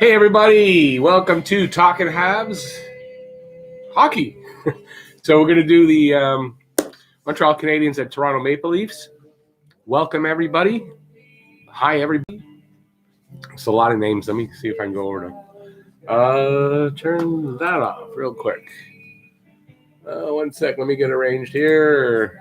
Hey everybody, welcome to Talking Habs Hockey. So we're going to do the Montreal Canadiens at Toronto Maple Leafs. Welcome everybody. Hi everybody. It's a lot of names. Let me see if I can go over them. Turn that off real quick. 1 sec, let me get arranged here.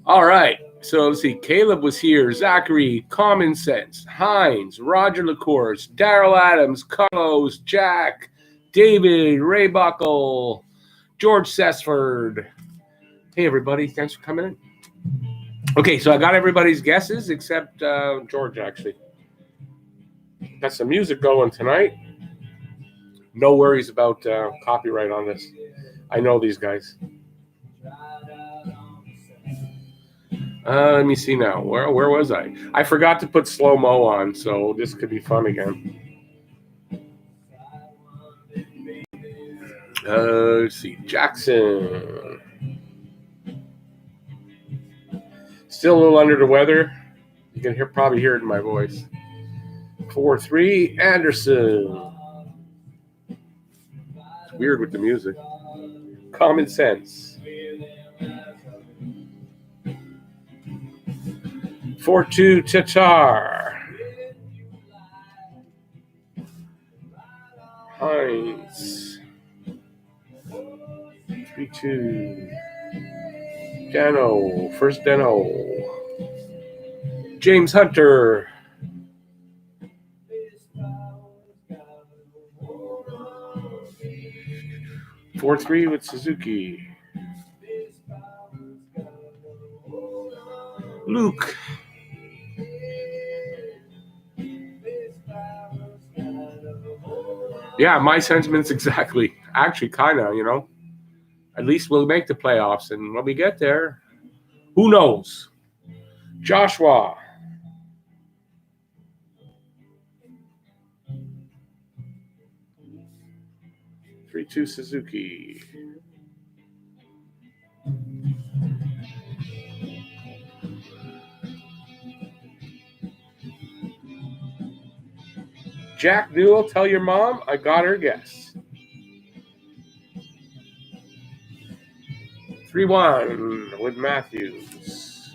All right, so let's see. Caleb was here. Zachary, Common Sense, Hines, Roger LaCourse, Daryl Adams, Carlos, Jack, David, Ray Buckle, George Sessford. Hey, everybody. Thanks for coming in. Okay, so I got everybody's guesses except George, actually. Got some music going tonight. No worries about copyright on this. I know these guys. Let me see now. Where was I? I forgot to put slow-mo on, so this could be fun again. Let's see. Jackson. Still a little under the weather. You can probably hear it in my voice. 4-3, Anderson. It's weird with the music. Common Sense. 4-2, Tatar. Hines. 3-2. Dano. First Dano. James Hunter. 4-3 with Suzuki. Luke. Yeah, my sentiments exactly. Actually, kind of, you know. At least we'll make the playoffs, and when we get there, who knows? Joshua. (3-2) Suzuki. Jack Newell, tell your mom I got her guess. 3-1 with Matthews.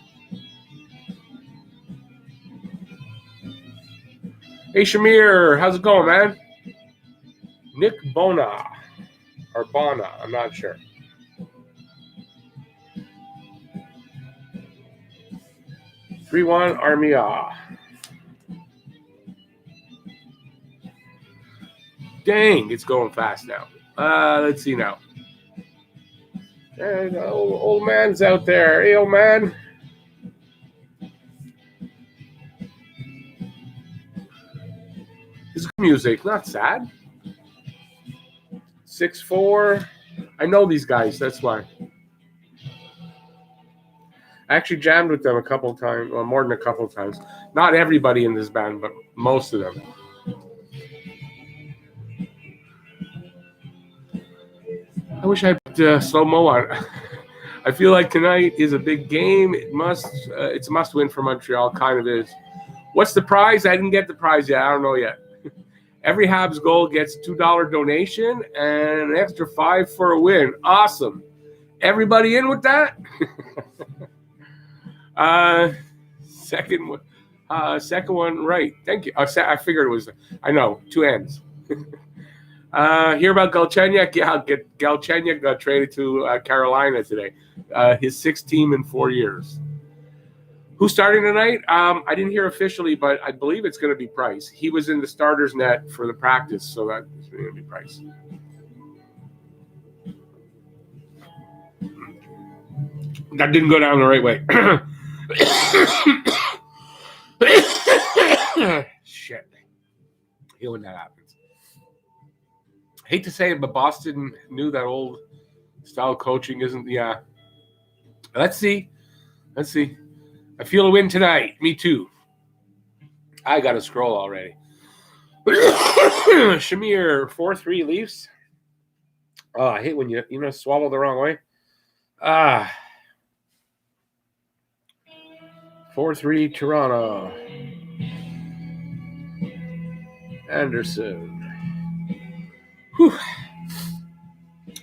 Hey, Shamir, how's it going, man? Nick Bona, or Bona, I'm not sure. (3-1 Armia. Dang, it's going fast now. Let's see now. And old man's out there. Hey, old man. It's good music, not sad. 6-4. I know these guys, that's why. I actually jammed with them a couple of times, well, more than a couple of times. Not everybody in this band, but most of them. I wish I put slow-mo on. I feel like tonight is a big game. It's a must-win for Montreal, kind of is. What's the prize? I didn't get the prize yet. I don't know yet. Every Habs goal gets a $2 donation and an extra $5 for a win. Awesome. Everybody in with that? Second one, right. Thank you. I figured it was, I know, 2 ends. Hear about Galchenyuk? Yeah, Galchenyuk got traded to Carolina today. His 6th team in 4 years. Who's starting tonight? I didn't hear officially, but I believe it's going to be Price. He was in the starters net for the practice, so that's going to be Price. That didn't go down the right way. Shit. I hate when that happens. I hate to say it, but Boston knew that old style coaching isn't. Yeah. Let's see. I feel a win tonight. Me too. I got to scroll already. Shamir, 4-3 Leafs. Oh, I hate when you swallow the wrong way. 4-3 Toronto. Anderson. Whew.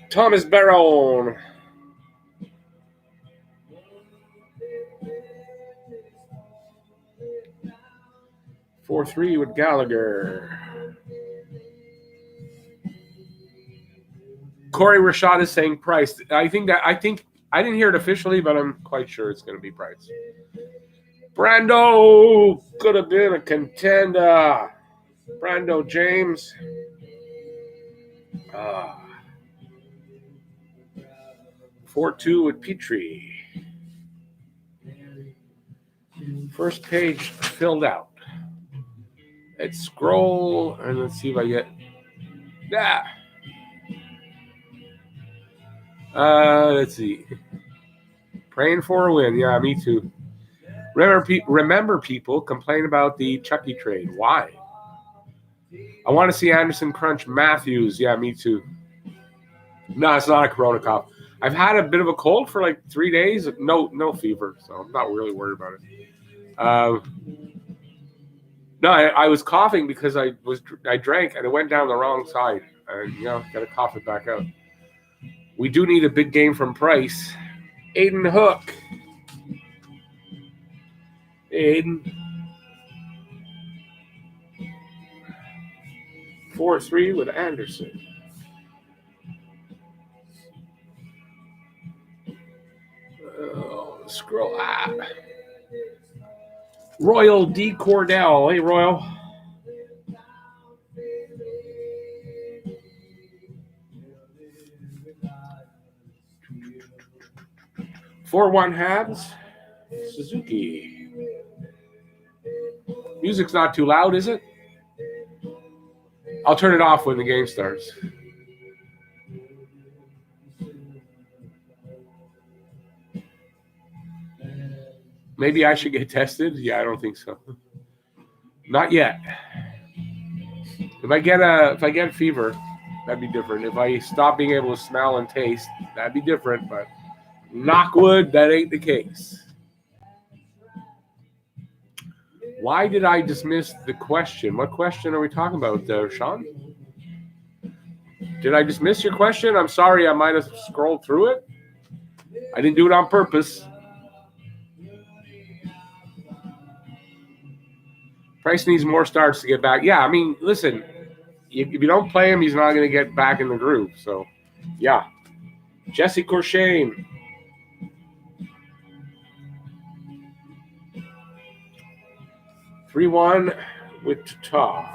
Thomas Barron. 4-3 with Gallagher. Corey Rashad is saying Price. I think I didn't hear it officially, but I'm quite sure it's going to be Price. Brando could have been a contender. Brando James. 4-2 with Petrie. First page filled out. Let's scroll and let's see if I get that. Let's see. Praying for a win. Yeah, me too. Remember people complain about the Chucky trade. Why? I want to see Anderson crunch Matthews. Yeah, me too. No, it's not a corona cough. I've had a bit of a cold for like 3 days. No fever, so I'm not really worried about it. No, I was coughing because I drank and it went down the wrong side, and got to cough it back out. We do need a big game from Price. Aiden Hook. Aiden. 4-3 with Anderson. Scroll. Royal D. Cordell. Hey, Royal. For 1 Habs. Suzuki. Music's not too loud, is it? I'll turn it off when the game starts. Maybe I should get tested. Yeah, I don't think so. Not yet. If I get a fever, that'd be different. If I stop being able to smell and taste, that'd be different. But knock wood, that ain't the case. Why did I dismiss the question? What question are we talking about, Sean? Did I dismiss your question? I'm sorry, I might have scrolled through it. I didn't do it on purpose. Price needs more starts to get back. Yeah, I mean, listen, if you don't play him, he's not going to get back in the groove. So, yeah. Jesse Corshane. (3-1) with Tatar.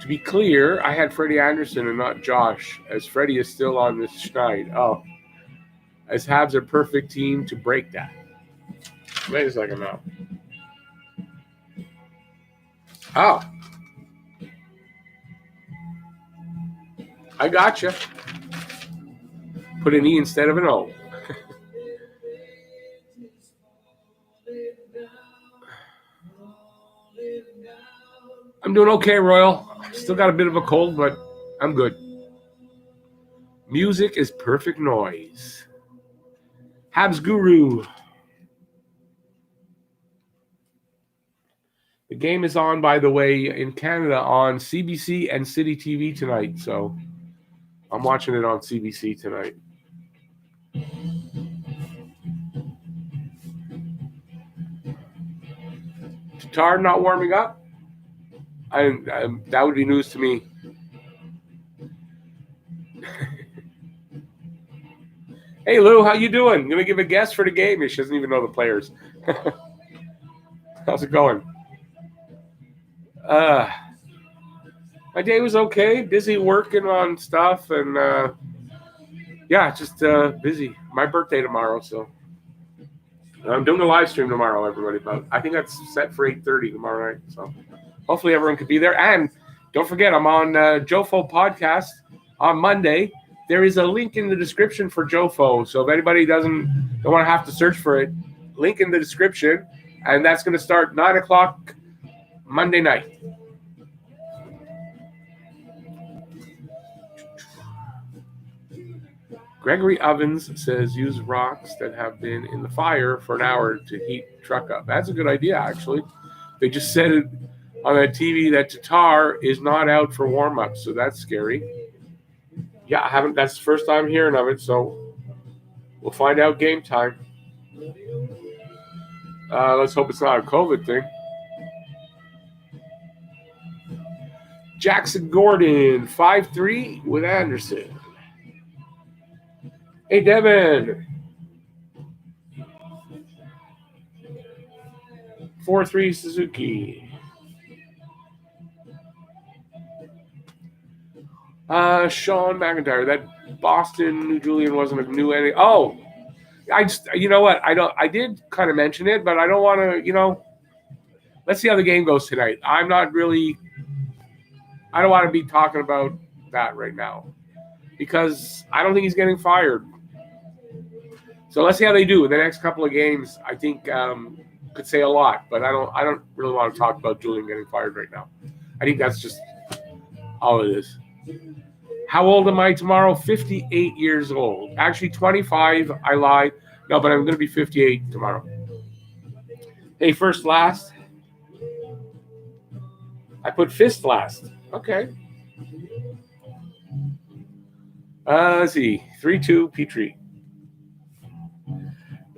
To be clear, I had Freddie Anderson and not Josh, as Freddie is still on this schneid. Oh. As Habs are perfect team to break that. Wait a second now. Oh. I gotcha. Put an E instead of an O. I'm doing okay, Royal. Still got a bit of a cold, but I'm good. Music is perfect noise. Habs Guru. The game is on, by the way, in Canada on CBC and City TV tonight. So I'm watching it on CBC tonight. Tatar not warming up? That would be news to me. Hey, Lou, how you doing? Gonna give a guess for the game? She doesn't even know the players. How's it going? My day was okay. Busy working on stuff, and just busy. My birthday tomorrow, so I'm doing a live stream tomorrow, everybody. But I think that's set for 8:30 tomorrow night. So hopefully everyone could be there. And don't forget, I'm on Jofo podcast on Monday. There is a link in the description for Jofo. So if anybody don't want to have to search for it, link in the description. And that's going to start 9 o'clock Monday night. Gregory Ovens says use rocks that have been in the fire for an hour to heat truck up. That's a good idea, actually. They just said it on that TV that Tatar is not out for warm-up, so that's scary. Yeah, I haven't. That's the first time hearing of it, so we'll find out game time. Let's hope it's not a COVID thing. Jackson Gordon, 5-3 with Anderson. Hey, Devin. 4-3 Suzuki. Sean McIntyre. That Boston New Julian wasn't a new any. Oh, you know what? I did kind of mention it, but I don't want to, let's see how the game goes tonight. I don't want to be talking about that right now because I don't think he's getting fired. So let's see how they do in the next couple of games. I think could say a lot, but I don't really want to talk about Julian getting fired right now. I think that's just all it is. How old am I tomorrow? 58 years old. Actually, 25. I lied. No, but I'm going to be 58 tomorrow. Hey, first, last. I put fist last. Okay. Let's see. 3-2 Petrie.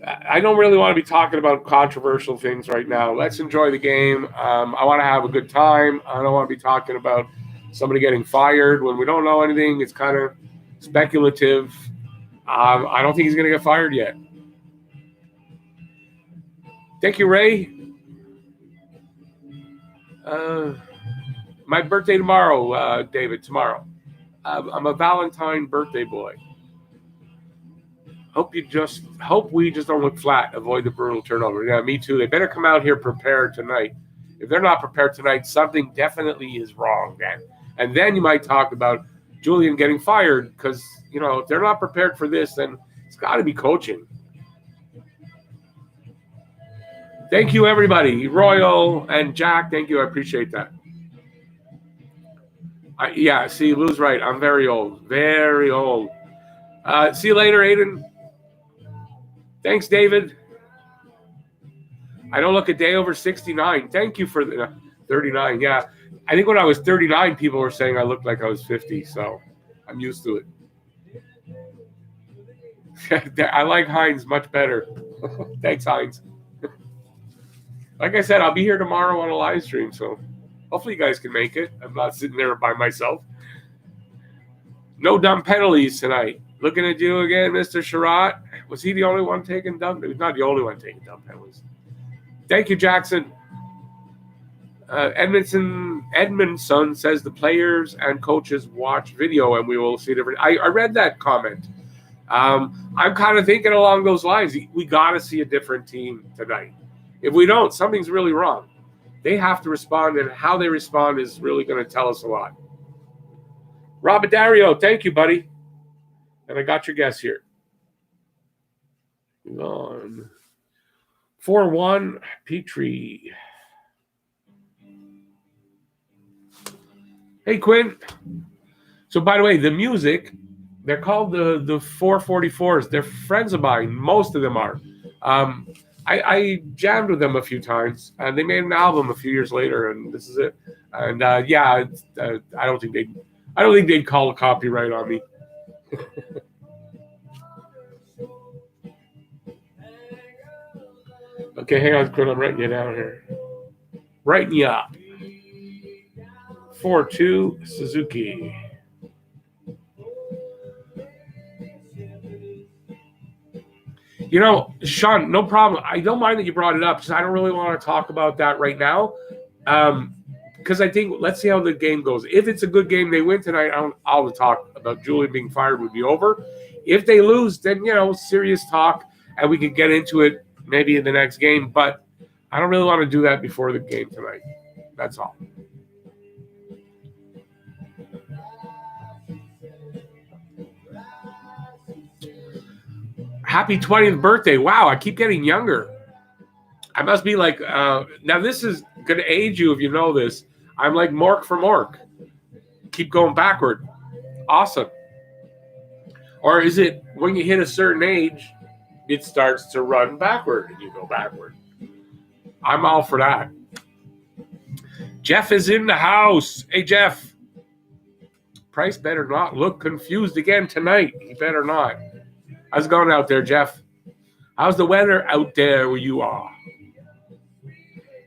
I don't really want to be talking about controversial things right now. Let's enjoy the game. I want to have a good time. I don't want to be talking about somebody getting fired when we don't know anything. It's kind of speculative. I don't think he's going to get fired yet. Thank you, Ray. My birthday tomorrow, David, tomorrow. I'm a Valentine birthday boy. Hope we just don't look flat. Avoid the brutal turnover. Yeah, me too. They better come out here prepared tonight. If they're not prepared tonight, something definitely is wrong, then. And then you might talk about Julian getting fired because, if they're not prepared for this, then it's got to be coaching. Thank you, everybody. Royal and Jack, thank you. I appreciate that. See, Lou's right. I'm very old. Very old. See you later, Aiden. Thanks, David. I don't look a day over 69. Thank you for the 39. Yeah. I think when I was 39, people were saying I looked like I was 50, so I'm used to it. I like Heinz much better. Thanks, Heinz. Like I said, I'll be here tomorrow on a live stream, so hopefully you guys can make it. I'm not sitting there by myself. No dumb penalties tonight. Looking at you again, Mr. Sherratt. Was he the only one taking dumb? He was not the only one taking dumb penalties. Thank you, Jackson. Edmondson says the players and coaches watch video and we will see different. I read that comment. I'm kind of thinking along those lines. We got to see a different team tonight. If we don't, something's really wrong. They have to respond, and how they respond is really going to tell us a lot. Robert Dario, thank you, buddy. And I got your guess here. On 4-1, Petrie. Hey, Quinn. So, by the way, the music, they're called the 444s. They're friends of mine. Most of them are. I jammed with them a few times, and they made an album a few years later, and this is it. And I don't think they'd call a copyright on me. Okay, hang on, Quinn. I'm writing you down here. Writing you up. 4-2 Suzuki. Sean, no problem. I don't mind that you brought it up because I don't really want to talk about that right now. Because I think let's see how the game goes. If it's a good game, they win tonight. All the talk about Julian being fired would be over. If they lose, then serious talk, and we could get into it maybe in the next game. But I don't really want to do that before the game tonight. That's all. Happy 20th birthday. Wow, I keep getting younger. I must be like, now this is going to age you if you know this. I'm like Mork from Mork. Keep going backward. Awesome. Or is it when you hit a certain age, it starts to run backward and you go backward? I'm all for that. Jeff is in the house. Hey, Jeff. Price better not look confused again tonight. He better not. How's it going out there, Jeff? How's the weather out there where you are?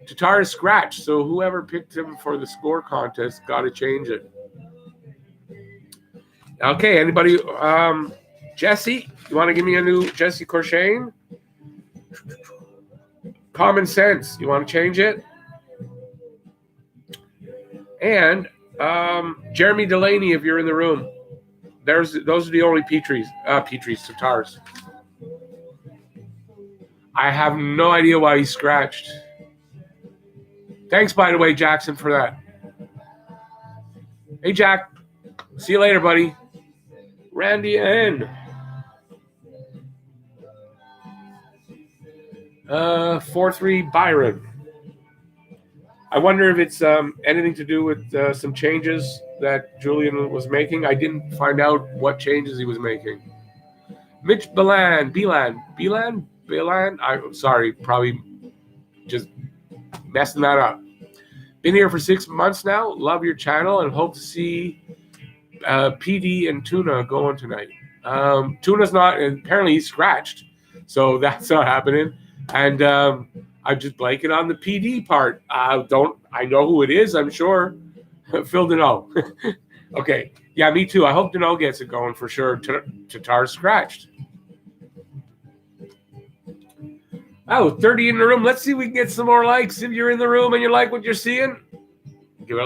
Tatar is scratched, so whoever picked him for the score contest got to change it. Okay, anybody? Jesse, you want to give me a new Jesse Corshane? Common sense. You want to change it? And Jeremy Delaney, if you're in the room, those are the only Petrie's Tatars. I have no idea why he's scratched. Thanks, by the way, Jackson, for that. Hey, Jack. See you later, buddy. Randy N. 4-3 Byron. I wonder if it's anything to do with some changes that Julian was making. I didn't find out what changes he was making. Mitch Belan. I'm sorry, probably just messing that up. Been here for 6 months now. Love your channel and hope to see PD and Tuna going tonight. Tuna's not, apparently he's scratched, so that's not happening. And I'm just blanking on the PD part. I know who it is, I'm sure. Phil Deneau. Okay. Yeah, me too. I hope Deneau gets it going for sure. Tatar's scratched. Oh, 30 in the room. Let's see if we can get some more likes. If you're in the room and you like what you're seeing, give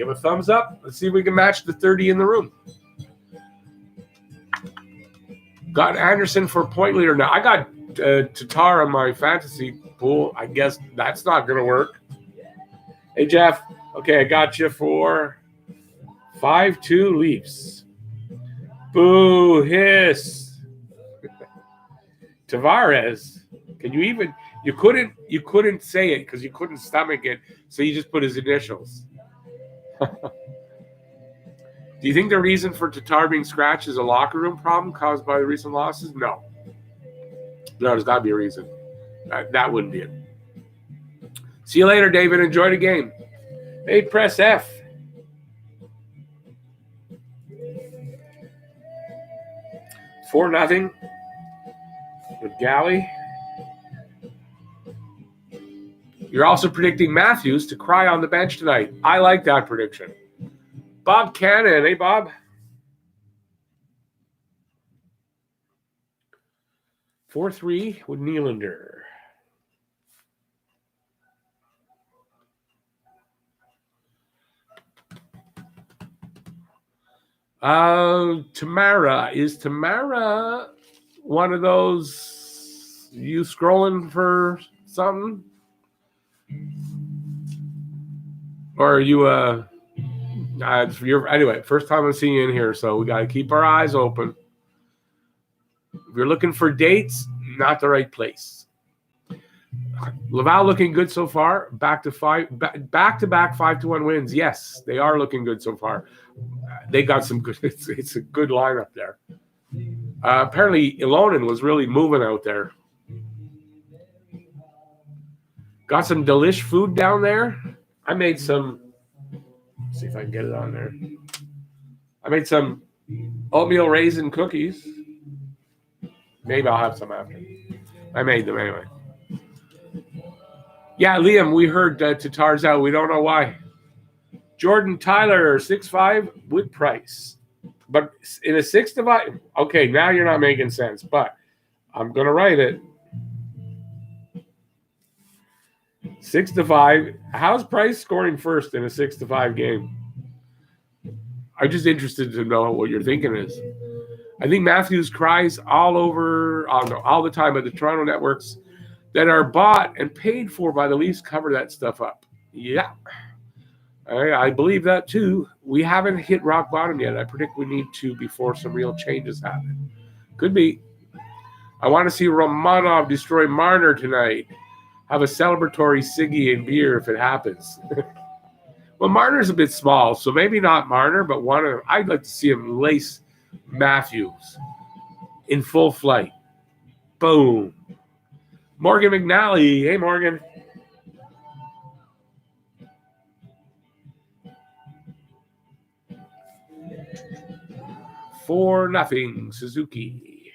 a thumbs up. Let's see if we can match the 30 in the room. Got Anderson for point leader now. I got Tatar on my fantasy pool. I guess that's not going to work. Hey, Jeff. Okay, I got you for 5-2 Leafs. Boo, hiss. Tavares. Can you even? You couldn't say it because you couldn't stomach it, so you just put his initials. Do you think the reason for Tatar being scratched is a locker room problem caused by the recent losses? No, there's got to be a reason. That wouldn't be it. See you later, David. Enjoy the game. Hey, press F. For nothing with Galley. You're also predicting Matthews to cry on the bench tonight. I like that prediction. Bob Cannon. Hey, Bob. 4-3 with Nylander. Tamara. Is Tamara one of those you scrolling for something? Or are you anyway, first time I'm seeing you in here, so we got to keep our eyes open. If you're looking for dates, not the right place. Laval looking good so far. Back to back 5-1 wins. Yes, they are looking good so far. They got some good. It's a good lineup there. Apparently, Ilonen was really moving out there. Got some delish food down there. I made some. Let's see if I can get it on there. I made some oatmeal raisin cookies. Maybe I'll have some after. I made them anyway. Yeah, Liam, we heard Tatar's out. We don't know why. Jordan Tyler, 6'5", with Price. But in a 6-5, okay, now you're not making sense. But I'm going to write it. 6-5. How's Price scoring first in a 6-5 game? I'm just interested to know what your thinking is. I think Matthews cries all the time at the Toronto networks that are bought and paid for by the Leafs cover that stuff up. Yeah, I believe that too. We haven't hit rock bottom yet. I predict we need to before some real changes happen. Could be. I want to see Romanov destroy Marner tonight. Have a celebratory ciggy and beer if it happens. Well, Marner's a bit small, so maybe not Marner, but I'd like to see him lace Matthews in full flight. Boom. Morgan McNally. Hey, Morgan. 4-0, Suzuki.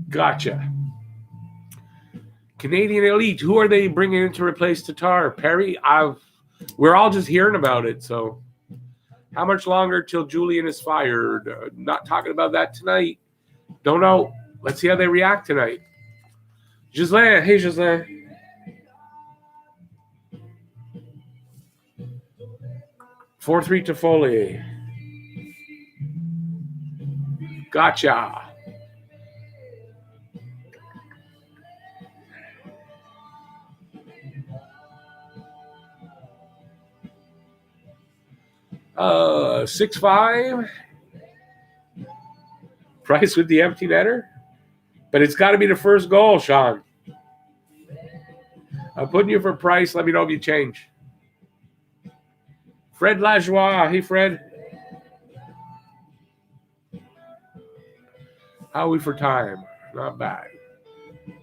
Gotcha. Canadian Elite. Who are they bringing in to replace Tatar? Perry? We're all just hearing about it. So, how much longer till Julian is fired? Not talking about that tonight. Don't know. Let's see how they react tonight. Gislain. Hey, Gislain. Four-three to Foley. Gotcha. Uh, 6-5. Price with the empty netter. But it's got to be the first goal, Sean. I'm putting you for Price. Let me know if you change. Fred Lajoie. Hey, Fred. How are we for time? Not bad.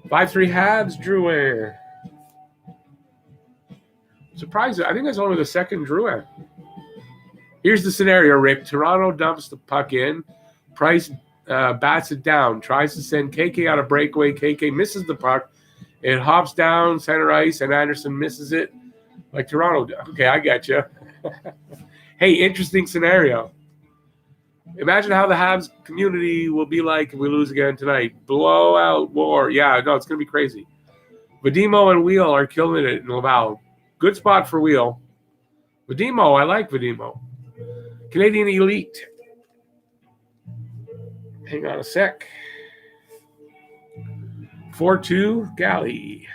5-3 Habs, Drouin. Surprised. I think that's only the second Drouin. Here's the scenario, Rick. Toronto dumps the puck in. Price bats it down. Tries to send KK out of breakaway. KK misses the puck. It hops down center ice, and Anderson misses it like Toronto. Okay, I get you. Hey, interesting scenario. Imagine how the Habs community will be like if we lose again tonight. Blowout war. Yeah, no, it's going to be crazy. Vadimo and Wheel are killing it in Laval. Good spot for Wheel. Vadimo, I like Vadimo. Canadian Elite. Hang on a sec. 4-2, Galley.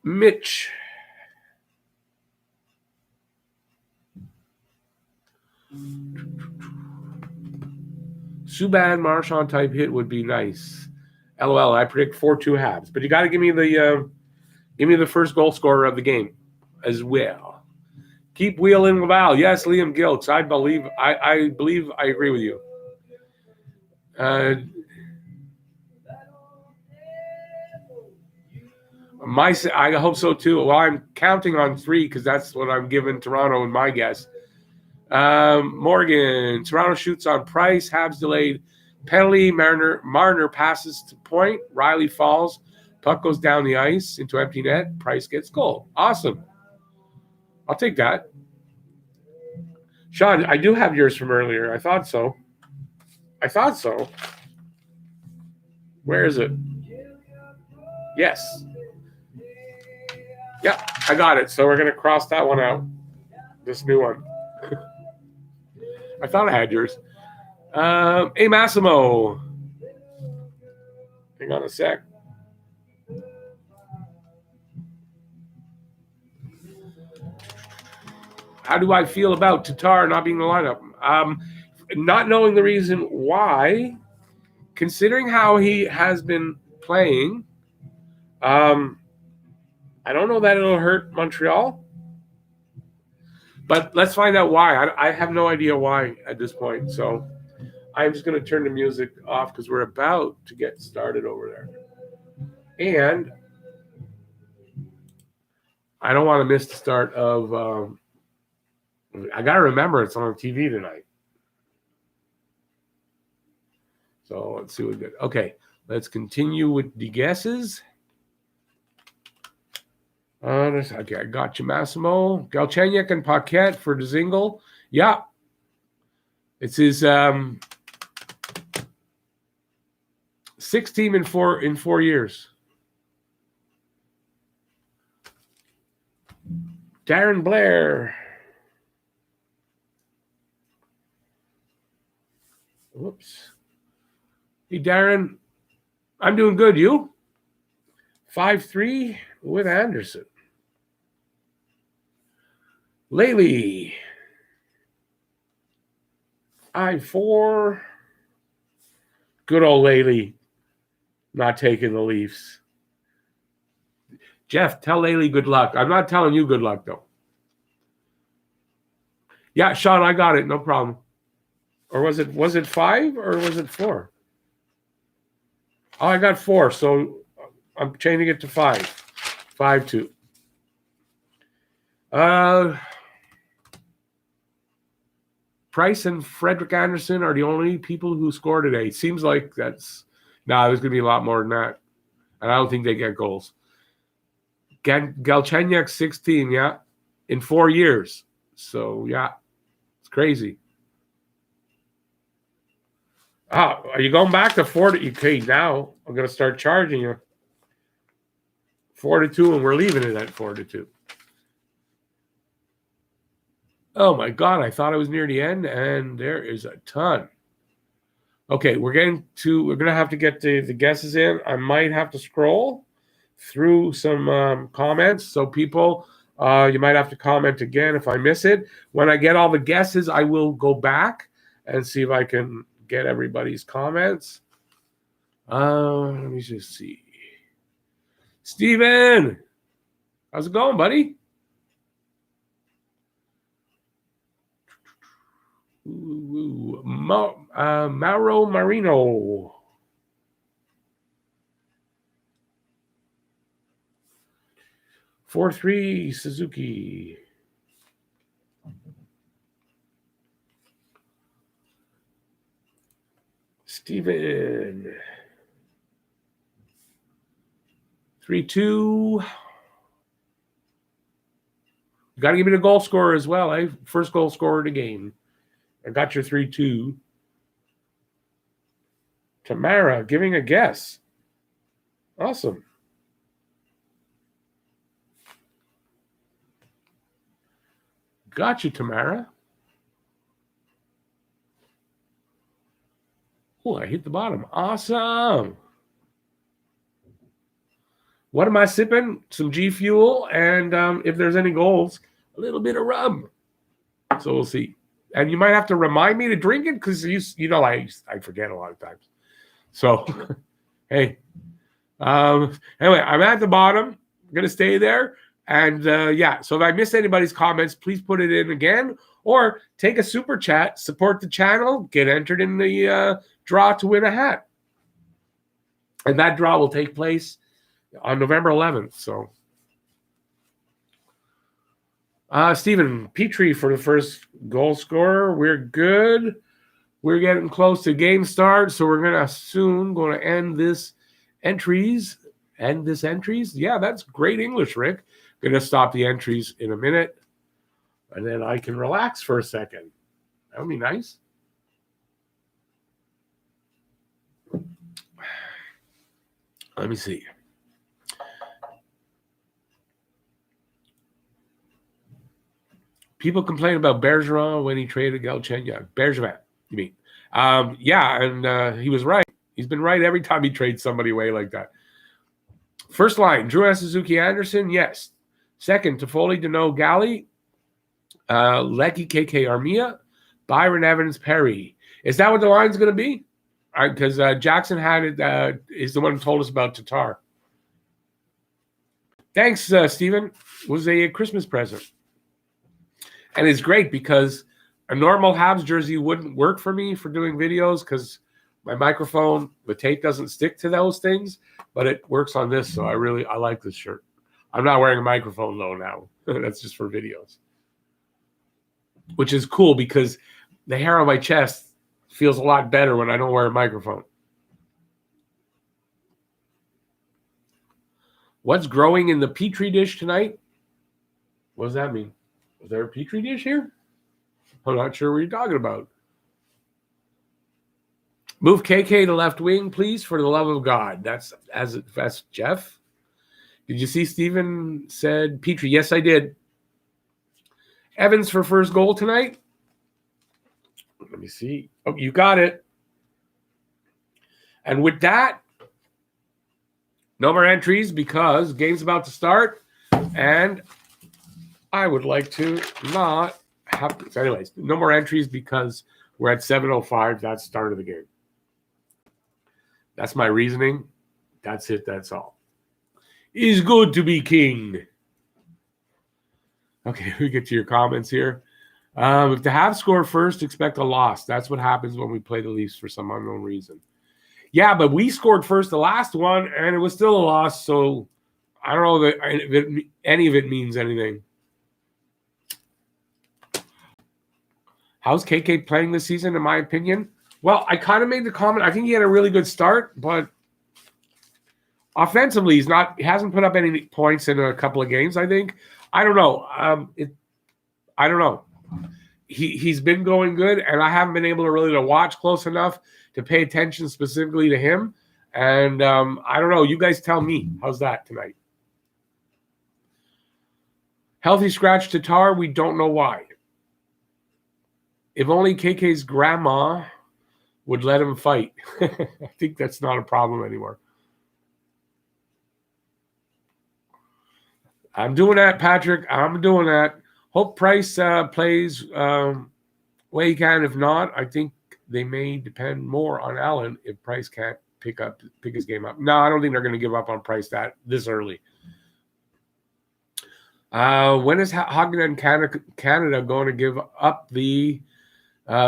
Mitch. Subban Marchand type hit would be nice. LOL, I predict 4-2 Habs. But you got to give me the first goal scorer of the game as well. Keep Wheel in Laval. Yes, Liam Giltz. I believe I agree with you. I hope so too. Well, I'm counting on 3 because that's what I'm giving Toronto in my guess. Morgan. Toronto shoots on Price. Habs delayed penalty. Marner passes to point. Riley falls. Puck goes down the ice into empty net. Price gets goal. Awesome. I'll take that. Sean, I do have yours from earlier. I thought so. Where is it? Yes. Yeah, I got it. So we're going to cross that one out. This new one. I thought I had yours. Hey, Massimo. Hang on a sec. How do I feel about Tatar not being in the lineup? Not knowing the reason why, considering how he has been playing, I don't know that it'll hurt Montreal. But let's find out why. I have no idea why at this point. So I'm just going to turn the music off because we're about to get started over there. And I don't want to miss the start of I got to remember it's on TV tonight. So let's see what we get. Okay, let's continue with the guesses. Okay, I got you, Massimo. Galchenyuk and Paquette for Dzingel. Yeah. It's his 6th team in 4 years. Darren Blair. Whoops. Hey, Darren. I'm doing good. You? 5-3 with Anderson. Laley. 5-4. Good old Laley. Not taking the Leafs. Jeff, tell Laley good luck. I'm not telling you good luck, though. Yeah, Sean, I got it. No problem. Or was it 5 or was it 4? Oh, I got 4, so I'm changing it to 5. 5-2. Price and Frederick Anderson are the only people who score today. Seems like that's... No, there's going to be a lot more than that. And I don't think they get goals. Galchenyuk, 16, yeah, in 4 years. So, yeah, it's crazy. Oh, are you going back to 40? Okay, now I'm going to start charging you. 4-2, and we're leaving it at 4-2. Oh, my God, I thought I was near the end, and there is a ton. Okay, we're going to have to get the guesses in. I might have to scroll through some comments. So people, you might have to comment again if I miss it. When I get all the guesses, I will go back and see if I can get everybody's comments. Let me just see. Steven, how's it going, buddy? Mauro Marino. (4-3) Suzuki. Steven. 3-2. You got to give me the goal scorer as well, eh? First goal scorer of the game. I got your 3-2. Tamara giving a guess. Awesome. Got you, Tamara. Oh, I hit the bottom. Awesome. What am I sipping? Some G Fuel, and if there's any goals, a little bit of rum. So we'll see. And you might have to remind me to drink it because I forget a lot of times. So, hey. Anyway, I'm at the bottom. I'm going to stay there. And, yeah, so if I miss anybody's comments, please put it in again. Or take a super chat, support the channel, get entered in the draw to win a hat. And that draw will take place on November 11th. So, Stephen Petrie for the first goal scorer. We're good. We're getting close to game start, so we're going to end this entries. Yeah, that's great English, Rick. Going to stop the entries in a minute, and then I can relax for a second. That would be nice. Let me see. People complain about Bergeron when he traded Galchenyuk. Bergevin, you mean? Yeah, and he was right. He's been right every time he trades somebody away like that. First line, Drew Suzuki Anderson, yes. Second, Toffoli, Deneau, Galley, Lecky, KK, Armia, Byron Evans, Perry. Is that what the line's going to be? Because Jackson had it, is the one who told us about Tatar. Thanks, Stephen. It was a Christmas present. And it's great because a normal Habs jersey wouldn't work for me for doing videos because my microphone, the tape doesn't stick to those things, but it works on this. So I like this shirt. I'm not wearing a microphone though now. That's just for videos, which is cool because the hair on my chest feels a lot better when I don't wear a microphone. What's growing in the Petri dish tonight? What does that mean? Is there a Petri dish here? I'm not sure what you're talking about. Move KK to left wing, please, for the love of God. That's Jeff. Did you see Steven said Petrie? Yes, I did. Evans for first goal tonight. Let me see. Oh, you got it. And with that, no more entries because game's about to start. And I would like to not have to. So anyways, no more entries because we're at 7:05. That's the start of the game. That's my reasoning. That's it. That's all. It's good to be king. Okay, we get to your comments here. If the Habs score first, expect a loss. That's what happens when we play the Leafs for some unknown reason. Yeah, but we scored first the last one, and it was still a loss. So I don't know if any of it means anything. How's KK playing this season, in my opinion? Well, I kind of made the comment. I think he had a really good start, but offensively, he hasn't put up any points in a couple of games, I think. I don't know. I don't know. He's been going good, and I haven't been able to really watch close enough to pay attention specifically to him. And I don't know. You guys tell me. How's that tonight? Healthy scratch Tatar. We don't know why. If only KK's grandma would let him fight. I think that's not a problem anymore. I'm doing that, Patrick. I'm doing that. Hope Price plays way he can. If not, I think they may depend more on Allen if Price can't pick his game up. No, I don't think they're going to give up on Price this early. When is Hogden Canada going to give up the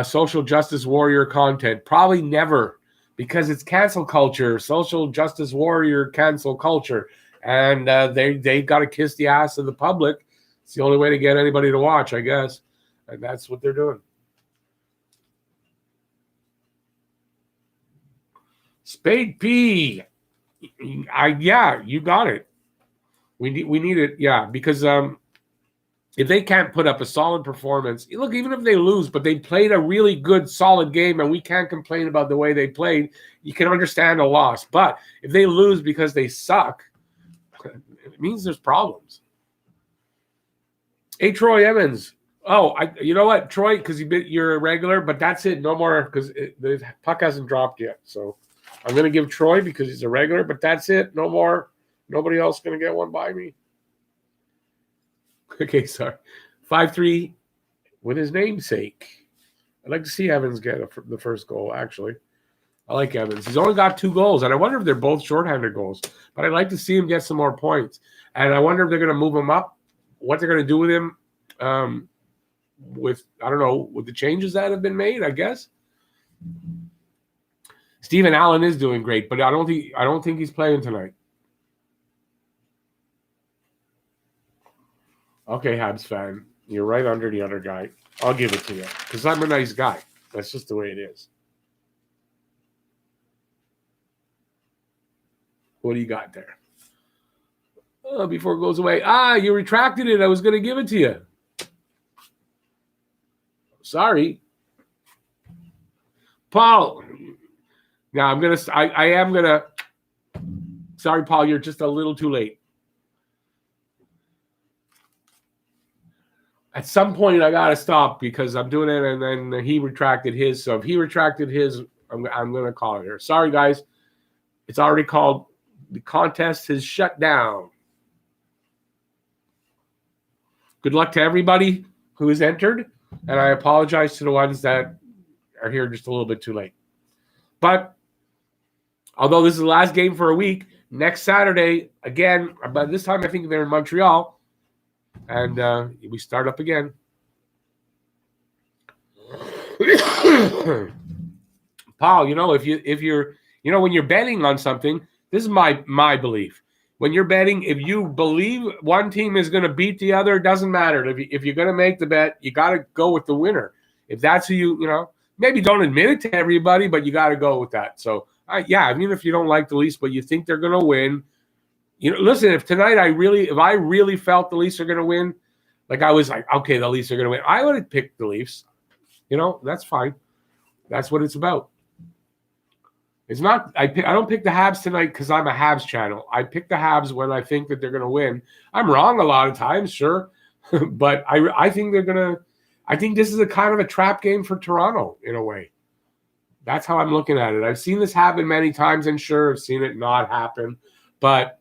social justice warrior content? Probably never, because it's cancel culture, social justice warrior cancel culture. And they got to kiss the ass of the public. It's the only way to get anybody to watch, I guess. And that's what they're doing. Spade P. Yeah, you got it. We need it, yeah, because if they can't put up a solid performance, look, even if they lose, but they played a really good, solid game, and we can't complain about the way they played, you can understand a loss. But if they lose because they suck, it means there's problems. Hey, Troy Evans. Oh, you know what, Troy, because you're a regular, but that's it. No more, because the puck hasn't dropped yet. So I'm going to give Troy because he's a regular, but that's it. No more. Nobody else going to get one by me. Okay, sorry. 5-3 with his namesake. I'd like to see Evans get the first goal, actually. I like Evans. He's only got 2 goals, and I wonder if they're both shorthanded goals. But I'd like to see him get some more points. And I wonder if they're going to move him up, what they're going to do with him with the changes that have been made, I guess. Steven Allen is doing great, but I don't think he's playing tonight. Okay, Habs fan, you're right under the other guy. I'll give it to you because I'm a nice guy. That's just the way it is. What do you got there? Oh, before it goes away. You retracted it. I was going to give it to you. Sorry. Paul. Now I am going to. Sorry, Paul, you're just a little too late. At some point, I got to stop because I'm doing it, and then he retracted his. So if he retracted his, I'm going to call it here. Sorry, guys. It's already called. The contest is shut down. Good luck to everybody who has entered, and I apologize to the ones that are here just a little bit too late. But although this is the last game for a week, next Saturday, again, by this time I think they're in Montreal, and we start up again. Paul, if you're when you're betting on something, this is my belief. When you're betting, if you believe one team is going to beat the other, it doesn't matter. If you're going to make the bet, you got to go with the winner. If that's who you maybe don't admit it to everybody, but you got to go with that. So, even if you don't like the Leafs, but you think they're going to win, listen, if tonight I really felt the Leafs are going to win, like I was like, okay, the Leafs are going to win, I would have picked the Leafs. That's fine. That's what it's about. It's not. I don't pick the Habs tonight because I'm a Habs channel. I pick the Habs when I think that they're going to win. I'm wrong a lot of times, sure, but I think they're going to. I think this is a kind of a trap game for Toronto in a way. That's how I'm looking at it. I've seen this happen many times, and sure, I've seen it not happen. But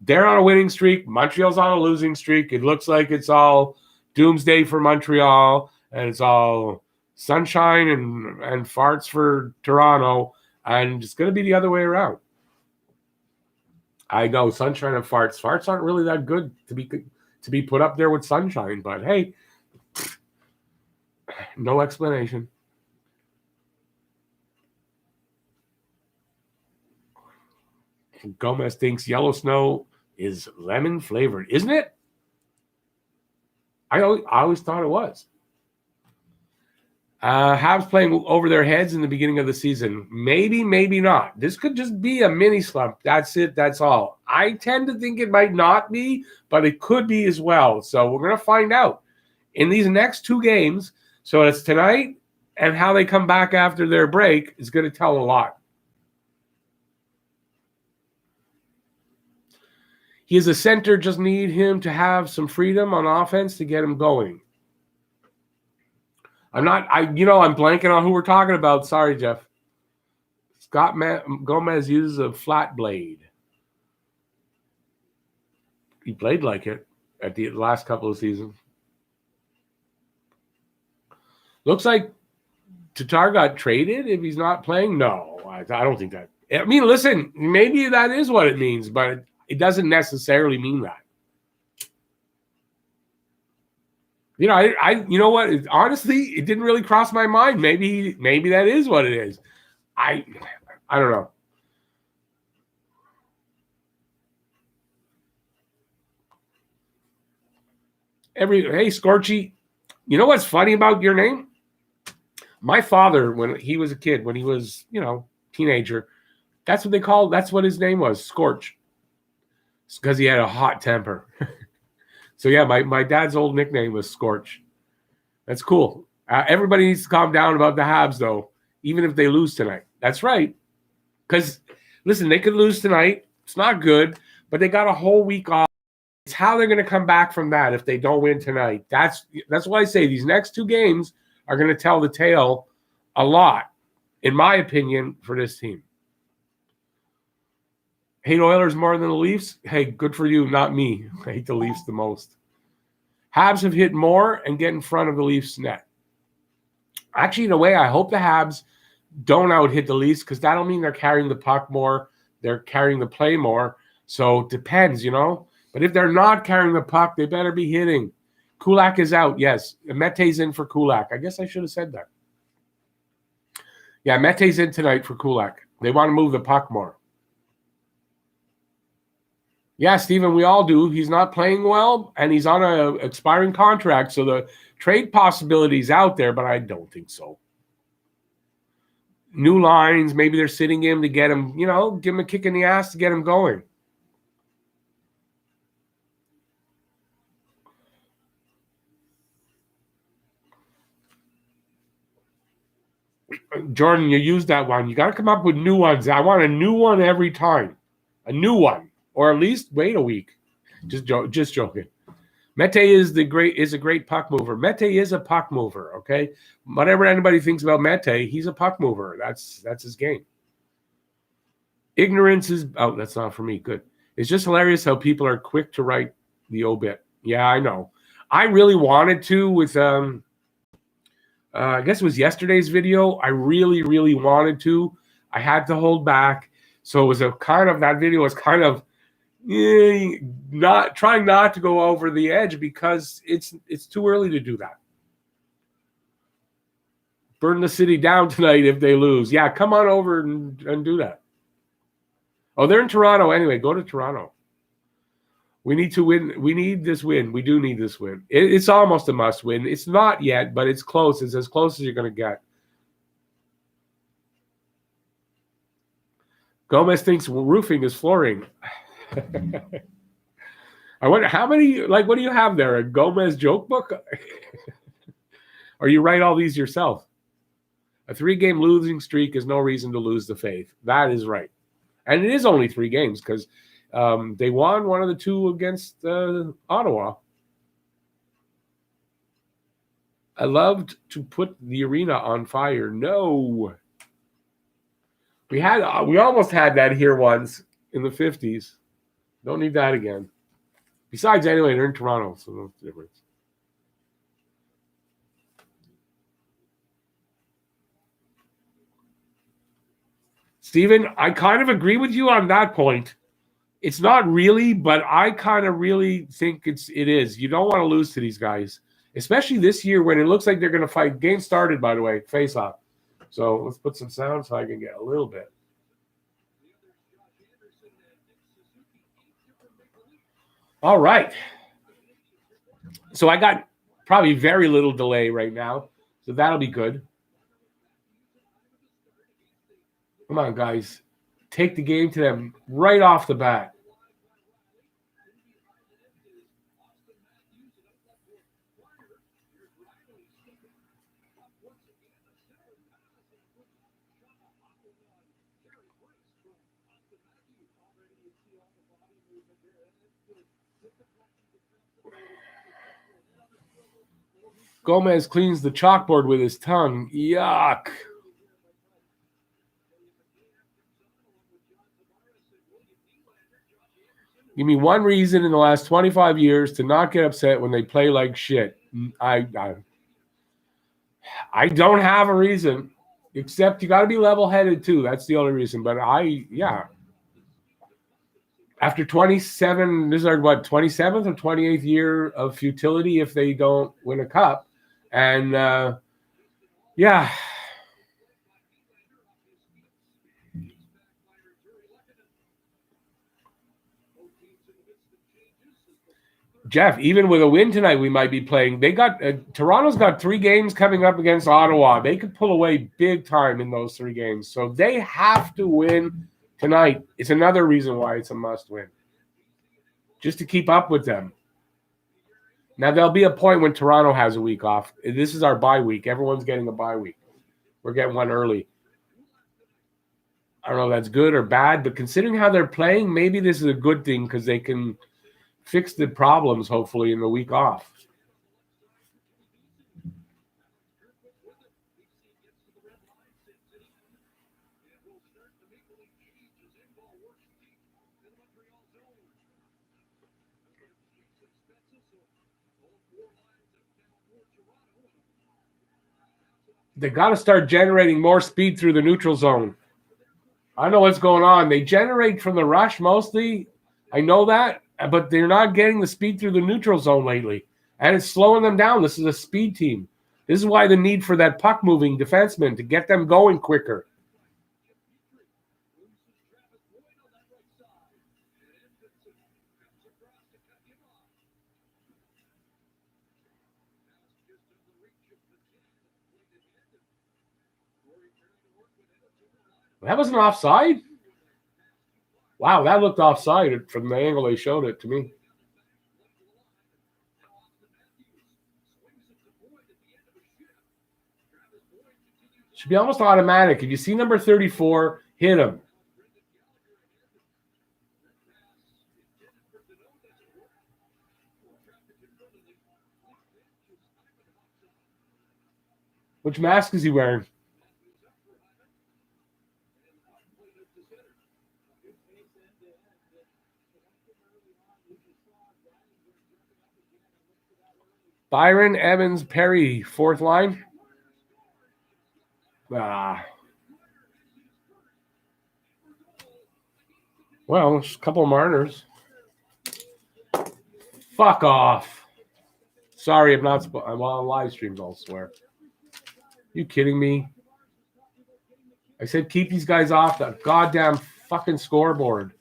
they're on a winning streak. Montreal's on a losing streak. It looks like it's all doomsday for Montreal, and it's all sunshine and farts for Toronto. And it's going to be the other way around. I know sunshine and farts. Farts aren't really that good to be put up there with sunshine. But hey, no explanation. Gomez thinks yellow snow is lemon flavored, isn't it? I always thought it was. Habs playing over their heads in the beginning of the season. Maybe, maybe not. This could just be a mini slump. That's it. That's all. I tend to think it might not be, but it could be as well. So we're going to find out in these next 2 games. So it's tonight and how they come back after their break is going to tell a lot. He is a center, just need him to have some freedom on offense to get him going. I'm blanking on who we're talking about. Sorry, Jeff. Scott Gomez uses a flat blade. He played like it at the last couple of seasons. Looks like Tatar got traded if he's not playing. No, I don't think that. I mean, listen, maybe that is what it means, but it doesn't necessarily mean that. You know what? Honestly, it didn't really cross my mind. Maybe that is what it is. I don't know. Hey, Scorchy, you know what's funny about your name? My father, when he was a kid, when he was, teenager, that's what his name was, Scorch. It's because he had a hot temper. So yeah, my dad's old nickname was Scorch. That's cool. Everybody needs to calm down about the Habs, though, even if they lose tonight. That's right. Because, listen, they could lose tonight. It's not good, but they got a whole week off. It's how they're going to come back from that if they don't win tonight. That's why I say these next 2 games are going to tell the tale a lot, in my opinion, for this team. Hate Oilers more than the Leafs? Hey, good for you, not me. I hate the Leafs the most. Habs have hit more and get in front of the Leafs net. Actually, in a way, I hope the Habs don't out-hit the Leafs because that'll mean they're carrying the puck more. They're carrying the play more. So it depends, But if they're not carrying the puck, they better be hitting. Kulak is out, yes. Mete's in for Kulak. I guess I should have said that. Yeah, Mete's in tonight for Kulak. They want to move the puck more. Yeah, Steven, we all do. He's not playing well, and he's on an expiring contract, so the trade possibility is out there, but I don't think so. New lines, maybe they're sitting him to get him, give him a kick in the ass to get him going. Jordan, you used that one. You got to come up with new ones. I want a new one every time. A new one. Or at least wait a week. Just joking. Mete is a great puck mover. Mete is a puck mover, okay? Whatever anybody thinks about Mete, he's a puck mover. That's his game. Ignorance is that's not for me. Good. It's just hilarious how people are quick to write the obit. Yeah, I know. I really wanted to with I guess it was yesterday's video. I really, really wanted to. I had to hold back. So it was that video was kind of not trying not to go over the edge because it's too early to do that. Burn the city down tonight if they lose. Yeah, come on over and do that. Oh, they're in Toronto anyway. Go to Toronto. We need to win. We need this win. We do need this win. It's almost a must win. It's not yet, but it's close. It's as close as you're going to get. Gomez thinks roofing is flooring. I wonder how many, what do you have there? A Gomez joke book? Or you write all these yourself? A 3-game losing streak is no reason to lose the faith. That is right. And it is only 3 games because they won one of the 2 against Ottawa. I loved to put the arena on fire. No. We almost had that here once in the 50s. Don't need that again. Besides, anyway, they're in Toronto, so no difference. Steven, I kind of agree with you on that point. It's not really, but I kind of really think it is. You don't want to lose to these guys, especially this year when it looks like they're going to fight. Game started, by the way, face off. So let's put some sound so I can get a little bit. All right. So I got probably very little delay right now, so that'll be good. Come on, guys. Take the game to them right off the bat. Gomez cleans the chalkboard with his tongue. Yuck. Give me one reason in the last 25 years to not get upset when they play like shit. I don't have a reason, except you got to be level-headed too. That's the only reason. But after 27, this is our 27th or 28th year of futility if they don't win a cup. And yeah. Jeff, even with a win tonight, we might be playing. They got Toronto's got 3 games coming up against Ottawa. They could pull away big time in those 3 games. So they have to win tonight. It's another reason why it's a must win. Just to keep up with them. Now, there'll be a point when Toronto has a week off. This is our bye week. Everyone's getting a bye week. We're getting one early. I don't know if that's good or bad, but considering how they're playing, maybe this is a good thing because they can fix the problems, hopefully, in the week off. They got to start generating more speed through the neutral zone. I know what's going on. They generate from the rush mostly. I know that, but they're not getting the speed through the neutral zone lately. And it's slowing them down. This is a speed team. This is why the need for that puck-moving defenseman to get them going quicker. That wasn't offside? Wow, that looked offside from the angle they showed it to me. Should be almost automatic. If you see number 34, hit him. Which mask is he wearing? Byron, Evans, Perry, 4th line. Well, there's a couple of Marners. Fuck off. Sorry, I'm not. I'm on live streams, I'll swear. You kidding me? I said keep these guys off the goddamn fucking scoreboard.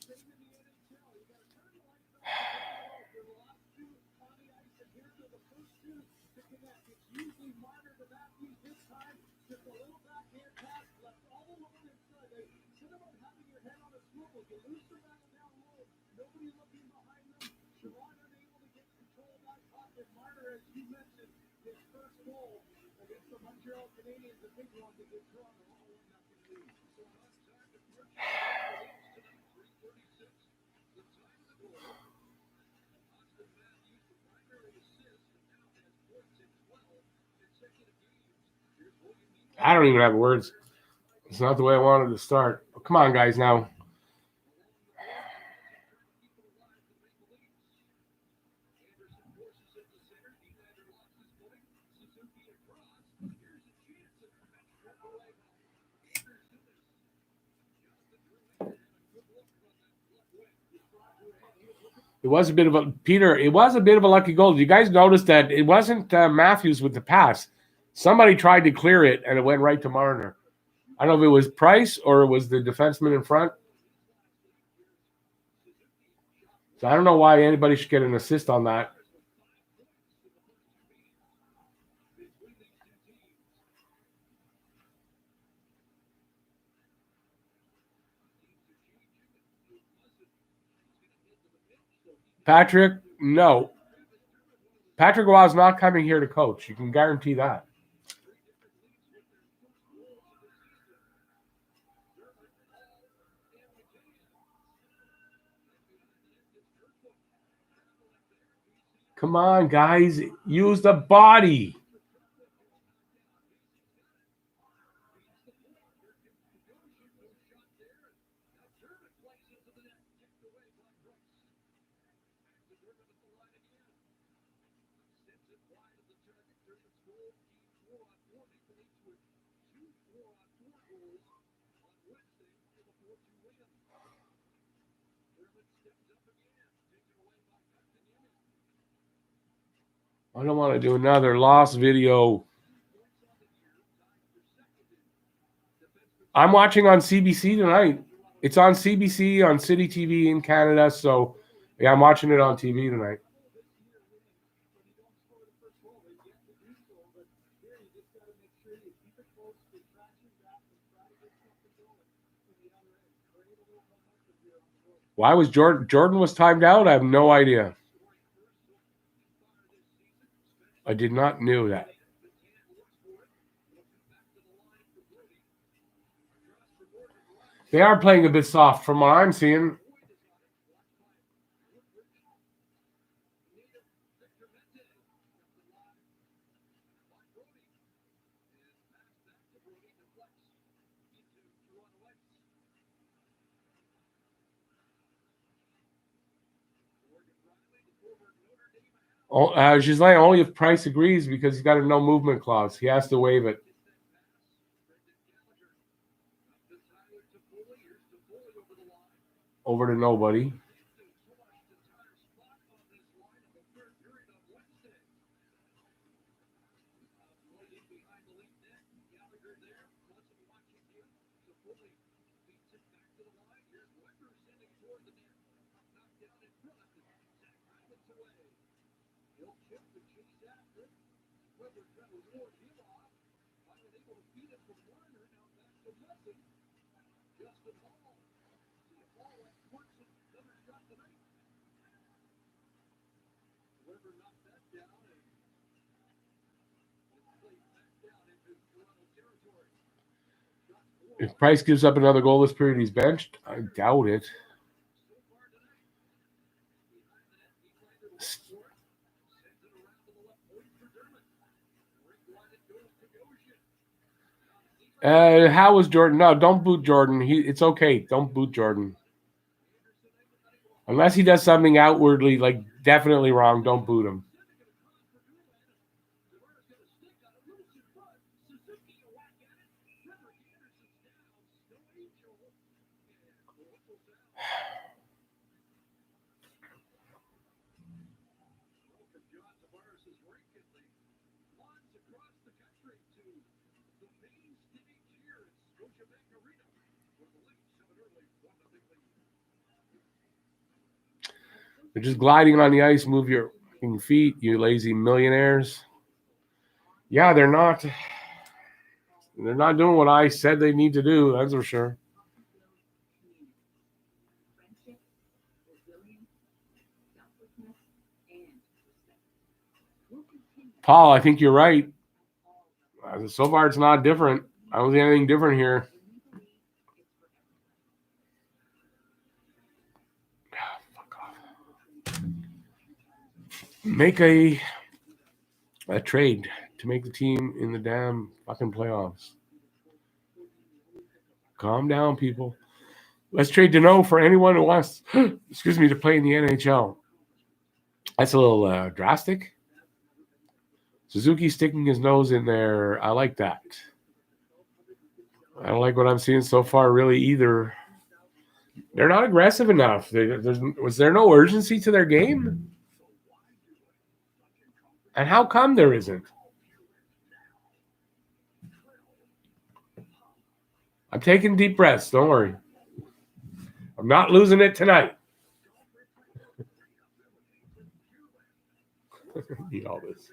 I don't even have words. It's not the way I wanted to start. Come on, guys, now. It was a bit of a Peter. It was a bit of a lucky goal. You guys noticed that it wasn't Matthews with the pass. Somebody tried to clear it, and it went right to Marner. I don't know if it was Price or it was the defenseman in front. So I don't know why anybody should get an assist on that. Patrick, no. Patrick Roy is not coming here to coach. You can guarantee that. Come on, guys. Use the body. I don't want to do another lost video. I'm watching on CBC tonight. It's on CBC on City TV in Canada. So, yeah, I'm watching it on TV tonight. Why was Jordan was timed out? I have no idea. I did not know that. They are playing a bit soft from what I'm seeing. Gislain, only if Price agrees because he's got a no movement clause. He has to waive it. Over to nobody. If Price gives up another goal this period, he's benched. I doubt it. How was Jordan? No, don't boot Jordan. It's okay. Don't boot Jordan. Unless he does something outwardly, like definitely wrong, don't boot him. They're just gliding on the ice. Move your feet, you lazy millionaires. Yeah, they're not. They're not doing what I said they need to do. That's for sure. Paul, I think you're right. So far, it's not different. I don't see anything different here. Fuck off. Make a trade to make the team in the damn fucking playoffs. Calm down, people. Let's trade Deneau for anyone who wants, to play in the NHL. That's a little drastic. Suzuki sticking his nose in there. I like that. I don't like what I'm seeing so far, really, either. They're not aggressive enough. Was there no urgency to their game? And how come there isn't? I'm taking deep breaths. Don't worry. I'm not losing it tonight. Need all this.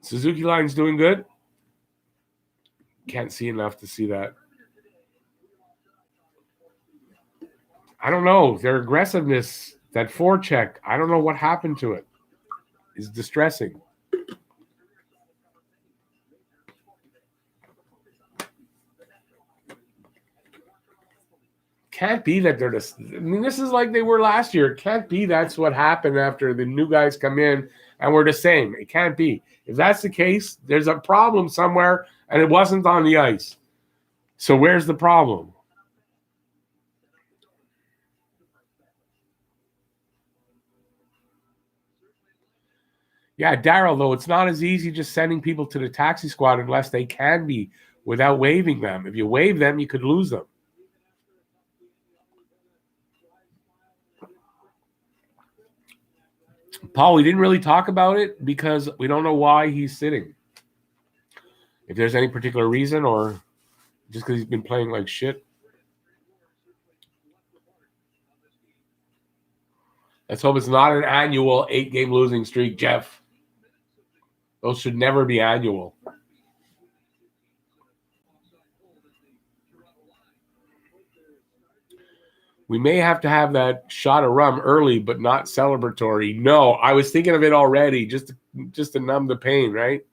Suzuki line's doing good. Can't see enough to see that. I don't know. Their aggressiveness, that forecheck, I don't know what happened to it. It's distressing. Can't be that they're just. I mean, this is like they were last year. It can't be that's what happened after the new guys come in and we're the same. It can't be. If that's the case, there's a problem somewhere and it wasn't on the ice. So where's the problem? Yeah, Daryl, though, it's not as easy just sending people to the taxi squad unless they can be without waiving them. If you waive them, you could lose them. Paul, we didn't really talk about it because we don't know why he's sitting. If there's any particular reason or just because he's been playing like shit. Let's hope it's not an annual 8-game losing streak, Jeff. Those should never be annual. We may have to have that shot of rum early, but not celebratory. No, I was thinking of it already, just to numb the pain, right?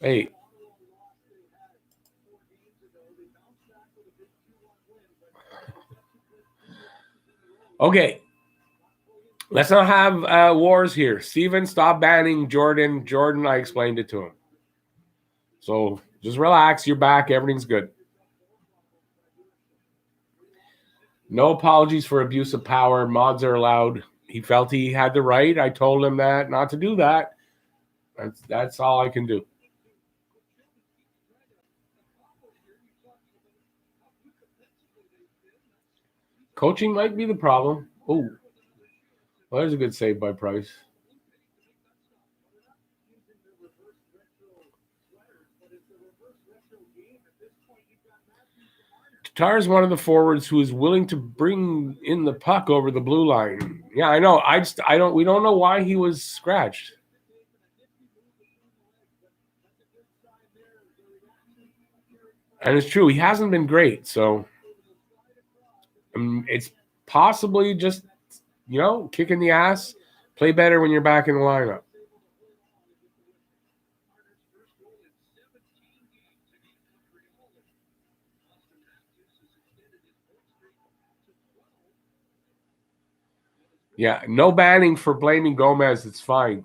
Hey. Okay. Let's not have wars here. Steven, stop banning Jordan. Jordan, I explained it to him. So just relax. You're back. Everything's good. No apologies for abuse of power. Mods are allowed. He felt he had the right. I told him that not to do that. That's all I can do. Coaching might be the problem. Oh, well, there's a good save by Price. Tatar is one of the forwards who is willing to bring in the puck over the blue line. Yeah, I know. We don't know why he was scratched. And it's true, he hasn't been great. So it's possibly just, kicking the ass. Play better when you're back in the lineup. Yeah, no banning for blaming Gomez. It's fine.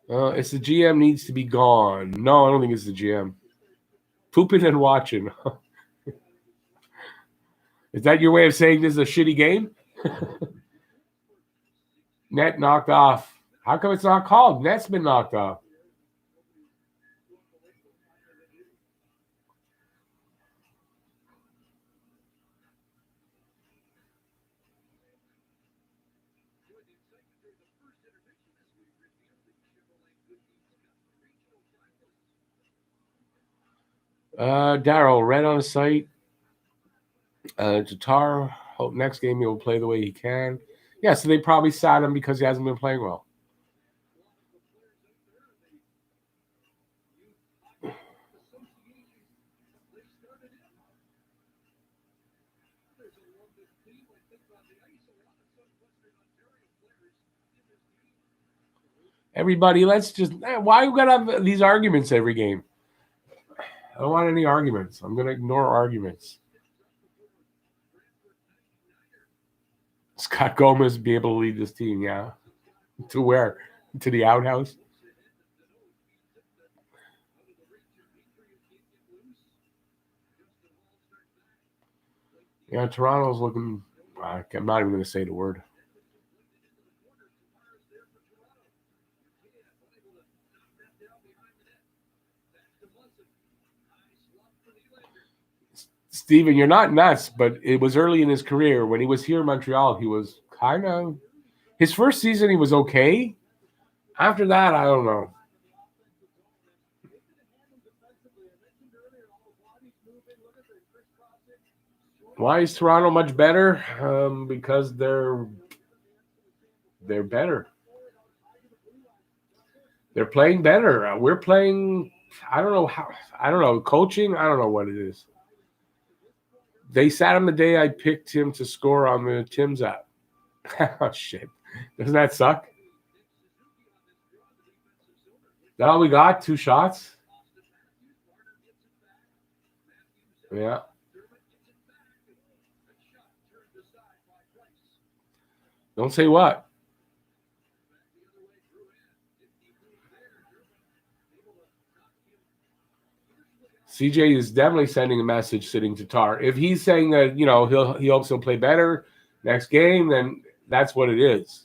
It's the GM needs to be gone. No, I don't think it's the GM. Pooping and watching. Is that your way of saying this is a shitty game? Net knocked off. How come it's not called? Net's been knocked off. Daryl, red on the site. Tatar, hope next game he will play the way he can. Yeah, so they probably sat him because he hasn't been playing well. Everybody, let's just. Why you gotta have these arguments every game? I don't want any arguments. I'm gonna ignore arguments. Scott Gomez be able to lead this team, yeah. To where? To the outhouse? Yeah, Toronto's looking. I'm not even going to say the word. Steven, you're not nuts, but it was early in his career. When he was here in Montreal, he was kind of. His first season, he was okay. After that, I don't know. Why is Toronto much better? Because they're They're better. They're playing better. We're playing, I don't know how, I don't know, coaching, I don't know what it is. They sat him the day I picked him to score on the Tim's app. Oh, shit. Doesn't that suck? Is that all we got? 2 shots? Yeah. Don't say what. CJ is definitely sending a message sitting to Tar. If he's saying that, he hopes he'll play better next game, then that's what it is.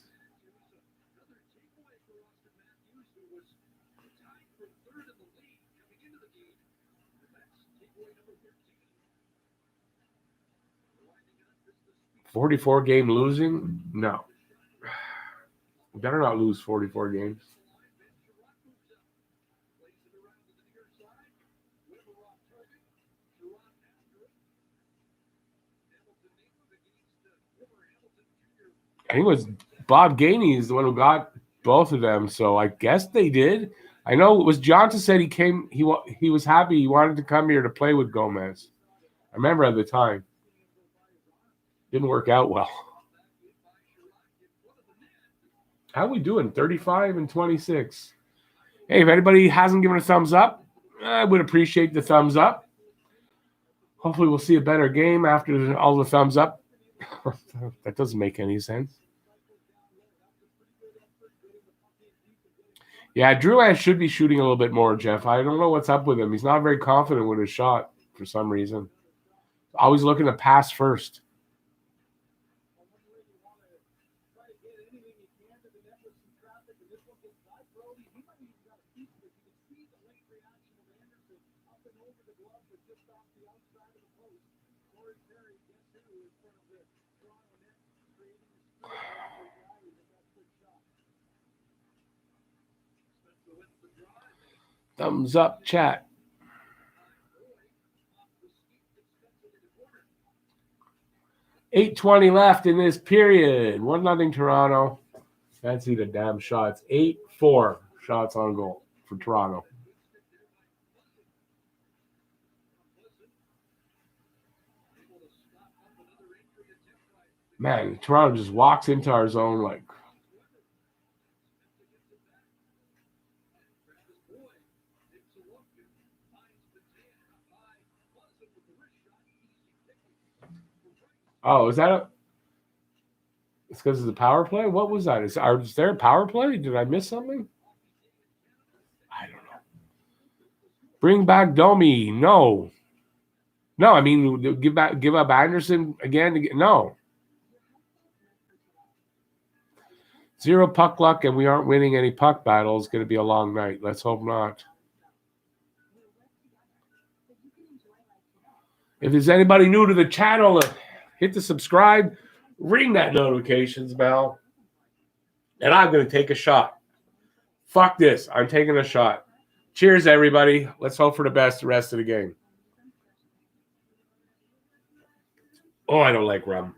$44 game losing? No. We better not lose 44 games. I think it was Bob Gainey is the one who got both of them, so I guess they did. I know it was Johnson said he came. He was happy. He wanted to come here to play with Gomez. I remember at the time. Didn't work out well. How are we doing? 35 and 26. Hey, if anybody hasn't given a thumbs up, I would appreciate the thumbs up. Hopefully we'll see a better game after all the thumbs up. That doesn't make any sense. Yeah, Drouin should be shooting a little bit more, Jeff. I don't know what's up with him. He's not very confident with his shot for some reason. Always looking to pass first. Thumbs up, chat. $8:20 left in this period. 1-0 Toronto. Fancy the damn shots. 8-4 shots on goal for Toronto. Man, Toronto just walks into our zone like. Oh, is that a? It's because of the power play? What was that? Is there a power play? Did I miss something? I don't know. Bring back Domi. No. No, I mean, give up Anderson again. No. 0 puck luck, and we aren't winning any puck battles. Going to be a long night. Let's hope not. If there's anybody new to the channel, hit the subscribe, ring that notifications bell, and I'm going to take a shot. Fuck this. I'm taking a shot. Cheers, everybody. Let's hope for the best the rest of the game. Oh, I don't like rum.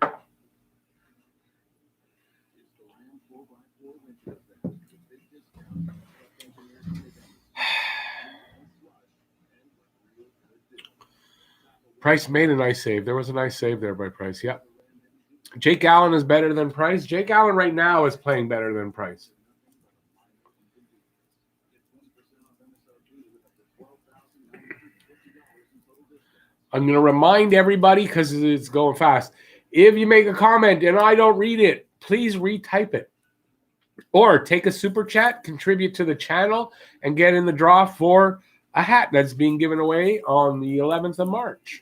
Price made a nice save. There was a nice save there by Price. Yep. Jake Allen is better than Price. Jake Allen right now is playing better than Price. I'm going to remind everybody, because it's going fast, if you make a comment and I don't read it, please retype it. Or take a super chat, contribute to the channel, and get in the draw for a hat that's being given away on the 11th of March.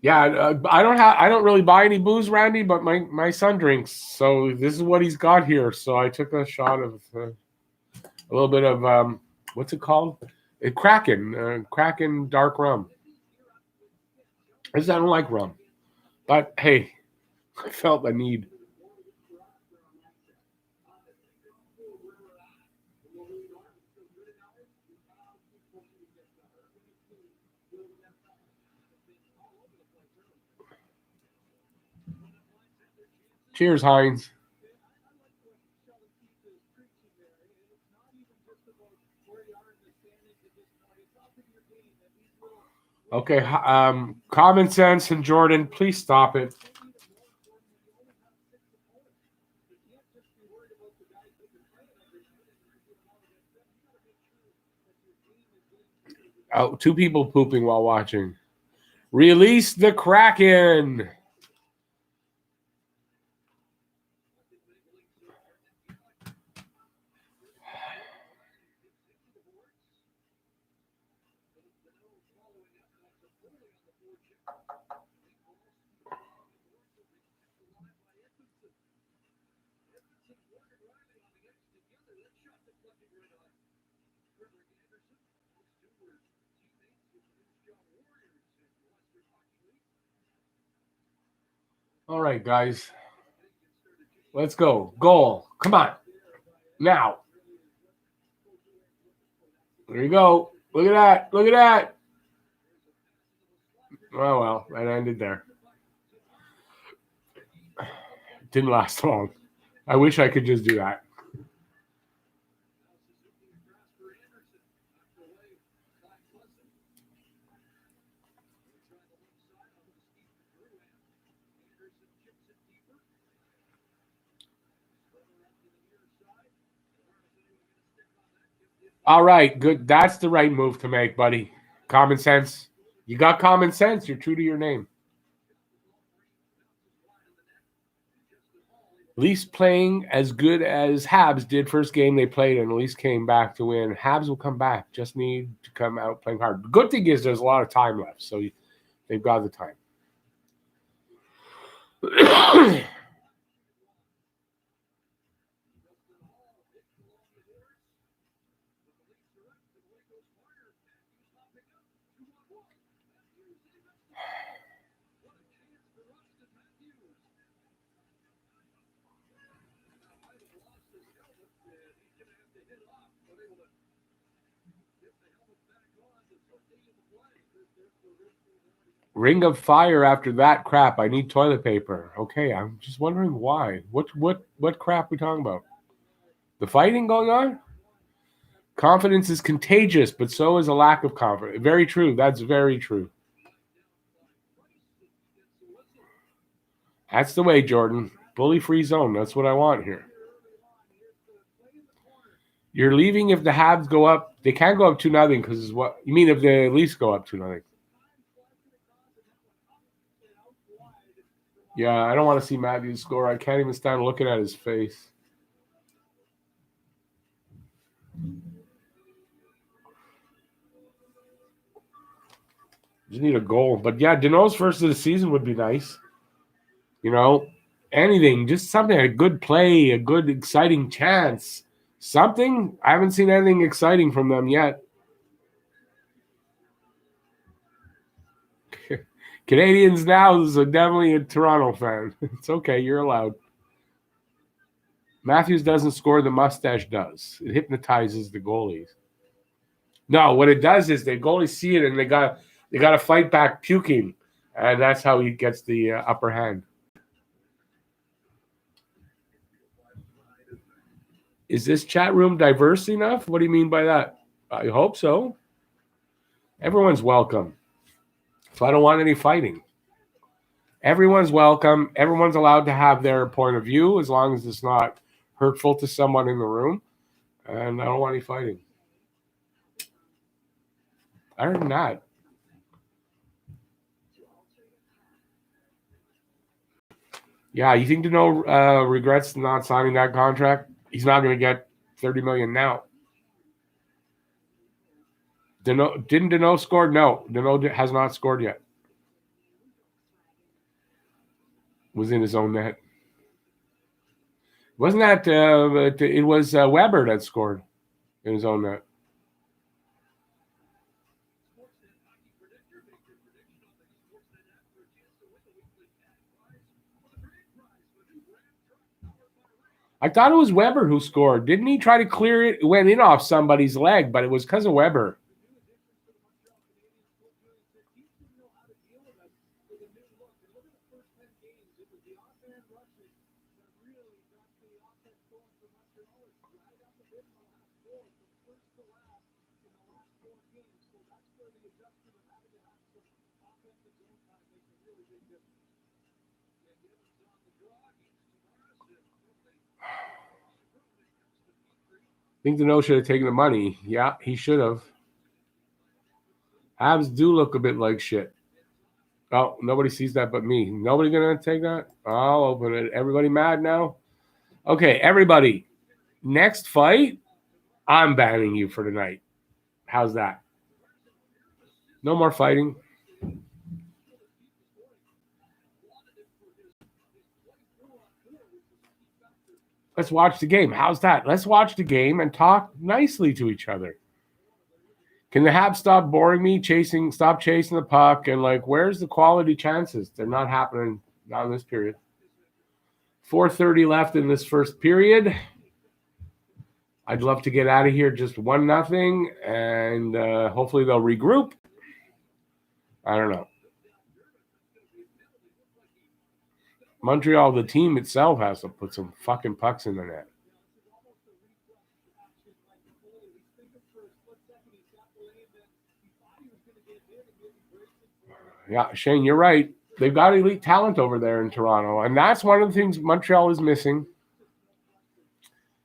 Yeah, I don't really buy any booze, Randy, but my son drinks, so this is what he's got here. So I took a shot of a little bit of what's it called? Kraken dark rum. I don't like rum, but hey, I felt the need. Cheers, Heinz. Okay, Common Sense and Jordan, please stop it. Oh, 2 people pooping while watching. Release the Kraken. All right, guys. Let's go. Goal. Come on. Now. There you go. Look at that. Look at that. Oh, well, that ended there. Didn't last long. I wish I could just do that. All right, good. That's the right move to make, buddy. Common sense. You got common sense. You're true to your name. Leafs playing as good as Habs did first game they played, and Leafs came back to win. Habs will come back. Just need to come out playing hard. The good thing is there's a lot of time left, so they've got the time. Ring of fire after that crap. I need toilet paper. Okay, I'm just wondering why. What crap we talking about? The fighting going on? Confidence is contagious, but so is a lack of confidence. Very true. That's very true. That's the way, Jordan. Bully-free zone. That's what I want here. You're leaving if the Habs go up. They can't go up 2-0 because what you mean if the Leafs go up 2-0? Yeah, I don't want to see Matthews score. I can't even stand looking at his face. Just need a goal. But yeah, Danault's first of the season would be nice. You know, anything, just something, a good play, a good exciting chance. Something. I haven't seen anything exciting from them yet. Canadiens now is definitely a Toronto fan. It's okay. You're allowed. Matthews doesn't score. The mustache does. It hypnotizes the goalies. No, what it does is the goalies see it and they got to fight back puking, and that's how he gets the upper hand. Is this chat room diverse enough? What do you mean by that? I hope so. Everyone's welcome. So I don't want any fighting. Everyone's welcome. Everyone's allowed to have their point of view as long as it's not hurtful to someone in the room. And I don't want any fighting. Other than that, yeah, you think Danault regrets not signing that contract? He's not going to get $30 million now. Didn't Danault score? No, Danault has not scored yet. Was in his own net. Wasn't that? It was Weber that scored in his own net. I thought it was Weber who scored. Didn't he try to clear it? It went in off somebody's leg, but it was because of Weber. I think Danault should have taken the money. Yeah, he should have. Habs do look a bit like shit. Oh, nobody sees that but me. Nobody going to take that? I'll open it. Everybody mad now? Okay, everybody. Next fight, I'm banning you for tonight. How's that? No more fighting. Let's watch the game. How's that? Let's watch the game and talk nicely to each other. Can the Habs stop boring me, stop chasing the puck, and where's the quality chances? They're not happening, not in this period. 4:30 left in this first period. I'd love to get out of here just 1-0, and hopefully they'll regroup. I don't know. Montreal, the team itself, has to put some fucking pucks in the net. Yeah, Shane, you're right. They've got elite talent over there in Toronto, and that's one of the things Montreal is missing.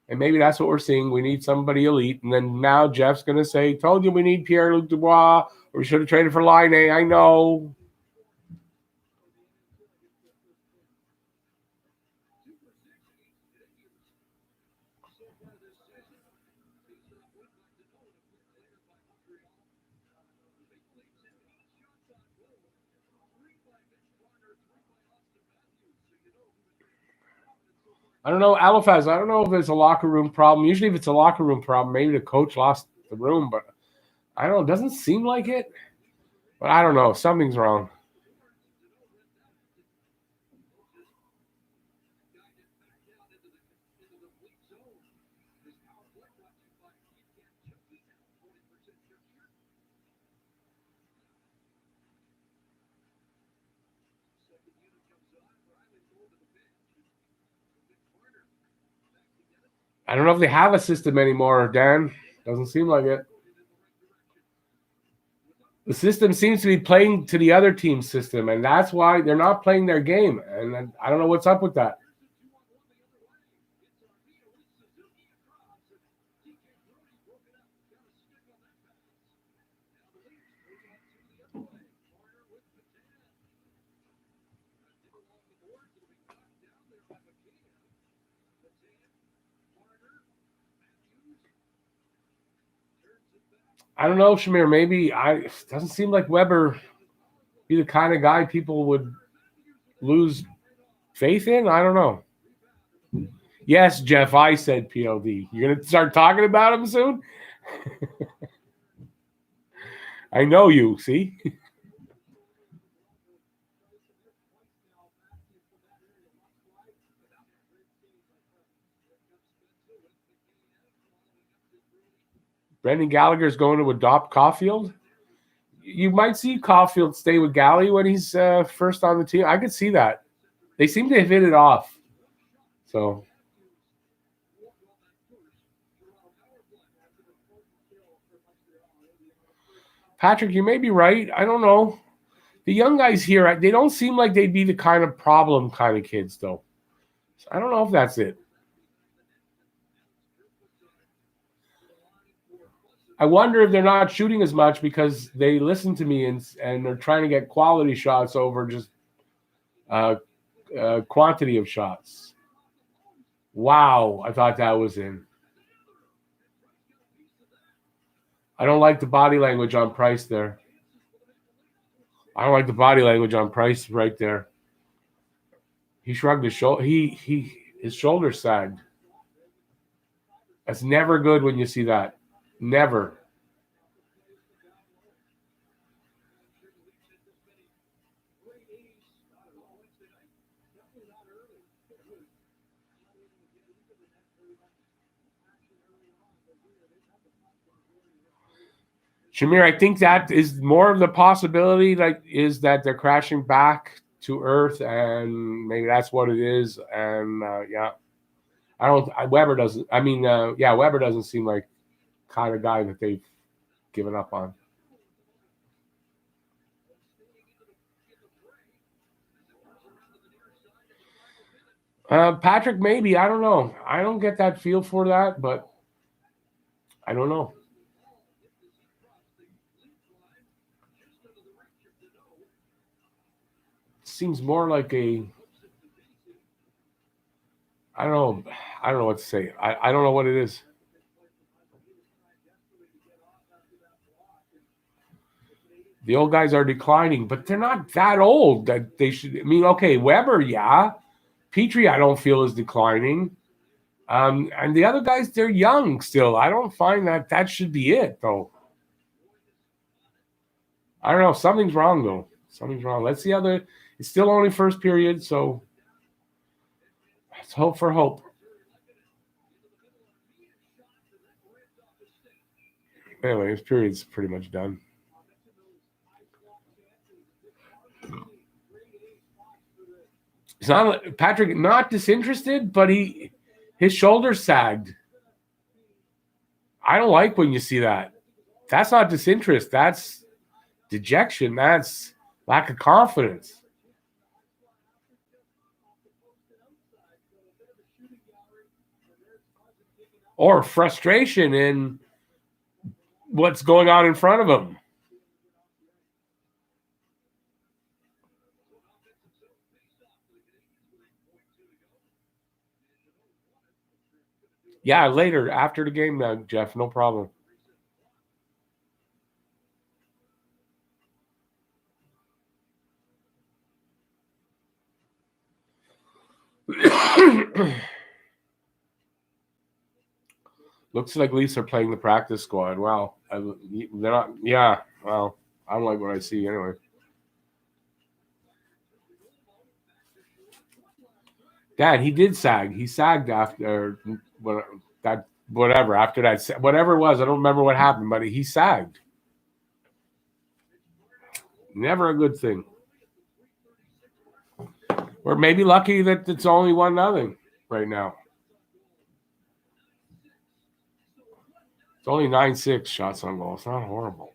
And maybe that's what we're seeing. We need somebody elite. And then now Jeff's going to say, told you we need Pierre-Luc Dubois, or we should have traded for Laine. I know. I don't know, Alifaz, I don't know if it's a locker room problem. Usually if it's a locker room problem, maybe the coach lost the room, but I don't know. It doesn't seem like it. But I don't know. Something's wrong. I don't know if they have a system anymore, Dan. Doesn't seem like it. The system seems to be playing to the other team's system, and that's why they're not playing their game. And I don't know what's up with that. I don't know, Shamir. Maybe it doesn't seem like Weber be the kind of guy people would lose faith in. I don't know. Yes, Jeff, I said PLD. You're going to start talking about him soon? I know you, see? Brendan Gallagher's going to adopt Caulfield. You might see Caulfield stay with Galley when he's first on the team. I could see that. They seem to have hit it off. So, Patrick, you may be right. I don't know. The young guys here, they don't seem like they'd be the kind of problem kind of kids, though. So I don't know if that's it. I wonder if they're not shooting as much because they listen to me and they're trying to get quality shots over just quantity of shots. Wow, I thought that was in. I don't like the body language on Price there. I don't like the body language on Price right there. He shrugged his shoulder. His shoulder sagged. That's never good when you see that. Never. Shamir, I think that is more of the possibility is that they're crashing back to Earth, and maybe that's what it is. And yeah, Weber doesn't. I mean, Weber doesn't seem like kind of guy that they've given up on. Patrick, maybe. I don't know. I don't get that feel for that, but I don't know. Seems more like a. I don't know. I don't know what to say. I don't know what it is. The old guys are declining, but they're not that old that they should. I mean, okay, Weber, yeah. Petrie, I don't feel is declining. And the other guys, they're young still. I don't find that should be it, though. I don't know. Something's wrong, though. Something's wrong. Let's see how it's still only first period, so let's hope for hope. Anyway, this period's pretty much done. It's not Patrick, not disinterested, but his shoulders sagged. I don't like when you see that. That's not disinterest. That's dejection. That's lack of confidence. Or frustration in what's going on in front of him. Yeah, later, after the game, Jeff, no problem. Looks like Leafs are playing the practice squad. Wow. They're not. Yeah. Well, I don't like what I see anyway. Dad, he did sag. He sagged after whatever. After that, whatever it was, I don't remember what happened, but he sagged. Never a good thing. We're maybe lucky that it's only 1-0 right now. It's only 9-6 shots on goal. It's not horrible.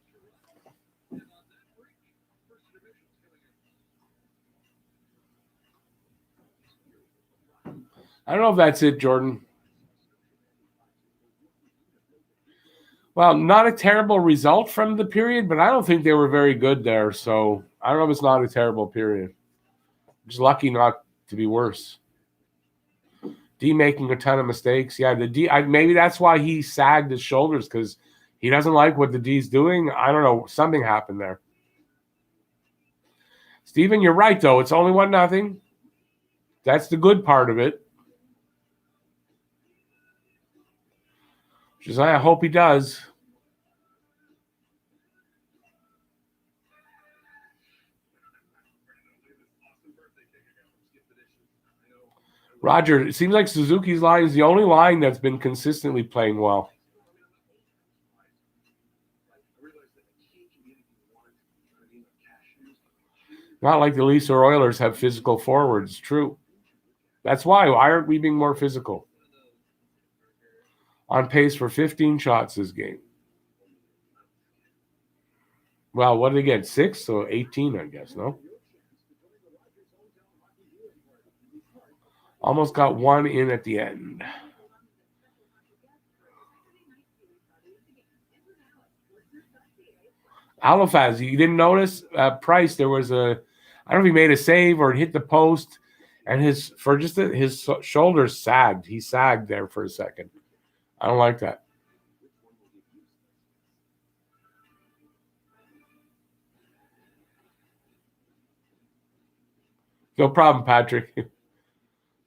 I don't know if that's it, Jordan. Well, not a terrible result from the period, but I don't think they were very good there. So I don't know if it's not a terrible period. Just lucky not to be worse. D making a ton of mistakes. Yeah, the D. Maybe that's why he sagged his shoulders, because he doesn't like what the D's doing. I don't know. Something happened there. Steven, you're right, though. It's only 1-0. That's the good part of it. Josiah, I hope he does. Roger, it seems like Suzuki's line is the only line that's been consistently playing well. Not like the Leafs or Oilers have physical forwards. True. That's why. Why aren't we being more physical? On pace for 15 shots this game. Well, what did they get? 6? So 18, I guess, no? Almost got one in at the end. Alofaz, you didn't notice? Price, there was I don't know if he made a save or hit the post, and his shoulders sagged. He sagged there for a second. I don't like that. No problem, Patrick.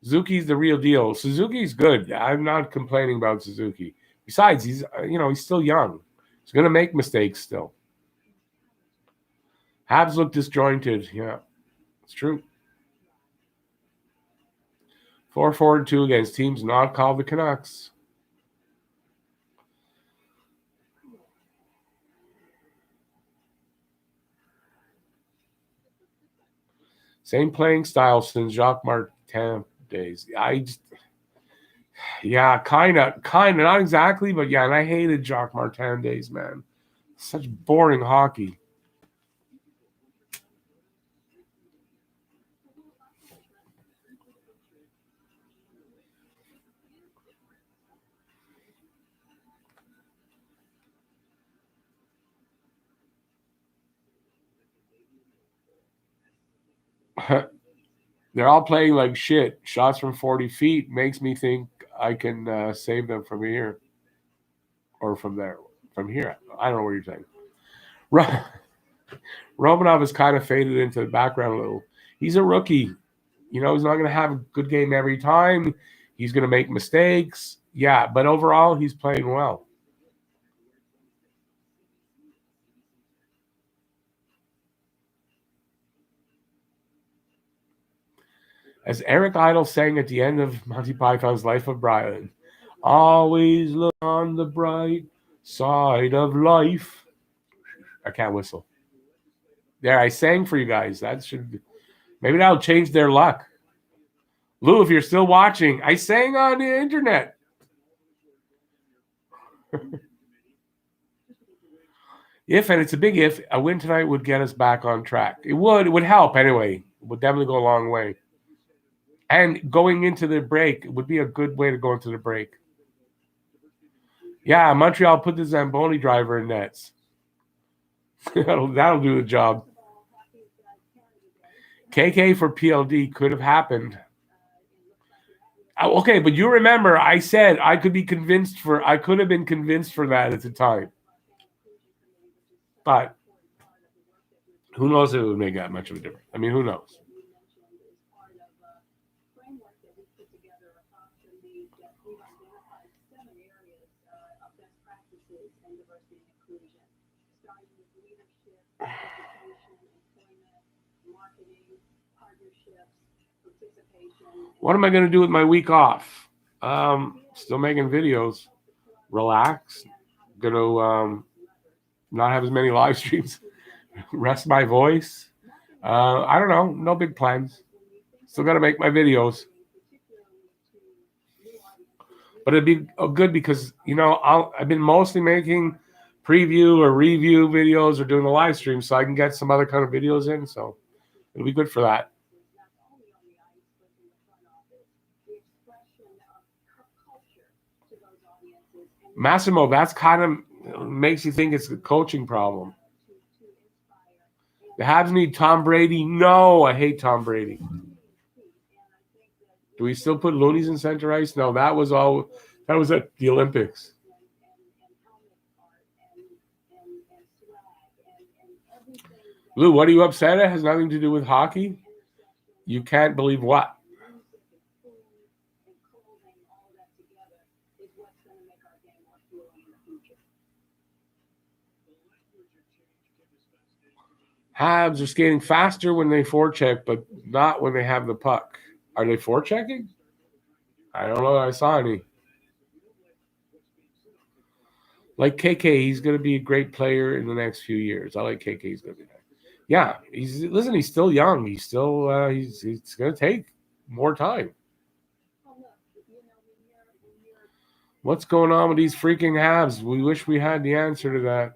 Suzuki's the real deal. Suzuki's good. I'm not complaining about Suzuki. Besides, he's still young. He's going to make mistakes still. Habs look disjointed. Yeah, it's true. 4-4-2 against teams not called the Canucks. Same playing style since Jacques Martin days. Yeah, kind of, not exactly, but yeah. And I hated Jacques Martin days, man. Such boring hockey. They're all playing like shit. Shots from 40 feet makes me think I can save them from here or from there. From here, I don't know what you're saying. Romanov has kind of faded into the background a little. He's a rookie. He's not going to have a good game every time. He's going to make mistakes. Yeah, but overall, he's playing well. As Eric Idle sang at the end of Monty Python's Life of Brian, always look on the bright side of life. I can't whistle. There, I sang for you guys. Maybe that'll change their luck. Lou, if you're still watching, I sang on the internet. If, and it's a big if, a win tonight would get us back on track. It would help anyway. It would definitely go a long way. And going into the break would be a good way to go into the break. Yeah, Montreal put the Zamboni driver in nets. that'll do the job. KK for PLD could have happened. Okay, but you remember I said I could have been convinced for that at the time. But who knows if it would make that much of a difference? I mean, who knows? What am I going to do with my week off? Still making videos. Relax. Going to not have as many live streams. Rest my voice. I don't know. No big plans. Still got to make my videos. But it'd be good because, I've been mostly making preview or review videos or doing the live stream so I can get some other kind of videos in. So it'll be good for that. Massimo, that's kind of makes you think it's a coaching problem. The Habs need Tom Brady. No, I hate Tom Brady. Do we still put loonies in center ice? No, that was at the Olympics. Lou, what are you upset at? It has nothing to do with hockey? You can't believe what? Habs are skating faster when they forecheck, but not when they have the puck. Are they forechecking? I don't know. I saw any. Like KK, he's going to be a great player in the next few years. I like KK. He's going to be there. Yeah, he's still young. He's still he's going to take more time. What's going on with these freaking Habs? We wish we had the answer to that.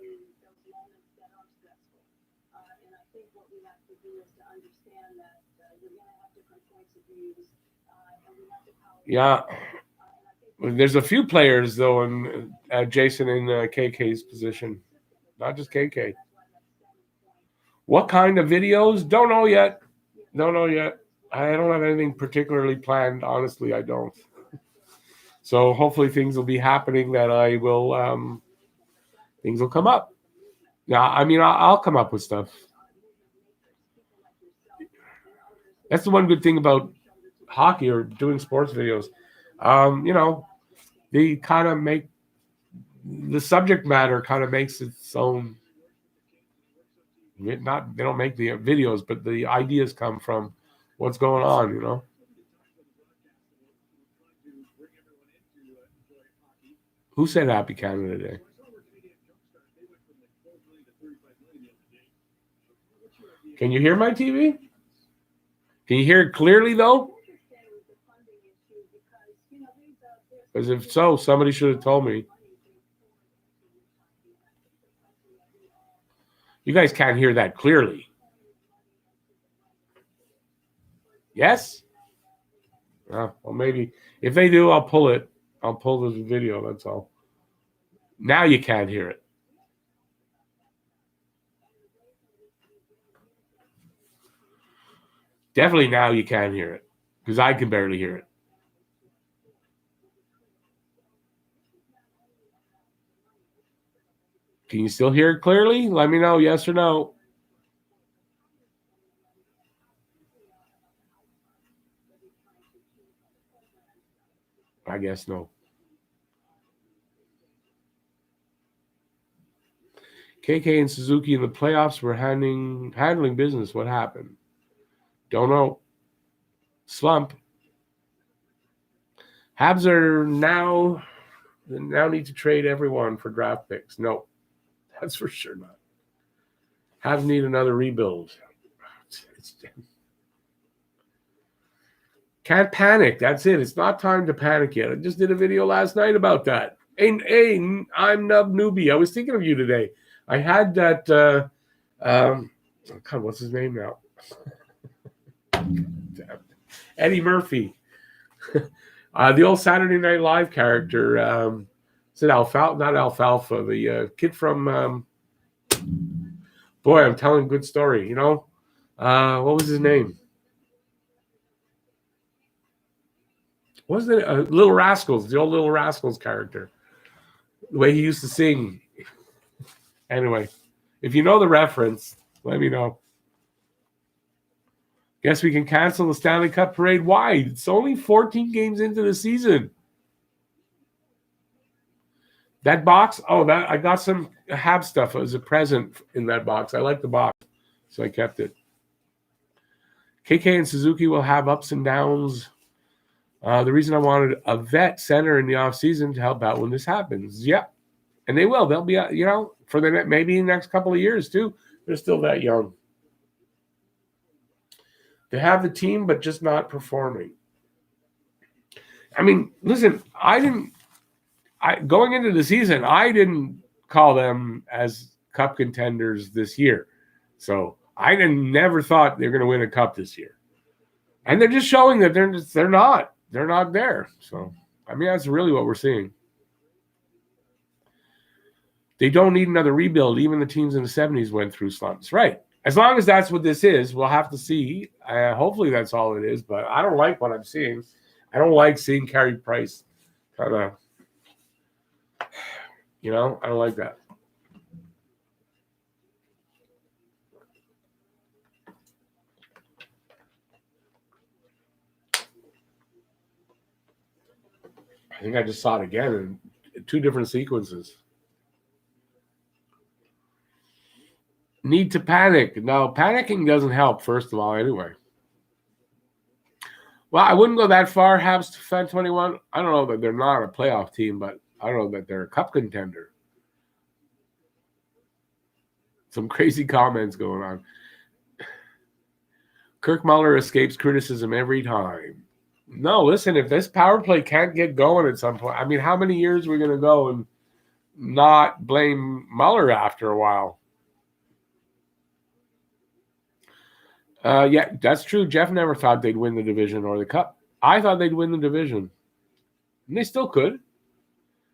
Yeah. There's a few players, though, in Jason in KK's position. Not just KK. What kind of videos? Don't know yet. I don't have anything particularly planned. Honestly, I don't. So hopefully things will be happening that I will, things will come up. Yeah, I mean, I'll come up with stuff. That's the one good thing about hockey or doing sports videos. They kind of make the subject matter kind of makes its own. They don't make the videos, but the ideas come from what's going on. Who said Happy Canada Day? Can you hear my TV? Can you hear it clearly, though? Because if so, somebody should have told me. You guys can't hear that clearly. Yes? Well, maybe. If they do, I'll pull it. I'll pull the video, that's all. Now you can't hear it. Definitely now you can't hear it. Because I can barely hear it. Can you still hear it clearly? Let me know, yes or no. I guess no. KK and Suzuki in the playoffs were handling business. What happened? Don't know. Slump. Habs are now need to trade everyone for draft picks. No, that's for sure not. Habs need another rebuild. Can't panic. That's it. It's not time to panic yet. I just did a video last night about that. Hey, I'm Nub Newbie. I was thinking of you today. I had that. God, what's his name now? Eddie Murphy. The old Saturday Night Live character. Is it Alfalfa? Not Alfalfa. The kid from. Boy, I'm telling a good story. You know, what was his name? Wasn't it Little Rascals? The old Little Rascals character. The way he used to sing. Anyway, if you know the reference, let me know. Guess we can cancel the Stanley Cup parade. Why? It's only 14 games into the season. That box, I got some Habs stuff as a present in that box. I like the box, so I kept it. KK and Suzuki will have ups and downs. The reason I wanted a vet center in the offseason to help out when this happens. Yeah, and they will. They'll be, for the maybe the next couple of years too. They're still that young. They have the team, but just not performing. I mean, listen, going into the season, I didn't call them as cup contenders this year. So I never thought they were going to win a cup this year. And they're just showing that they're not. They're not there. So, I mean, that's really what we're seeing. They don't need another rebuild. Even the teams in the 70s went through slumps. Right. As long as that's what this is, we'll have to see. Hopefully that's all it is. But I don't like what I'm seeing. I don't like seeing Carey Price kind of, I don't like that. I think I just saw it again in two different sequences. Need to panic. No, panicking doesn't help, first of all, anyway. Well, I wouldn't go that far, Habs to Fan 21. I don't know that they're not a playoff team, but I don't know that they're a cup contender. Some crazy comments going on. Kirk Muller escapes criticism every time. No, listen, if this power play can't get going at some point, I mean, how many years are we going to go and not blame Muller after a while? Yeah, that's true. Jeff never thought they'd win the division or the cup. I thought they'd win the division. And they still could.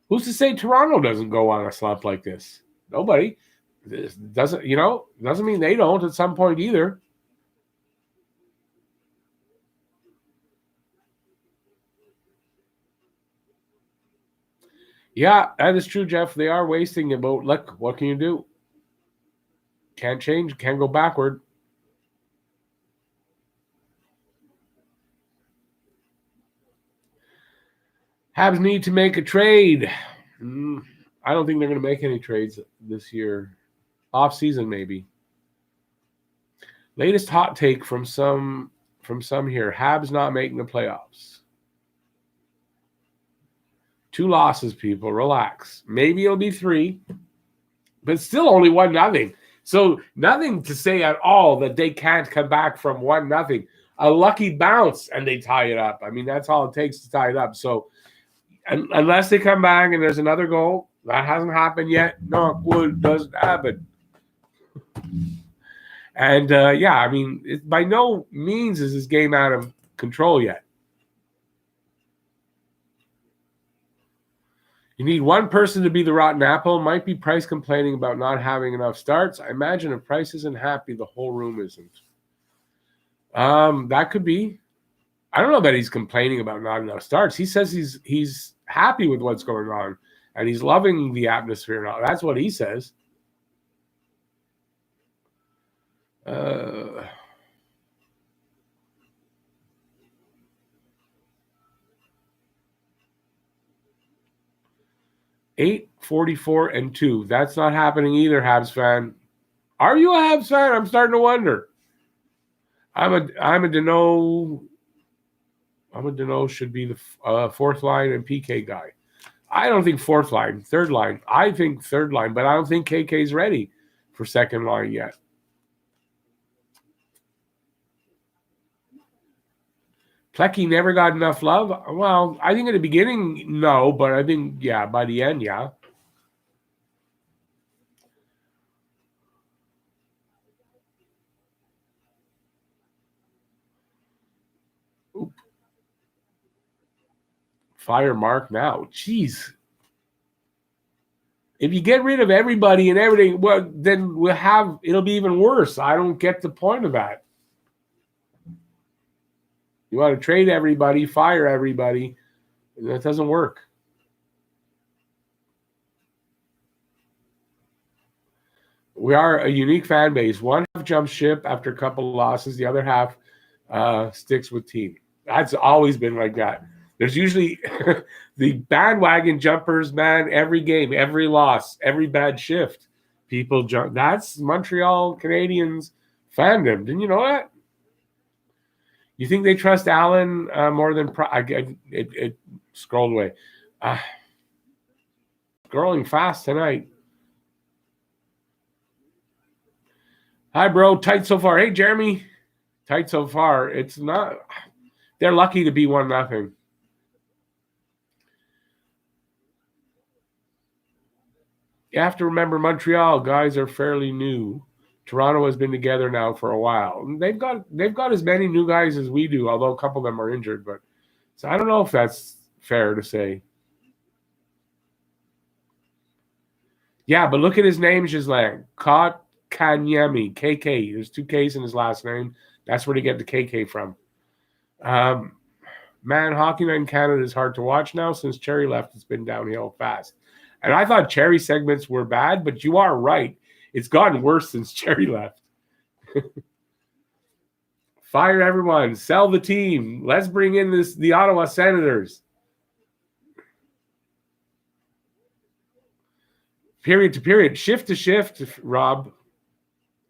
Who's to say Toronto doesn't go on a slump like this? Nobody. This doesn't mean they don't at some point either. Yeah, that is true, Jeff. They are wasting it, but look, what can you do? Can't change, can't go backward. Habs need to make a trade. I don't think they're going to make any trades this year. Off season, maybe. Latest hot take from some here. Habs not making the playoffs. 2 losses, people. Relax. Maybe it'll be 3, but still only 1-0. So nothing to say at all that they can't come back from 1-0. A lucky bounce and they tie it up. I mean, that's all it takes to tie it up. So unless they come back and there's another goal. That hasn't happened yet. No, it doesn't happen. And I mean, by no means is this game out of control yet. You need one person to be the rotten apple. Might be Price complaining about not having enough starts. I imagine if Price isn't happy, the whole room isn't. That could be. I don't know that he's complaining about not enough starts. He says he's happy with what's going on, and he's loving the atmosphere now. That's what he says. 8-44-2. That's not happening either, Habs fan. Are you a Habs fan? I'm starting to wonder. I'm a Deneau should be the fourth line and PK guy. I don't think fourth line, third line. I think third line, but I don't think KK's ready for second line yet. Plecky never got enough love. Well, I think at the beginning, no, but I think, by the end, yeah. Oop. Fire Mark now. Jeez. If you get rid of everybody and everything, well, then it'll be even worse. I don't get the point of that. You want to trade everybody, fire everybody. That doesn't work. We are a unique fan base. One half jumps ship after a couple of losses. The other half sticks with team. That's always been like that. There's usually the bandwagon jumpers, man, every game, every loss, every bad shift. People jump. That's Montreal Canadiens fandom. Didn't you know that? You think they trust Allen more than it scrolled away. Scrolling fast tonight. Hi, bro. Tight so far. Hey, Jeremy. Tight so far. It's not. They're lucky to be 1-0. You have to remember Montreal guys are fairly new. Toronto has been together now for a while. They've got as many new guys as we do, although a couple of them are injured. But so I don't know if that's fair to say. Yeah, but look at his name, Ghislain. Kanyemi, KK. There's 2 Ks in his last name. That's where they get the KK from. Man, hockey night in Canada is hard to watch now. Since Cherry left, it's been downhill fast. And I thought Cherry segments were bad, but you are right. It's gotten worse since Cherry left. Fire everyone. Sell the team. Let's bring in the Ottawa Senators. Period to period. Shift to shift, Rob.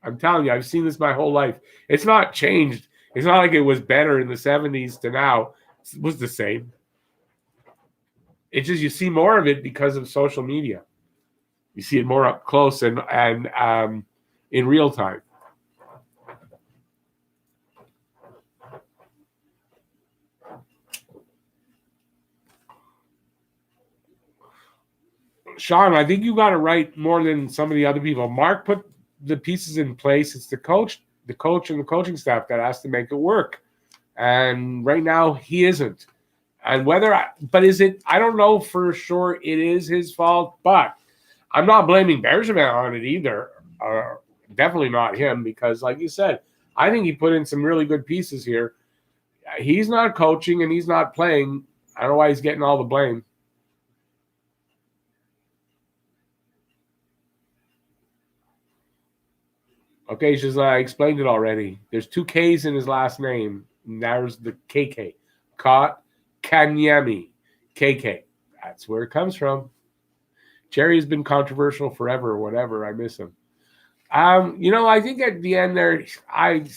I'm telling you, I've seen this my whole life. It's not changed. It's not like it was better in the 70s to now. It was the same. It's just you see more of it because of social media. You see it more up close and in real time. Sean, I think you got it right more than some of the other people. Mark put the pieces in place. It's the coach and the coaching staff that has to make it work. And right now he isn't. And is it? I don't know for sure it is his fault, but I'm not blaming Bergevin on it either. Definitely not him, because like you said, I think he put in some really good pieces here. He's not coaching and he's not playing. I don't know why he's getting all the blame. Okay, just I explained it already. There's 2 Ks in his last name. And there's the KK. Kanyemi. KK. That's where it comes from. Jerry has been controversial forever or whatever. I miss him. I think at the end there, I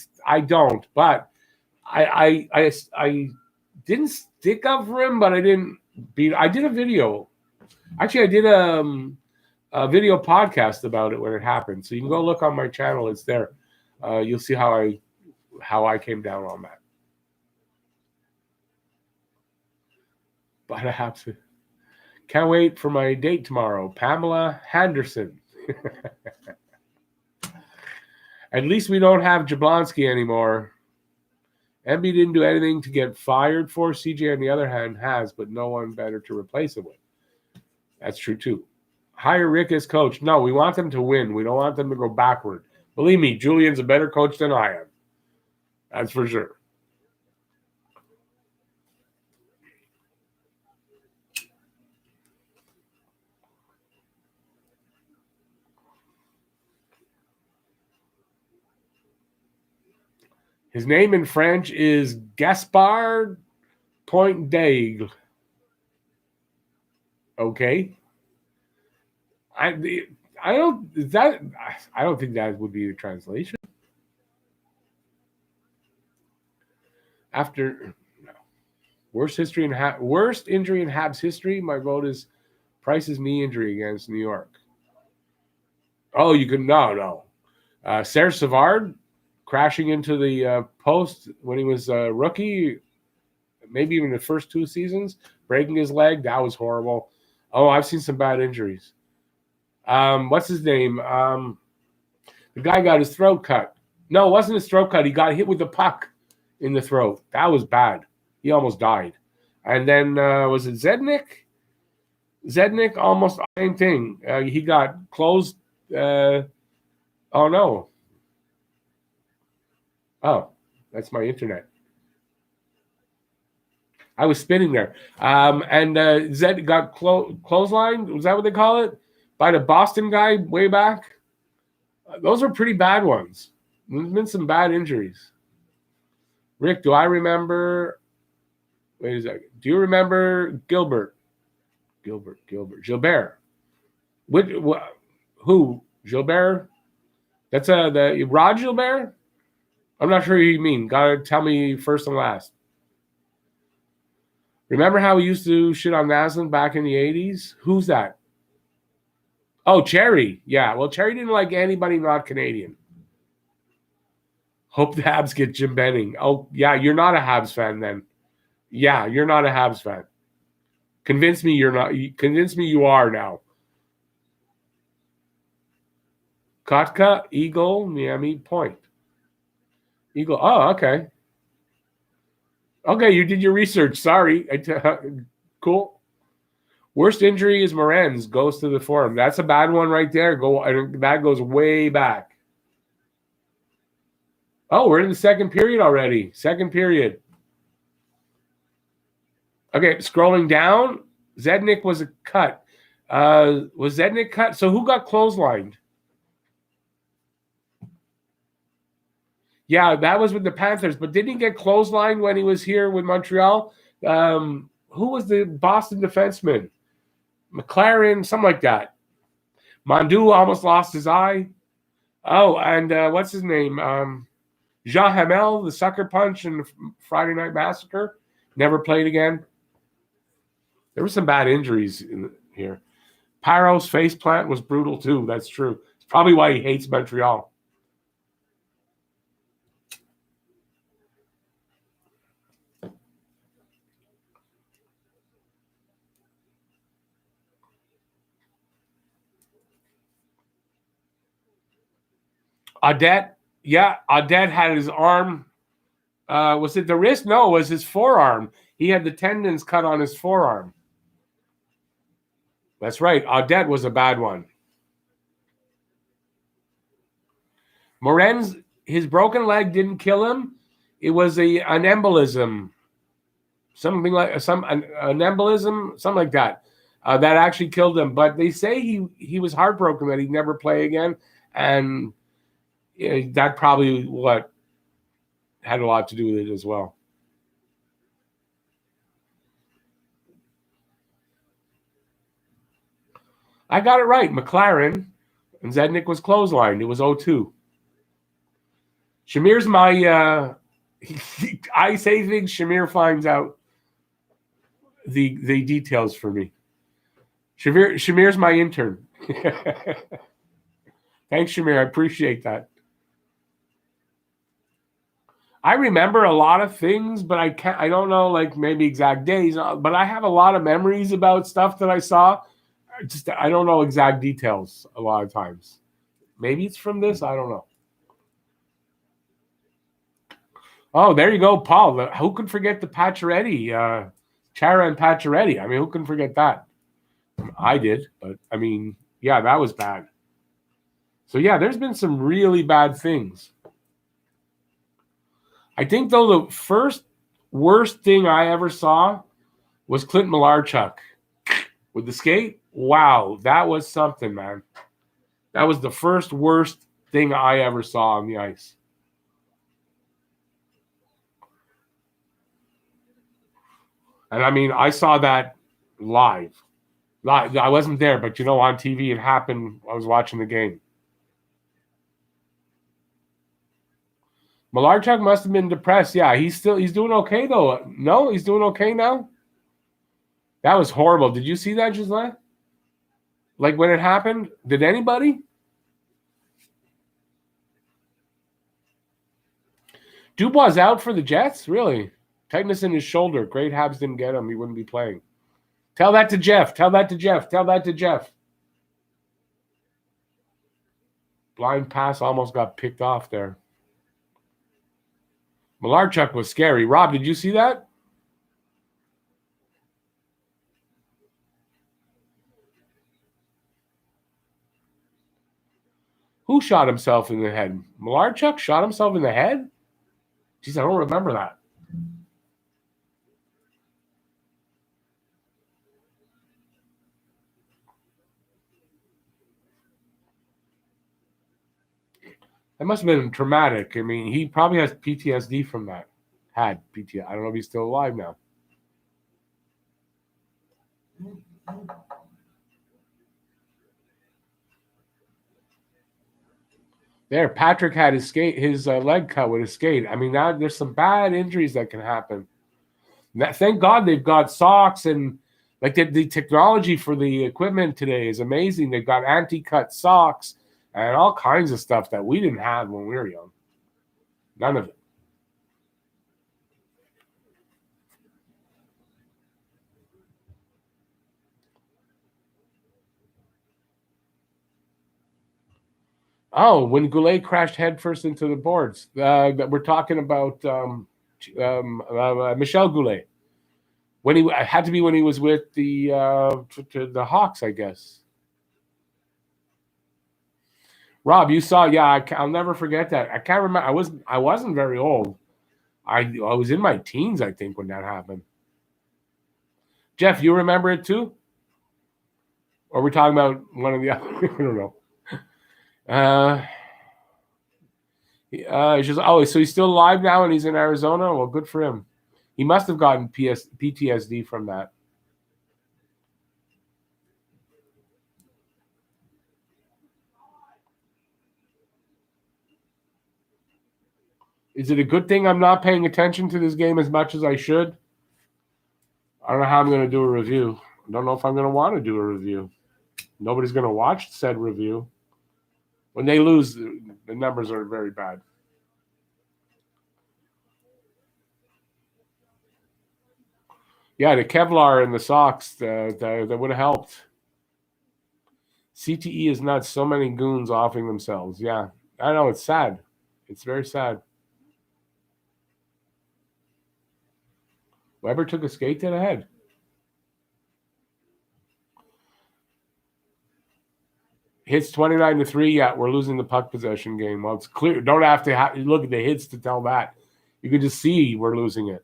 don't, but I didn't stick up for him, but I didn't beat. I did a video. Actually, I did a video podcast about it when it happened. So you can go look on my channel. It's there. You'll see how I came down on that. But I have to. Can't wait for my date tomorrow. Pamela Henderson. At least we don't have Jablonski anymore. MB didn't do anything to get fired for. CJ, on the other hand, has, but no one better to replace him with. That's true, too. Hire Rick as coach. No, we want them to win. We don't want them to go backward. Believe me, Julian's a better coach than I am. That's for sure. His name in French is Gaspard Point d'Aigle. Okay. I don't think that would be the translation. After worst injury in Habs history, my vote is Price's knee injury against New York. Oh, you could no. Serge Savard crashing into the post when he was a rookie, maybe even the first 2 seasons, breaking his leg. That was horrible. Oh, I've seen some bad injuries. What's his name? The guy got his throat cut. No, it wasn't his throat cut. He got hit with the puck in the throat. That was bad. He almost died. And then was it Zednik? Zednik, almost the same thing. He got closed. Oh, no. Oh, that's my internet. I was spinning there. And Zed got clotheslined. Was that what they call it? By the Boston guy way back? Those are pretty bad ones. There's been some bad injuries. Rick, do I remember? Wait a second. Do you remember Gilbert? Gilbert. Who? Gilbert? That's the Rod Gilbert? I'm not sure who you mean. Gotta tell me first and last. Remember how we used to shit on Naslin back in the 80s? Who's that? Oh, Cherry. Yeah, well, Cherry didn't like anybody not Canadian. Hope the Habs get Jim Benning. Oh, yeah, you're not a Habs fan then. Yeah, you're not a Habs fan. Convince me you're not. Convince me you are now. Kotka, Eagle, Miami, Point. Eagle. Oh, okay. Okay, you did your research. Sorry. Cool. Worst injury is Morenz. Goes to the forum. That's a bad one right there. That goes way back. Oh, we're in the second period already. Second period. Okay, scrolling down. Zednik was a cut. Was Zednik cut? So who got clotheslined? Yeah, that was with the Panthers, but didn't he get clotheslined when he was here with Montreal? Who was the Boston defenseman? McLaren, something like that. Mondu almost lost his eye. Oh, and what's his name? Jean Hamel, the sucker punch in the Friday Night Massacre, never played again. There were some bad injuries in here. Pyro's faceplant was brutal too. That's true. It's probably why he hates Montreal. Audette, yeah, Audette had his arm. Was it the wrist? No, it was his forearm. He had the tendons cut on his forearm. That's right. Audette was a bad one. Morenz, his broken leg didn't kill him. It was an embolism. Something like an embolism, something like that. That actually killed him. But they say he was heartbroken that he'd never play again. And that probably had a lot to do with it as well. I got it right. McLaren and Zednik was clotheslined. It was 0-2. Shamir's my I say things, Shamir finds out the details for me. Shamir's my intern. Thanks, Shamir. I appreciate that. I remember a lot of things, but I don't know, like maybe exact days, but I have a lot of memories about stuff that I saw. I don't know exact details a lot of times. Maybe it's from this. I don't know. Oh, there you go, Paul. Who could forget the Pacioretty, Chara and Pacioretty? I mean, who can forget that? I did, but I mean, yeah, that was bad. So yeah, there's been some really bad things. I think though the first worst thing I ever saw was Clint Malarchuk with the skate. Wow, that was something, man. That was the first worst thing I ever saw on the ice. And I mean, I saw that live. I wasn't there, but on TV it happened. I was watching the game. Malarchuk must have been depressed. Yeah, he's doing okay though. No, he's doing okay now. That was horrible. Did you see that, Giselle? Like when it happened? Did anybody? Dubois out for the Jets? Really? Tightness in his shoulder. Great Habs didn't get him. He wouldn't be playing. Tell that to Jeff. Tell that to Jeff. Tell that to Jeff. Blind pass almost got picked off there. Malarchuk was scary. Rob, did you see that? Who shot himself in the head? Malarchuk shot himself in the head? Jeez, I don't remember that. That must have been traumatic. I mean, he probably has PTSD from that. Had PTSD. I don't know if he's still alive now. There, Patrick had his leg cut with his skate. I mean, now there's some bad injuries that can happen. Thank God they've got socks and like the technology for the equipment today is amazing. They've got anti-cut socks and all kinds of stuff that we didn't have when we were young. None of it. Oh, when Goulet crashed headfirst into the boards. We're talking about Michel Goulet. When he had to be when he was with the Hawks, I guess. Rob, you saw? Yeah, I'll never forget that. I can't remember. I wasn't very old. I was in my teens, I think, when that happened. Jeff, you remember it too? Or are we talking about one of the other? I don't know. So he's still alive now and he's in Arizona? Well, good for him. He must have gotten PTSD from that. Is it a good thing I'm not paying attention to this game as much as I should? I don't know how I'm going to do a review. I don't know if I'm going to want to do a review. Nobody's going to watch said review. When they lose, the numbers are very bad. Yeah, the Kevlar and the socks, that would have helped. CTE is not so many goons offing themselves. Yeah, I know. It's sad. It's very sad. Weber took a skate to the head. Hits 29-3. Yeah, we're losing the puck possession game. Well, it's clear. Don't have to look at the hits to tell that. You can just see we're losing it.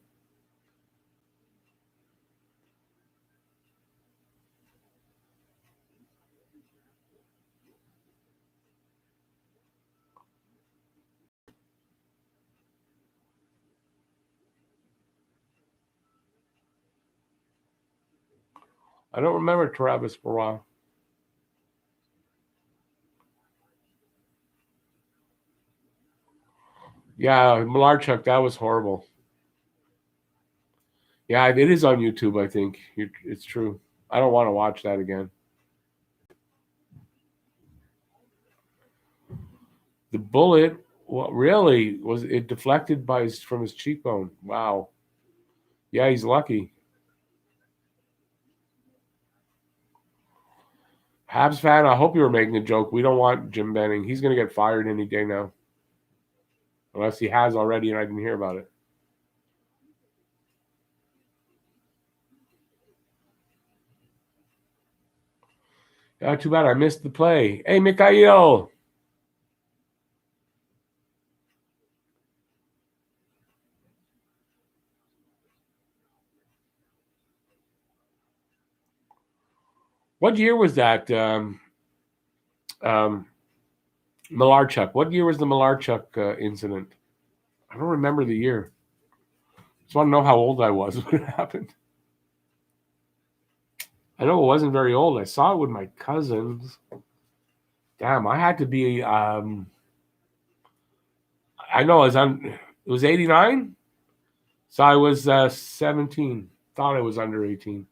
I don't remember Travis Barra. Yeah, Malarchuk, that was horrible. Yeah, it is on YouTube, I think. It's true. I don't want to watch that again. The bullet Well, really? Was it deflected from his cheekbone? Wow. Yeah, he's lucky. Habs fan, I hope you were making a joke. We don't want Jim Benning. He's going to get fired any day now. Unless he has already and I didn't hear about it. Too bad I missed the play. Hey, Mikhail. What year was that? Malarchuk. What year was the Malarchuk incident? I don't remember the year. Just want to know how old I was when it happened. I know it wasn't very old. I saw it with my cousins. Damn, I had to be. I know it was 89. So I was 17. Thought I was under 18.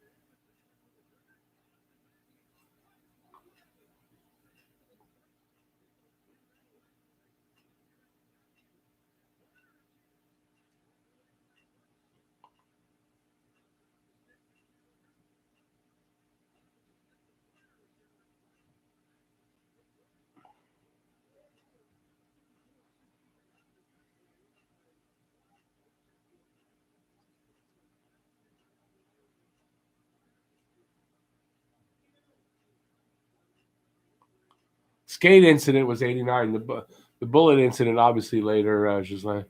Skate incident was 89. The bullet incident, obviously, later, Gislain.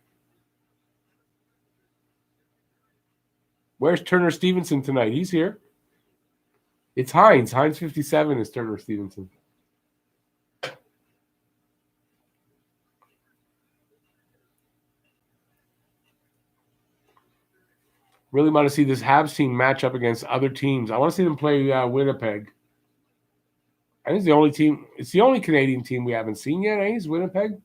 Where's Turner Stevenson tonight? He's here. It's Hines. Hines 57 is Turner Stevenson. Really want to see this Habs team match up against other teams. I want to see them play Winnipeg. I think it's the only team. It's the only Canadian team we haven't seen yet. Is Winnipeg?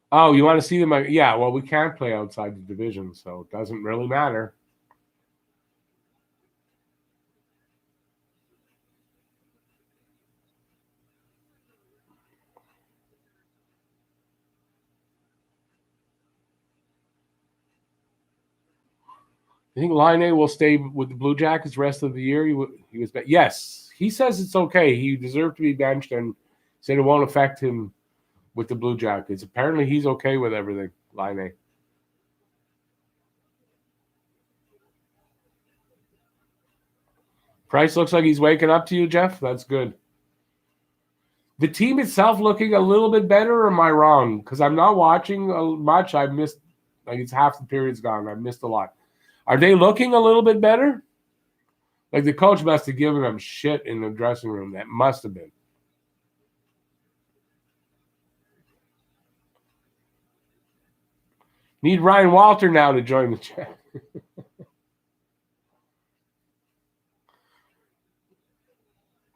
Oh, you want to see them? Yeah. Well, we can't play outside the division, so it doesn't really matter. You think Line will stay with the Blue Jackets the rest of the year? He was yes. He says it's okay. He deserved to be benched and said it won't affect him with the Blue Jackets. Apparently, he's okay with everything. Line. Price looks like he's waking up to you, Jeff. That's good. The team itself looking a little bit better, or am I wrong? Because I'm not watching much. I've missed, like, it's half the period's gone. I've missed a lot. Are they looking a little bit better? Like, the coach must have given them shit in the dressing room. That must have been. Need Ryan Walter now to join the chat.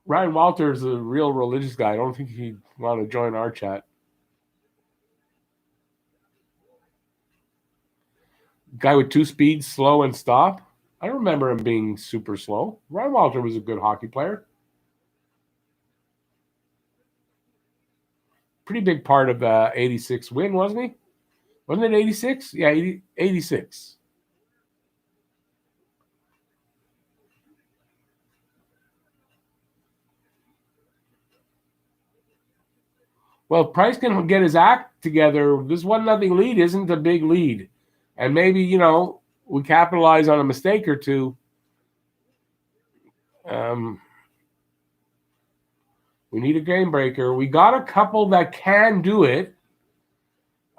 Ryan Walter is a real religious guy. I don't think he'd want to join our chat. Guy with two speeds, slow and stop. I don't remember him being super slow. Ryan Walter was a good hockey player. Pretty big part of the 86 win, wasn't he? Wasn't it 86? Yeah, 86. Well, if Price can get his act together, this 1-0 lead isn't a big lead. And maybe, we capitalize on a mistake or two. We need a game breaker. We got a couple that can do it.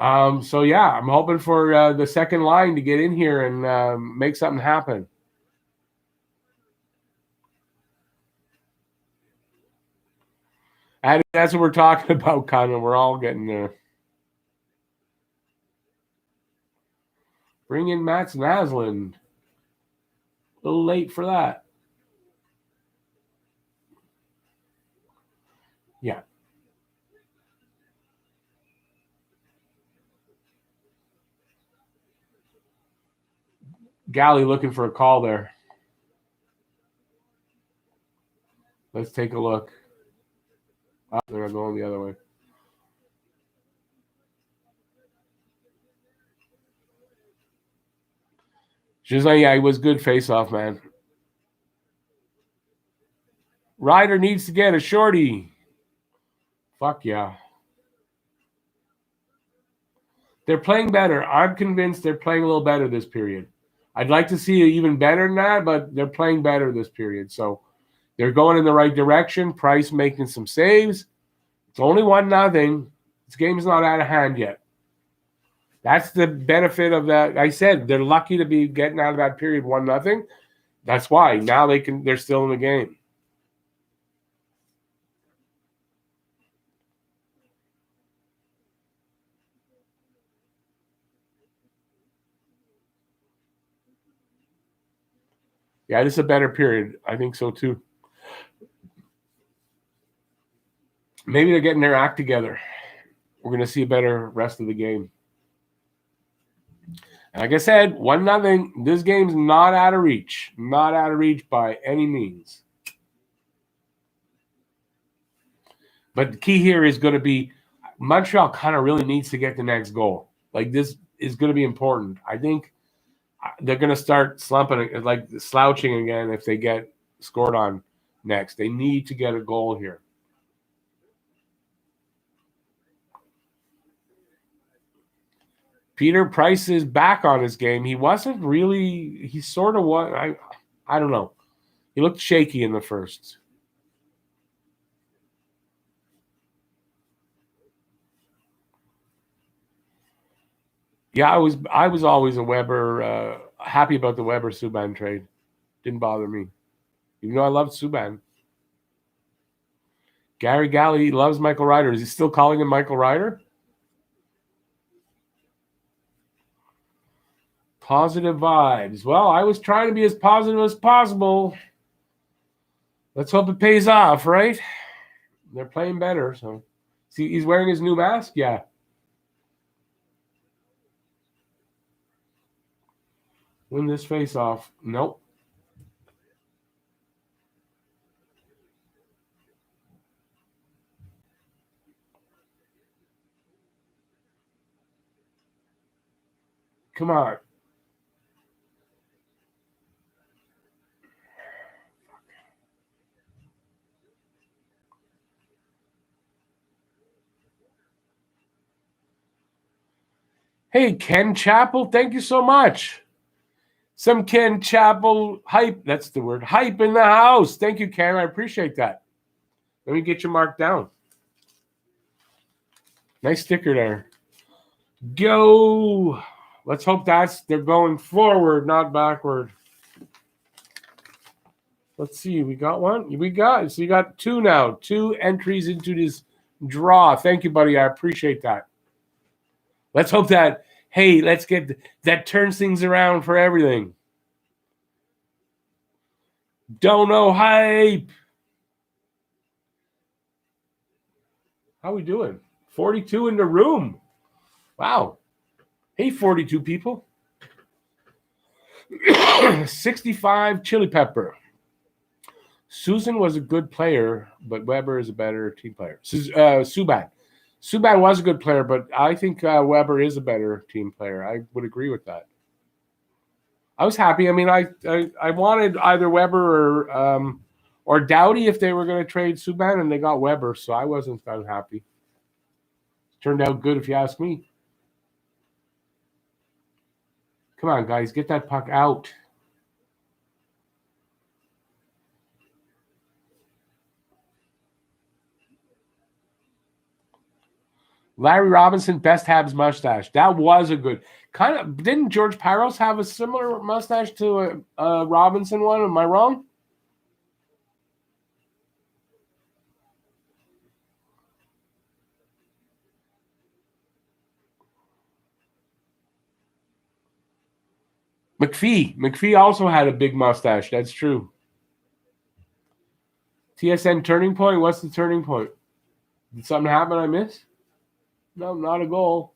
So, yeah, I'm hoping for the second line to get in here and make something happen. And that's what we're talking about, Connor. We're all getting there. Bring in Mats Naslund. A little late for that. Yeah. Galley looking for a call there. Let's take a look. Oh, they're going the other way. She's like, yeah, he was good face-off, man. Ryder needs to get a shorty. Fuck yeah. They're playing better. I'm convinced they're playing a little better this period. I'd like to see it even better than that, but they're playing better this period. So they're going in the right direction. Price making some saves. It's only 1-0. This game's not out of hand yet. That's the benefit of that. I said they're lucky to be getting out of that period 1-0. That's why now they're still in the game. Yeah, this is a better period. I think so too. Maybe they're getting their act together. We're going to see a better rest of the game. And like I said, 1-0. This game's not out of reach. Not out of reach by any means. But the key here is going to be Montreal kind of really needs to get the next goal. Like, this is going to be important. I think they're going to start slumping, like slouching again if they get scored on next. They need to get a goal here. Peter Price is back on his game. He wasn't really. He sort of was. I don't know. He looked shaky in the first. Yeah, I was always a Weber. Happy about the Weber Subban trade. Didn't bother me, even though I loved Subban. Gary Galley loves Michael Ryder. Is he still calling him Michael Ryder? Positive vibes. Well, I was trying to be as positive as possible. Let's hope it pays off, right? They're playing better. So, see, he's wearing his new mask? Yeah. Win this face-off. Nope. Come on. Hey, Ken Chappell, thank you so much. Some Ken Chappell hype. That's the word. Hype in the house. Thank you, Ken. I appreciate that. Let me get you marked down. Nice sticker there. Go. Let's hope they're going forward, not backward. Let's see. We got one. So you got two now. 2 entries into this draw. Thank you, buddy. I appreciate that. Let's hope that, hey, let's get that turns things around for everything. Don't know hype. How we doing? 42 in the room. Wow. Hey, 42 people. 65 chili pepper. Susan was a good player, but Weber is a better team player. Subban. Subban was a good player, but I think Weber is a better team player. I would agree with that. I was happy. I mean, I wanted either Weber or Doughty if they were going to trade Subban, and they got Weber, so I wasn't unhappy. Turned out good, if you ask me. Come on, guys, get that puck out. Larry Robinson, best Habs mustache. That was a good kind of. Didn't George Parros have a similar mustache to a Robinson one? Am I wrong? McPhee also had a big mustache. That's true. TSN turning point. What's the turning point? Did something happen I missed? No, not a goal.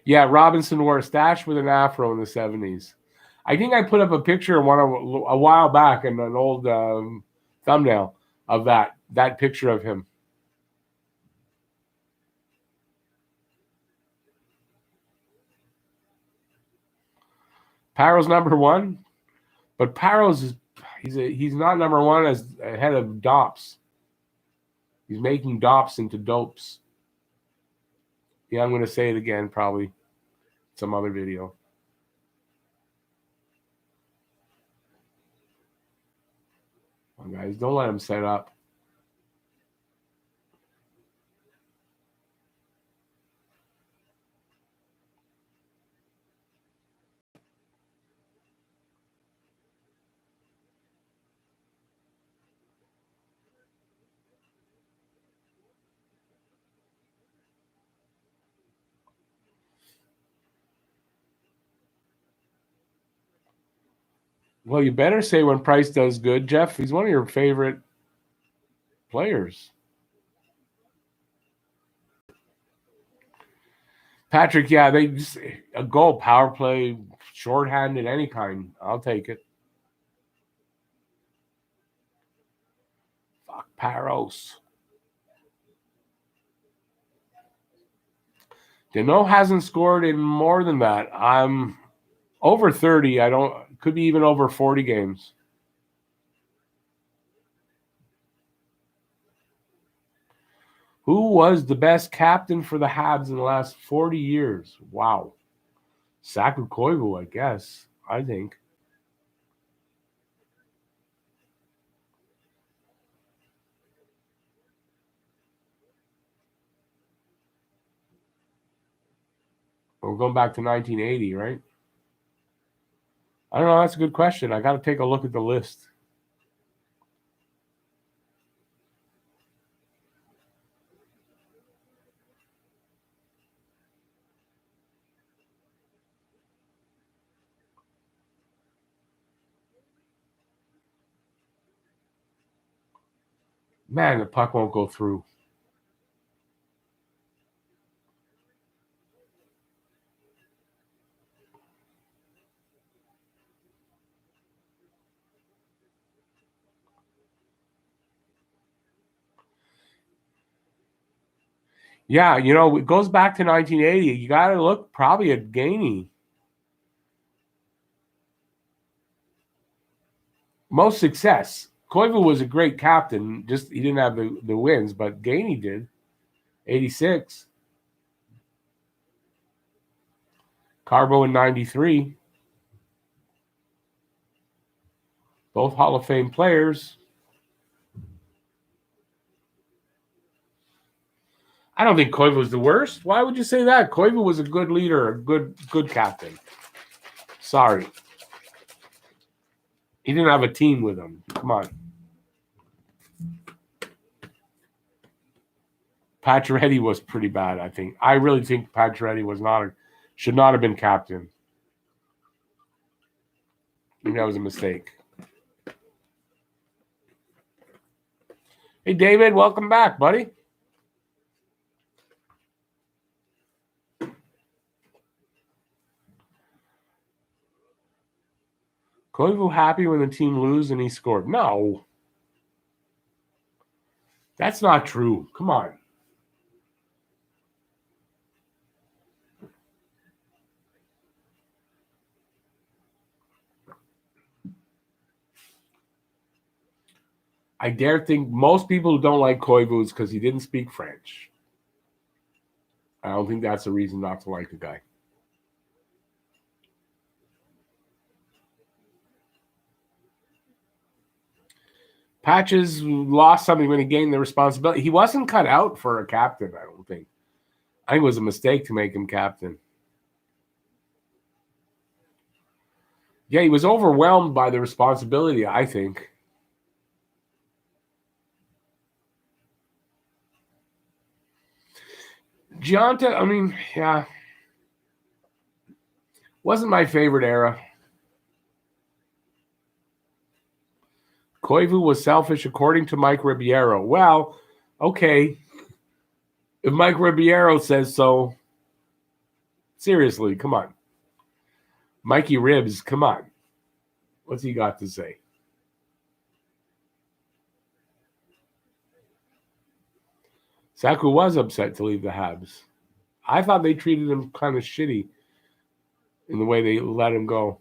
Yeah, Robinson wore a stash with an afro in the 70s. I think I put up a picture a while back in an old thumbnail of that picture of him. Parrot's number one, but Parrot's he's not number one as ahead of Dops. He's making Dops into dopes. Yeah, I'm going to say it again, probably some other video. Oh, guys, don't let him set up. Well, you better say when Price does good, Jeff. He's one of your favorite players. Patrick, yeah, they just a goal, power play, shorthanded, any kind. I'll take it. Fuck, Paros. Deneau hasn't scored in more than that. I'm over 30. Could be even over 40 games. Who was the best captain for the Habs in the last 40 years? Wow. Saku Koivu, I guess. I think. We're going back to 1980, right? I don't know. That's a good question. I got to take a look at the list. Man, the puck won't go through. Yeah, it goes back to 1980. You got to look probably at Gainey. Most success. Koivu was a great captain. Just he didn't have the wins, but Gainey did. 86. Carbo in 93. Both Hall of Fame players. I don't think Koivu was the worst. Why would you say that? Koivu was a good leader, a good captain. Sorry. He didn't have a team with him. Come on. Pacioretty was pretty bad, I think. I really think Pacioretty should not have been captain. I think that was a mistake. Hey, David, welcome back, buddy. Koivu happy when the team lose and he scored. No. That's not true. Come on. I dare think most people who don't like Koivu is because he didn't speak French. I don't think that's a reason not to like the guy. Patches lost something when he gained the responsibility. He wasn't cut out for a captain, I don't think. I think it was a mistake to make him captain. Yeah, he was overwhelmed by the responsibility, I think. Gionta, I mean, yeah. Wasn't my favorite era. Koivu was selfish according to Mike Ribeiro. Well, okay. If Mike Ribeiro says so, seriously, come on. Mikey Ribs, come on. What's he got to say? Saku was upset to leave the Habs. I thought they treated him kind of shitty in the way they let him go.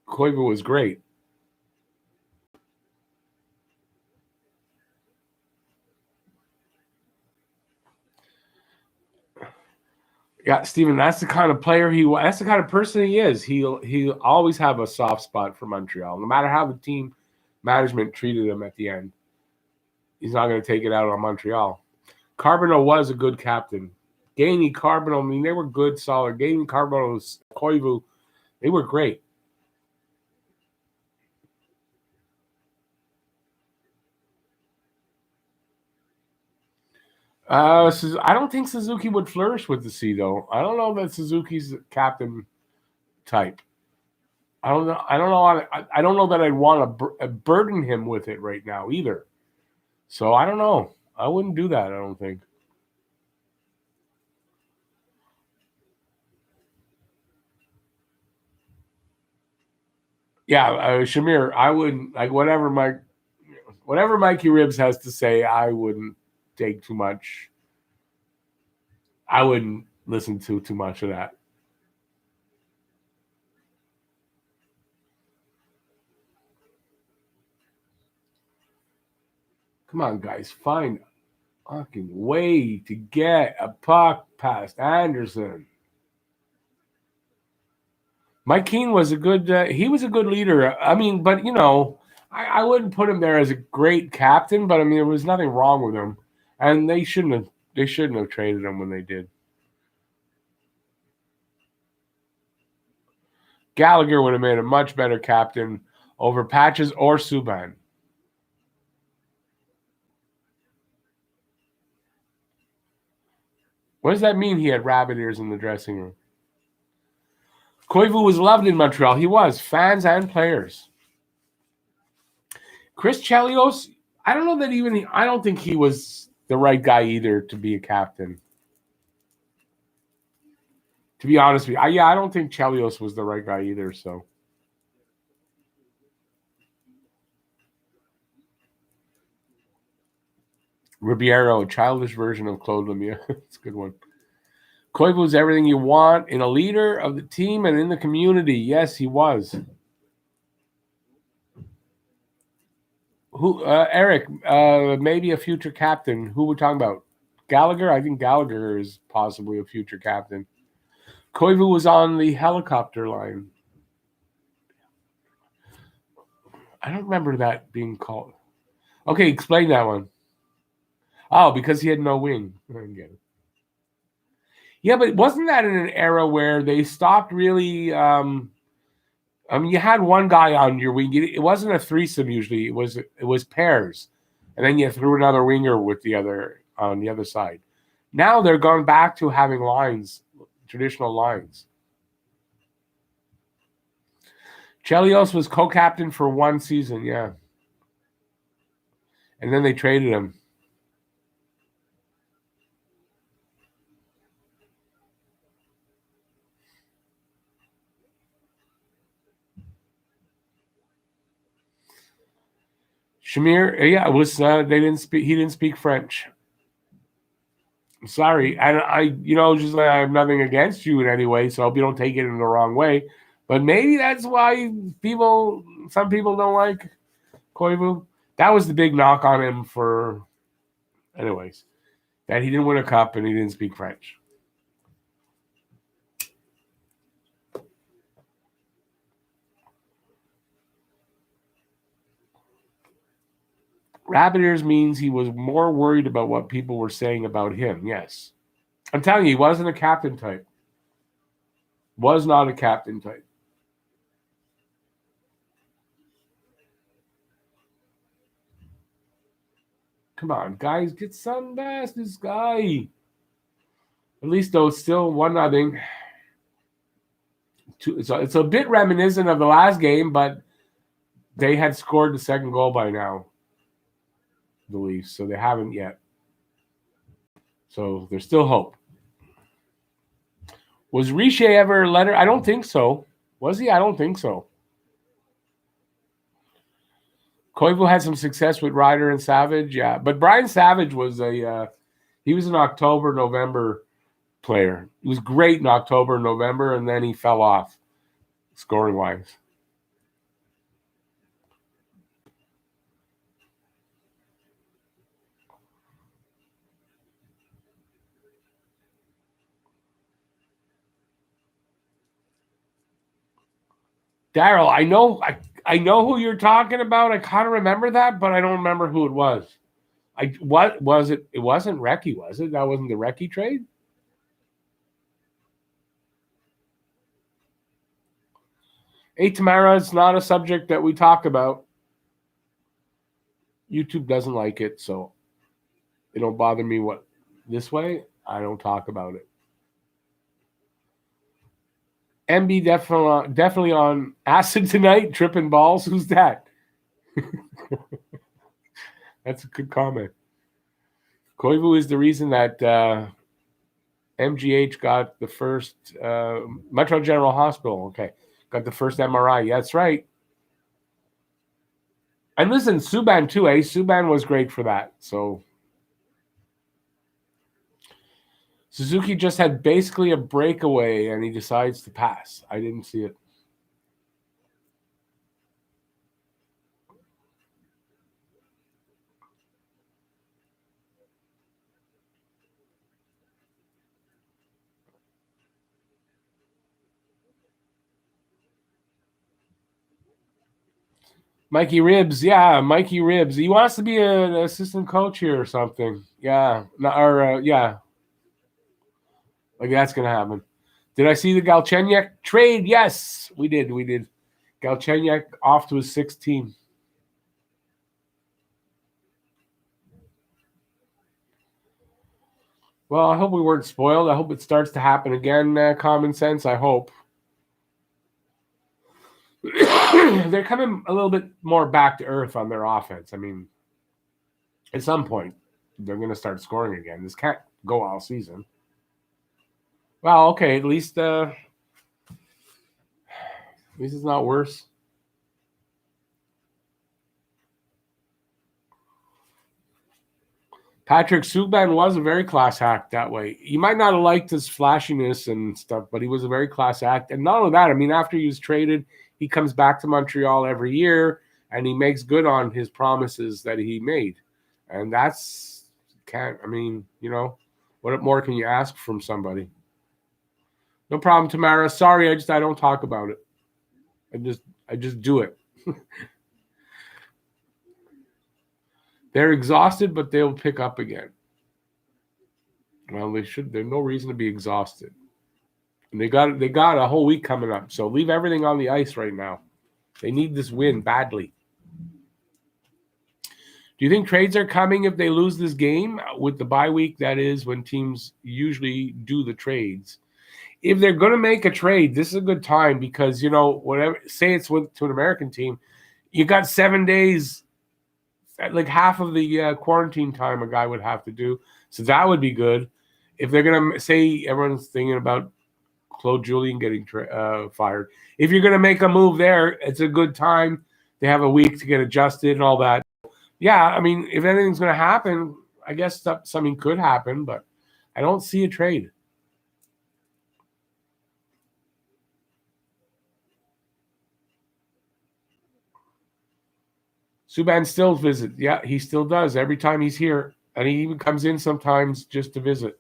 Koivu was great. Yeah, Steven, that's the kind of player that's the kind of person he is. He'll always have a soft spot for Montreal, no matter how the team management treated him at the end. He's not going to take it out on Montreal. Carbonneau was a good captain. Gainey, Carbonneau, I mean, they were good, solid. Gainey, Carbonneau, Koivu, they were great. I don't think Suzuki would flourish with the C, though. I don't know that Suzuki's captain type. I don't know. I don't know that I'd want to burden him with it right now either. So I don't know. I wouldn't do that. I don't think. Yeah, Shamir, I wouldn't like whatever Mikey Ribs has to say. I wouldn't take too much. I wouldn't listen to too much of that. Come on, guys, find a fucking way to get a puck past Anderson. Mike Keane was a good. He was a good leader. I mean, but I wouldn't put him there as a great captain. But I mean, there was nothing wrong with him, and they shouldn't have traded him when they did. Gallagher would have made a much better captain over Patches or Subban. What does that mean? He had rabbit ears in the dressing room. Koivu was loved in Montreal. He was, fans and players. Chris Chelios, I don't know that I don't think he was the right guy either to be a captain. To be honest with you, I don't think Chelios was the right guy either. So, Ribeiro, a childish version of Claude Lemieux. That's a good one. Koivu was everything you want in a leader of the team and in the community. Yes, he was. Who, Eric? Maybe a future captain. Who we're talking about? Gallagher. I think Gallagher is possibly a future captain. Koivu was on the helicopter line. I don't remember that being called. Okay, explain that one. Oh, because he had no wing. I get it. Yeah, but wasn't that in an era where they stopped really? I mean, you had one guy on your wing. It wasn't a threesome usually. It was pairs, and then you threw another winger with the other on the other side. Now they're going back to having lines, traditional lines. Chelios was co-captain for one season, yeah, and then they traded him. Shamir, yeah, it was. They didn't speak. He didn't speak French. I'm sorry, and just I have nothing against you in any way, so I hope you don't take it in the wrong way. But maybe that's why some people don't like Koivu. That was the big knock on him for, anyways, that he didn't win a cup and he didn't speak French. Rabbit ears means he was more worried about what people were saying about him. Yes. I'm telling you, he wasn't a captain type. Was not a captain type. Come on, guys, get sunbath this guy. At least though, it's still 1-0. It's a bit reminiscent of the last game, but they had scored the second goal by now, the Leafs, so they haven't yet. So there's still hope. Was Richer ever a letter? I don't think so. Was he? I don't think so. Koivu had some success with Ryder and Savage, yeah. But Brian Savage was he was an October, November player. He was great in October and November, and then he fell off scoring-wise. Daryl, I know who you're talking about. I kind of remember that, but I don't remember who it was. What was it? It wasn't Recchi, was it? That wasn't the Recchi trade? Hey, Tamara, it's not a subject that we talk about. YouTube doesn't like it, so it don't bother me this way. I don't talk about it. MB definitely on acid tonight, tripping balls. Who's that? That's a good comment. Koivu is the reason that MGH got the first Montreal General Hospital. Okay, got the first MRI. Yeah, that's right. And listen, Subban too. Subban was great for that. So Suzuki just had basically a breakaway, and he decides to pass. I didn't see it. Mikey Ribs, yeah, Mikey Ribs. He wants to be an assistant coach here or something. Yeah, yeah. Like that's gonna happen. Did I see the Galchenyuk trade? Yes, we did. Galchenyuk off to his 6th team. Well, I hope we weren't spoiled. I hope it starts to happen again. Common sense, I hope. They're coming a little bit more back to earth on their offense. I mean, at some point, they're going to start scoring again. This can't go all season. Well, okay, at least it's not worse. Patrick Subban was a very class act that way. You might not have liked his flashiness and stuff, but he was a very class act. And not only that, I mean, after he was traded, he comes back to Montreal every year, and he makes good on his promises that he made. And what more can you ask from somebody? No problem, Tamara. Sorry, I don't talk about it. I just do it. They're exhausted, but they'll pick up again. Well, they should. There's no reason to be exhausted. And they got a whole week coming up. So leave everything on the ice right now. They need this win badly. Do you think trades are coming if they lose this game with the bye week? That is when teams usually do the trades. If they're going to make a trade, this is a good time because, whatever, say it's to an American team, you got 7 days, like half of the quarantine time a guy would have to do. So that would be good. If they're going to say everyone's thinking about Claude Julien getting fired. If you're going to make a move there, it's a good time. They have a week to get adjusted and all that. Yeah, I mean, if anything's going to happen, I guess something could happen, but I don't see a trade. Subban still visits. Yeah, he still does every time he's here. And he even comes in sometimes just to visit.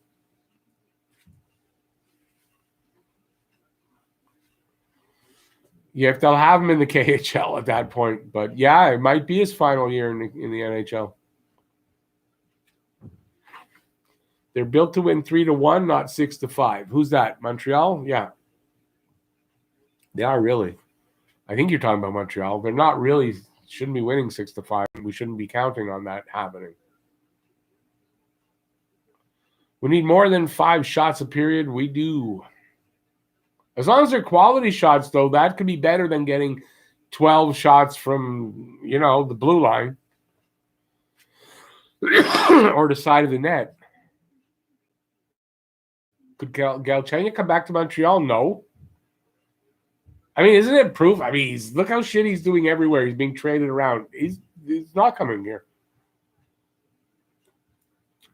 Yeah, if they'll have him in the KHL at that point. But yeah, it might be his final year in the NHL. They're built to win 3-1, not 6-5. Who's that? Montreal? Yeah. They are really. I think you're talking about Montreal. They're not really, shouldn't be winning 6-5. We shouldn't be counting on that happening. We need more than 5 shots a period. We do. As long as they're quality shots, though, that could be better than getting 12 shots from, the blue line or the side of the net. Could Galchenyuk come back to Montreal? No. I mean, isn't it proof? I mean, look how shit he's doing everywhere. He's being traded around. He's not coming here.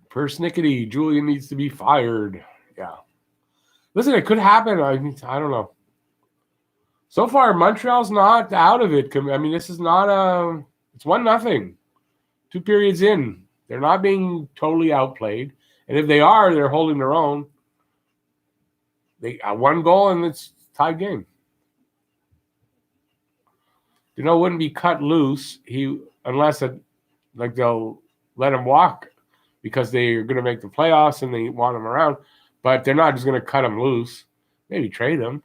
Persnickety, Julian needs to be fired. Yeah. Listen, it could happen. I don't know. So far, Montreal's not out of it. I mean, this is not a. It's 1-0. 2 periods in. They're not being totally outplayed. And if they are, they're holding their own. They got 1 goal and it's tied game. Wouldn't be cut loose unless they'll let him walk because they're going to make the playoffs and they want him around. But they're not just going to cut him loose. Maybe trade him.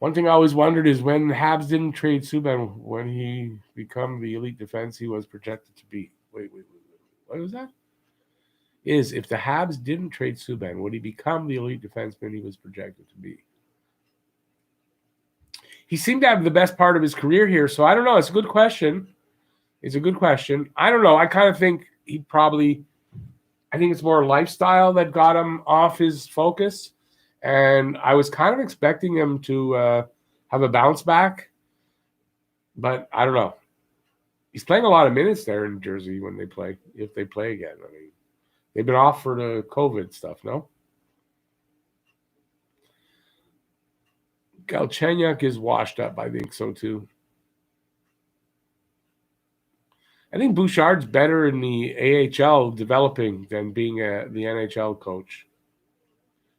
One thing I always wondered is when Habs didn't trade Subban, when he become the elite defense he was projected to be. Wait. What was that? If the Habs didn't trade Subban, would he become the elite defenseman he was projected to be? He seemed to have the best part of his career here, so I don't know. It's a good question. I don't know. I kind of think I think it's more lifestyle that got him off his focus. And I was kind of expecting him to have a bounce back. But I don't know. He's playing a lot of minutes there in Jersey when they play, if they play again. I mean, they've been off for the COVID stuff, no? Galchenyuk is washed up. I think so, too. I think Bouchard's better in the AHL developing than being the NHL coach.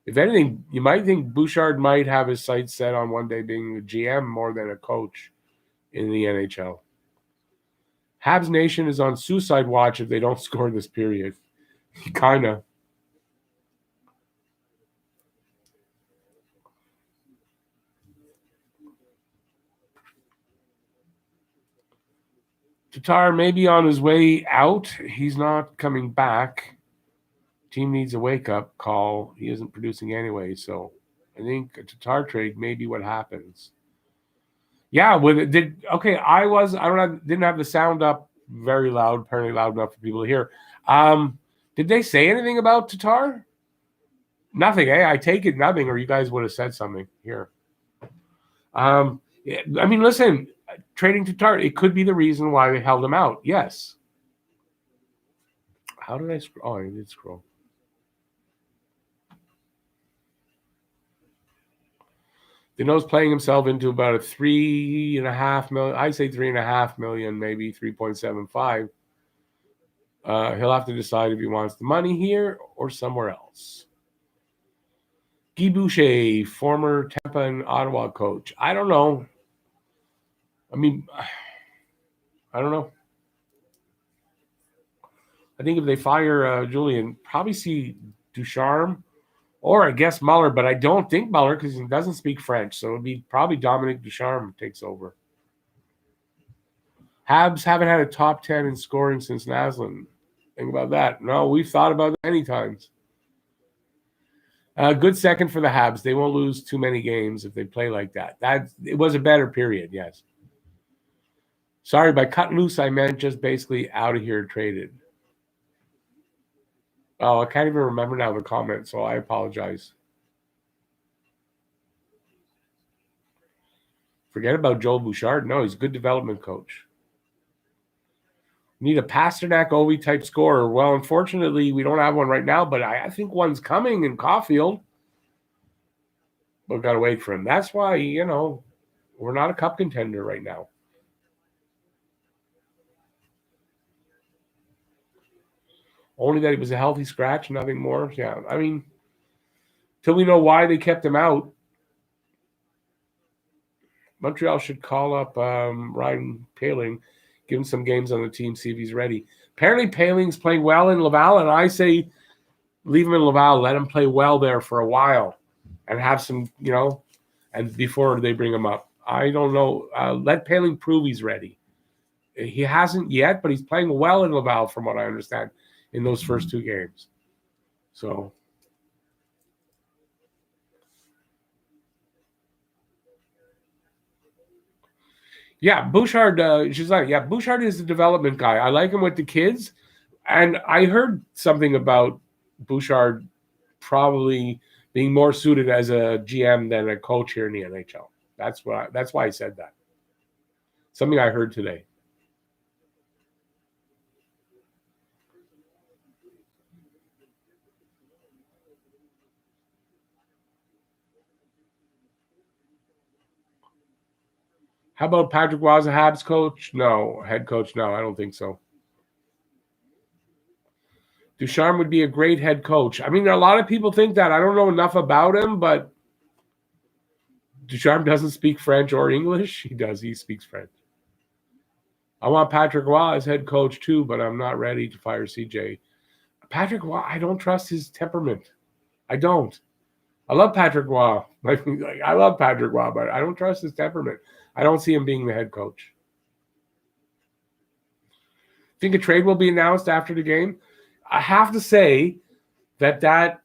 If anything, you might think Bouchard might have his sights set on one day being a GM more than a coach in the NHL. Habs Nation is on suicide watch if they don't score this period. Kind of. Tatar may be on his way out. He's not coming back. Team needs a wake-up call. He isn't producing anyway, so I think a Tatar trade may be what happens. Yeah, didn't have the sound up very loud, apparently loud enough for people to hear. Did they say anything about Tatar? Nothing, I take it nothing, or you guys would have said something here. I mean, listen, trading Tatar, it could be the reason why they held him out. Yes. How did I scroll? Oh, I did scroll. Dano's playing himself into about a $3.5 million. I say $3.5 million, maybe 3.75. He'll have to decide if he wants the money here or somewhere else. Guy Boucher, former Tampa and Ottawa coach. I don't know. I mean, I don't know. I think if they fire Julian, probably see Ducharme or I guess Muller, but I don't think Muller because he doesn't speak French. So it would be probably Dominic Ducharme takes over. Habs haven't had a top 10 in scoring since Naslund. Think about that. No, we've thought about that many times. Good second for the Habs. They won't lose too many games if they play like that. It was a better period, yes. Sorry, by cut loose, I meant just basically out of here traded. Oh, I can't even remember now the comment, so I apologize. Forget about Joel Bouchard. No, he's a good development coach. We need a Pasternak Ovi type scorer. Well, unfortunately, we don't have one right now, but I think one's coming in Caulfield. We've got to wait for him. That's why, we're not a cup contender right now. Only that he was a healthy scratch, nothing more. Yeah, I mean, till we know why they kept him out, Montreal should call up Ryan Poehling, give him some games on the team, see if he's ready. Apparently, Poehling's playing well in Laval, and I say leave him in Laval, let him play well there for a while, and have some, and before they bring him up. I don't know. Let Poehling prove he's ready. He hasn't yet, but he's playing well in Laval, from what I understand, in those first 2 games. So. Yeah, Bouchard, she's like, yeah, Bouchard is the development guy. I like him with the kids. And I heard something about Bouchard probably being more suited as a GM than a coach here in the NHL. That's why I said that. Something I heard today. How about Patrick Roy as a Habs coach? No. Head coach? No, I don't think so. Ducharme would be a great head coach. I mean, a lot of people think that. I don't know enough about him, but Ducharme doesn't speak French or English. He does. He speaks French. I want Patrick Roy as head coach too, but I'm not ready to fire CJ. Patrick Roy, I don't trust his temperament. I don't. I love Patrick Roy. I love Patrick Roy, but I don't trust his temperament. I don't see him being the head coach. Think a trade will be announced after the game? I have to say that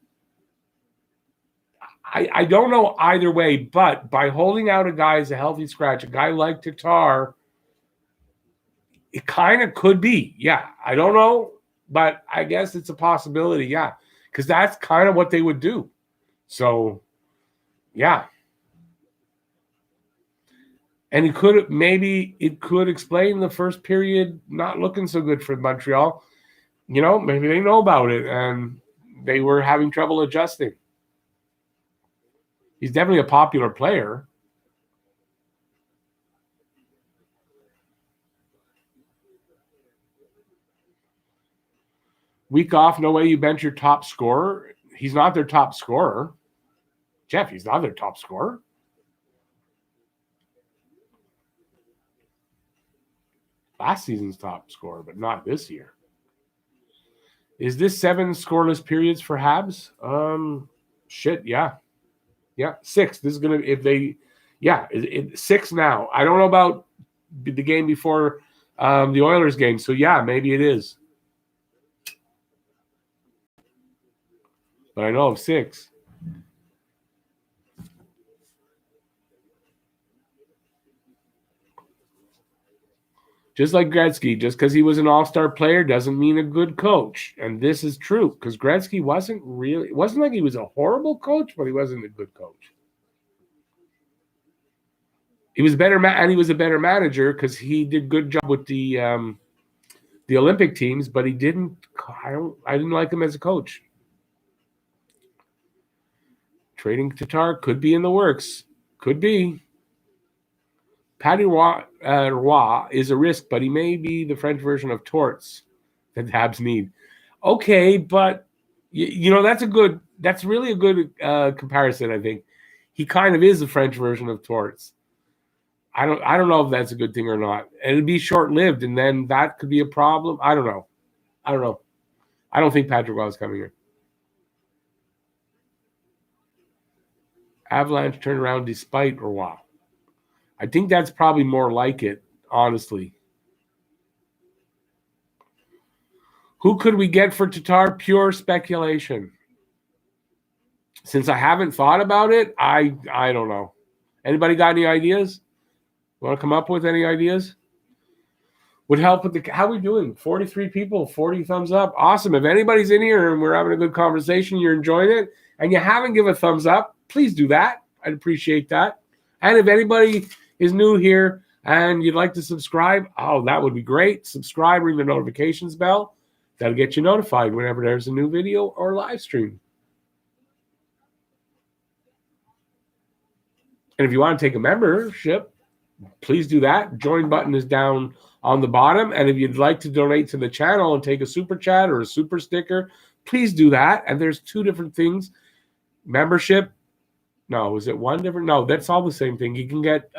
I don't know either way, but by holding out a guy as a healthy scratch, a guy like Tatar, it kind of could be. Yeah, I don't know, but I guess it's a possibility. Yeah, because that's kind of what they would do. So, yeah. And it could explain the first period not looking so good for Montreal. You know, maybe they know about it and they were having trouble adjusting. He's definitely a popular player. Week off, no way you bench your top scorer. He's not their top scorer. Jeff, he's not their top scorer. Last season's top scorer, but not this year. Is this 7 scoreless periods for Habs? Shit, yeah. Yeah, 6. This is going to, if they, yeah, 6 now. I don't know about the game before the Oilers game. So, yeah, maybe it is. But I know of 6. Just like Gretzky, just because he was an all-star player doesn't mean a good coach. And this is true because Gretzky wasn't like he was a horrible coach, but he wasn't a good coach. He was better, and he was a better manager because he did a good job with the Olympic teams, but he didn't. I didn't like him as a coach. Trading Tatar could be in the works. Could be. Patty Roy is a risk, but he may be the French version of Torts that the Habs need. Okay, but you know that's really a good comparison. I think he kind of is the French version of Torts. I don't know if that's a good thing or not. And it'd be short-lived, and then that could be a problem. I don't know. I don't think Patrick Roy is coming here. Avalanche turned around despite Roy. I think that's probably more like it, honestly. Who could we get for Tatar? Pure speculation. Since I haven't thought about it, I don't know. Anybody got any ideas? Want to come up with any ideas? Would help with how are we doing? 43 people, 40 thumbs up. Awesome. If anybody's in here and we're having a good conversation, you're enjoying it, and you haven't given a thumbs up, please do that. I'd appreciate that. And if anybody is new here and you'd like to subscribe, that would be great. Subscribe, ring the notifications bell. That'll get you notified whenever there's a new video or live stream. And if you want to take a membership, please do that. Join button is down on the bottom. And if you'd like to donate to the channel and take a super chat or a super sticker, please do that. And there's 2 different things. Membership. No, is it one different? No, that's all the same thing. You can get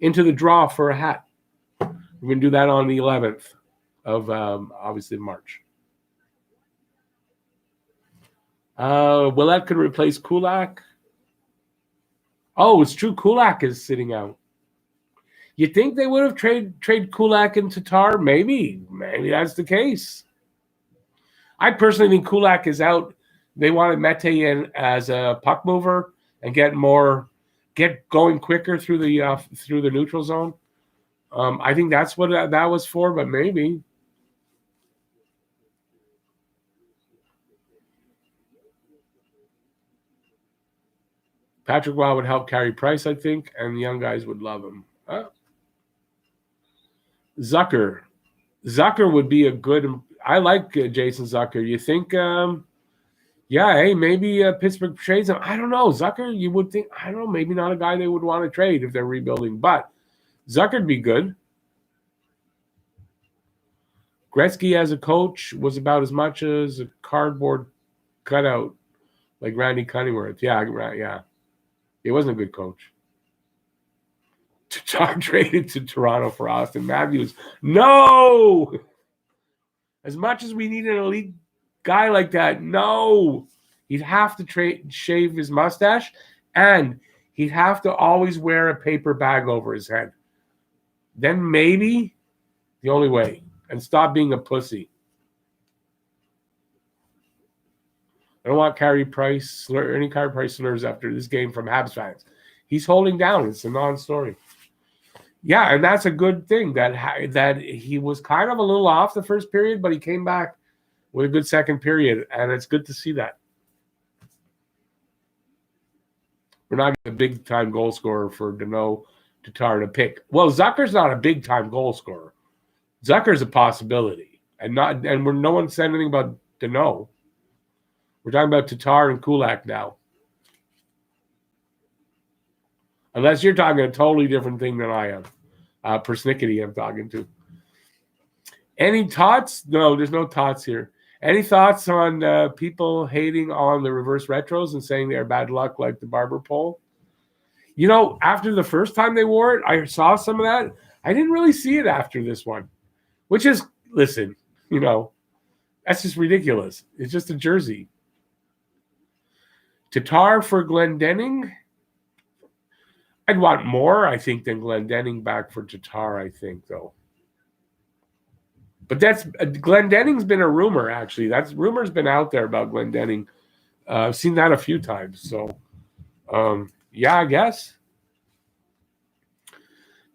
into the draw for a hat. We're going to do that on the 11th of, obviously, March. Willette could replace Kulak. Oh, it's true. Kulak is sitting out. You think they would have trade Kulak and Tatar? Maybe that's the case. I personally think Kulak is out. They wanted Mete in as a puck mover and get going quicker through the neutral zone. I think that's what that was for, but maybe. Patrick Waugh would help carry Price, I think, and the young guys would love him. Zucker. Zucker would be a good. I like Jason Zucker. You think? Yeah, hey, maybe Pittsburgh trades him. I don't know. Zucker, you would think. I don't know. Maybe not a guy they would want to trade if they're rebuilding, but Zucker'd be good. Gretzky as a coach was about as much as a cardboard cutout, like Randy Cunningworth. Yeah, yeah. He wasn't a good coach. Tatar traded to Toronto for Austin Matthews. No! As much as we need an elite guy like that, no. He'd have to shave his mustache, and he'd have to always wear a paper bag over his head. Then maybe the only way. And stop being a pussy. I don't want any Carey Price slurs after this game from Habs fans. He's holding down. It's a non-story. Yeah, and that's a good thing that he was kind of a little off the first period, but he came back with a good second period, and it's good to see that. We're not a big-time goal scorer for Danault, Tatar to pick. Well, Zucker's not a big-time goal scorer. Zucker's a possibility, and no one said anything about Danault. We're talking about Tatar and Kulak now. Unless you're talking a totally different thing than I am. Persnickety I'm talking to. Any thoughts? No, there's no thoughts here. Any thoughts on people hating on the reverse retros and saying they're bad luck like the barber pole? You know, after the first time they wore it, I saw some of that. I didn't really see it after this one. Which is, listen, you know, that's just ridiculous. It's just a jersey. Tatar for Glendening? I'd want more, I think, than Glendening back for Tatar, I think, though. But that's Glendenning's been a rumor, actually. That's rumor's been out there about Glendening. I've seen that a few times. So, yeah, I guess.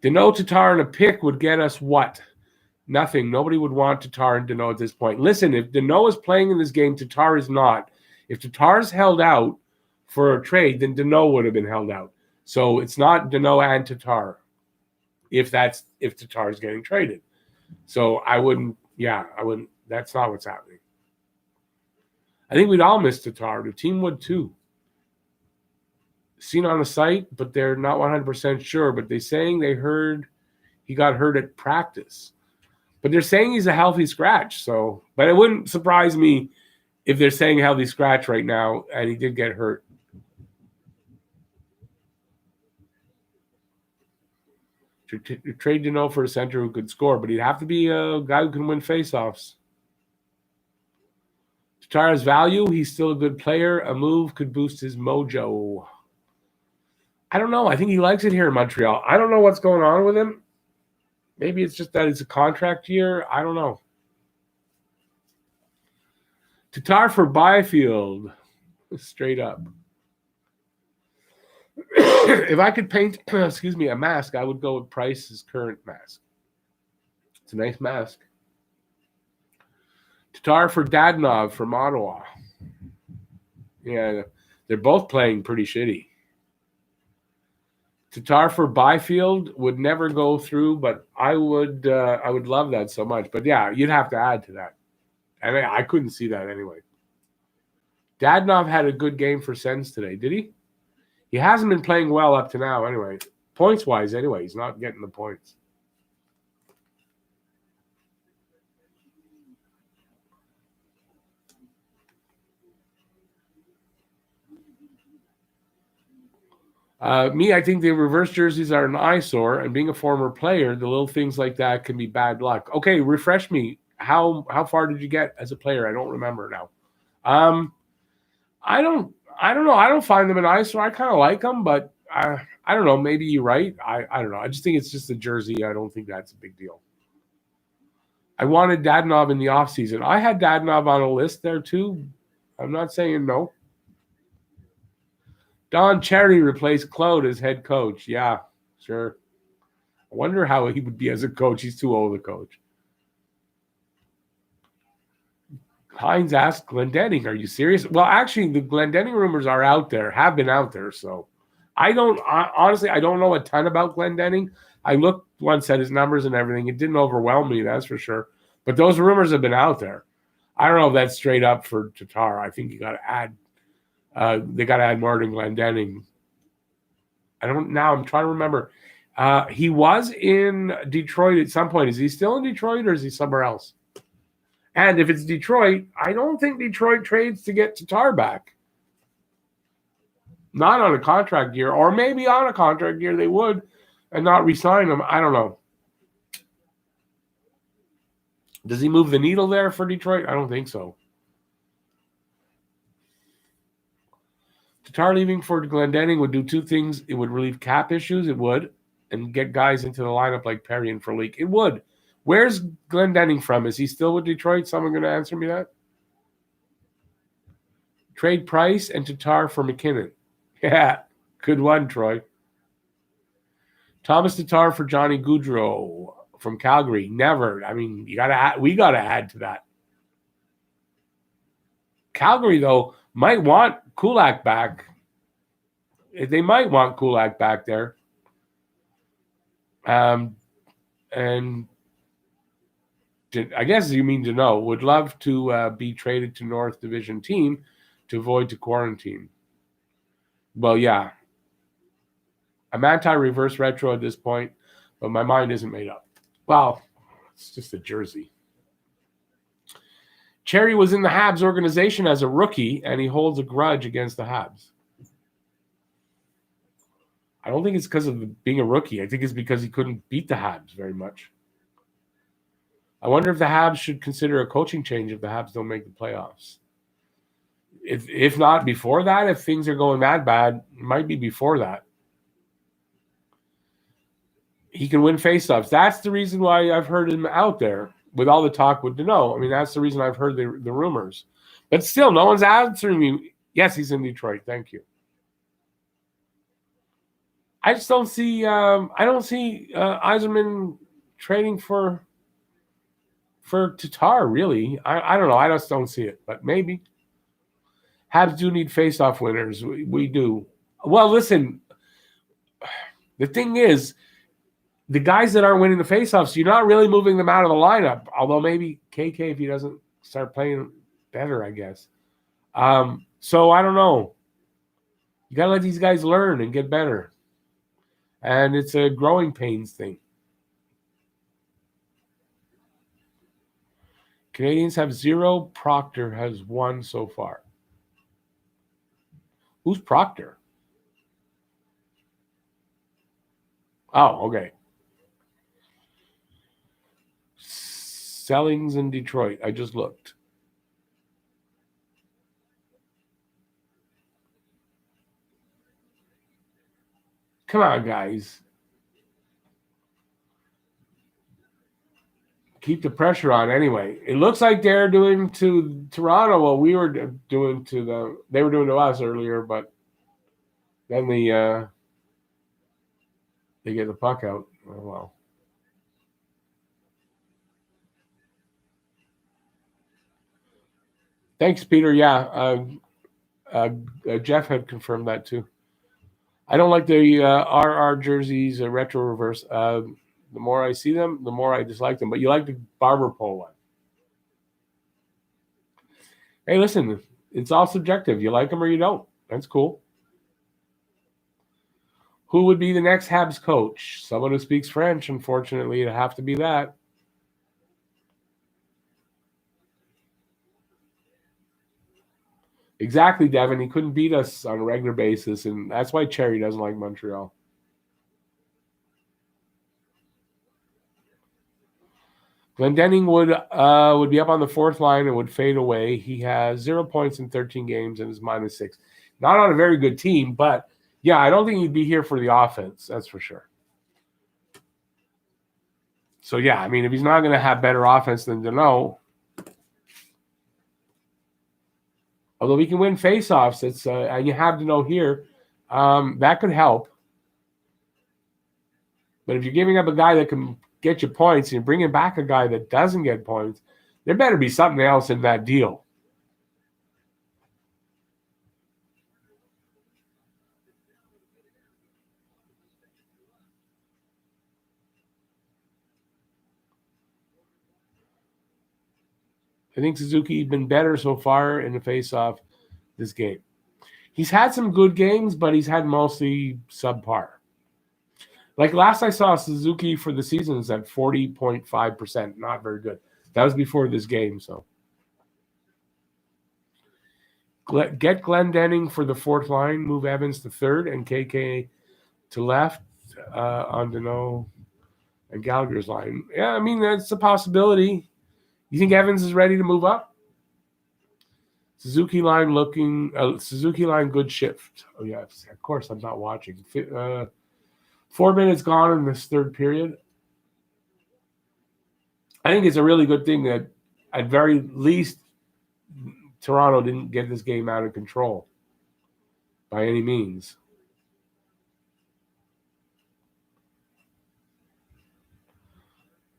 Danault, Tatar, and a pick would get us what? Nothing. Nobody would want Tatar and Danault at this point. Listen, if Danault is playing in this game, Tatar is not. If Tatar's held out for a trade, then Danault would have been held out. So it's not Danault and Tatar if Tatar's getting traded. So I wouldn't. That's not what's happening. I think we'd all miss Tatar. The team would too. Seen on the site, but they're not 100% sure. But they're saying they heard he got hurt at practice. But they're saying he's a healthy scratch. So, but it wouldn't surprise me if they're saying healthy scratch right now and he did get hurt. To trade Danault for a center who could score, but he'd have to be a guy who can win faceoffs. Tatar has value. He's still a good player. A move could boost his mojo. I don't know. I think he likes it here in Montreal. I don't know what's going on with him. Maybe it's just that it's a contract year. I don't know. Tatar for Byfield. Straight up. If I could paint, a mask, I would go with Price's current mask. It's a nice mask. Tatar for Dadonov from Ottawa. Yeah, they're both playing pretty shitty. Tatar for Byfield would never go through, but I would love that so much. But yeah, you'd have to add to that. And I couldn't see that anyway. Dadonov had a good game for Sens today, did he? He hasn't been playing well up to now anyway. Points-wise, anyway, he's not getting the points. I think the reverse jerseys are an eyesore, and being a former player, the little things like that can be bad luck. Okay, refresh me. How far did you get as a player? I don't remember now. I don't know. I don't find them an eyesore. I kind of like them, but I don't know. Maybe you're right. I don't know. I just think it's just a jersey. I don't think that's a big deal. I wanted Dadonov in the offseason. I had Dadonov on a list there too. I'm not saying no. Don Cherry replaced Claude as head coach. Yeah, sure. I wonder how he would be as a coach. He's too old to coach. Hines asked Glendening, are you serious? Well, actually, the Glendening rumors are out there, have been out there. So honestly, I don't know a ton about Glendening. I looked once at his numbers and everything. It didn't overwhelm me, that's for sure. But those rumors have been out there. I don't know if that's straight up for Tatar. I think you got to add, they got to add more to Glendening. I'm trying to remember. He was in Detroit at some point. Is he still in Detroit or is he somewhere else? And if it's Detroit, I don't think Detroit trades to get Tatar back. Not on a contract year, or maybe on a contract year they would and not re-sign him. I don't know. Does he move the needle there for Detroit? I don't think so. Tatar leaving for Glendening would do two things. It would relieve cap issues. It would. And get guys into the lineup like Perry and Frolik. It would. Where's Glendening from? Is he still with Detroit? Someone going to answer me that? Trade Price and Tatar for McKinnon. Yeah, good one, Troy. Thomas Tatar for Johnny Gaudreau from Calgary. Never. I mean, we got to add to that. Calgary, though, might want Kulak back. They might want Kulak back there. And I guess you mean to know, would love to be traded to North Division team to avoid to quarantine. Well, yeah. I'm anti-reverse retro at this point, but my mind isn't made up. Well, it's just a jersey. Cherry was in the Habs organization as a rookie, and he holds a grudge against the Habs. I don't think it's because of being a rookie. I think it's because he couldn't beat the Habs very much. I wonder if the Habs should consider a coaching change if the Habs don't make the playoffs. If not before that, if things are going that bad, it might be before that. He can win faceoffs. That's the reason why I've heard him out there with all the talk with Deneau. I mean, that's the reason I've heard the rumors. But still, no one's answering me. Yes, he's in Detroit. Thank you. I just don't see. I don't see Yzerman trading for Tatar. Really, I don't know. I just don't see it. But maybe. Habs do need face-off winners. We do. Well, listen. The thing is, the guys that aren't winning the face-offs, you're not really moving them out of the lineup. Although maybe KK, if he doesn't start playing better, I guess. So I don't know. You got to let these guys learn and get better. And it's a growing pains thing. Canadiens have 0. Proctor has 1 so far. Who's Proctor? Oh, okay. Sellings in Detroit. I just looked. Come on, guys. Keep the pressure on anyway. It looks like they're doing to Toronto what we were doing to them. They were doing to us earlier, but then they get the puck out. Oh, well. Thanks, Peter. Yeah, Jeff had confirmed that too. I don't like the RR jerseys, retro reverse. The more I see them, the more I dislike them. But you like the barber pole one. Hey, listen, it's all subjective. You like them or you don't. That's cool. Who would be the next Habs coach? Someone who speaks French. Unfortunately, it'd have to be that. Exactly, Devin. He couldn't beat us on a regular basis, and that's why Cherry doesn't like Montreal. Glendening would be up on the fourth line and would fade away. He has 0 points in 13 games and is -6. Not on a very good team, but yeah, I don't think he'd be here for the offense. That's for sure. So yeah, I mean, if he's not going to have better offense than Deneau, although he can win faceoffs, it's and you have Deneau here, that could help. But if you're giving up a guy that can get you points and you're bringing back a guy that doesn't get points, there better be something else in that deal. I think Suzuki's been better so far in the face-off this game. He's had some good games, but he's had mostly subpar. Like last I saw Suzuki for the season is at 40.5%. Not very good. That was before this game, so. Get Glendening for the fourth line, move Evans to third, and KK to left on Deneau and Gallagher's line. Yeah, I mean, that's a possibility. You think Evans is ready to move up? Suzuki line good shift. Oh, yeah, of course I'm not watching. 4 minutes gone in this third period. I think it's a really good thing that at very least Toronto didn't get this game out of control by any means.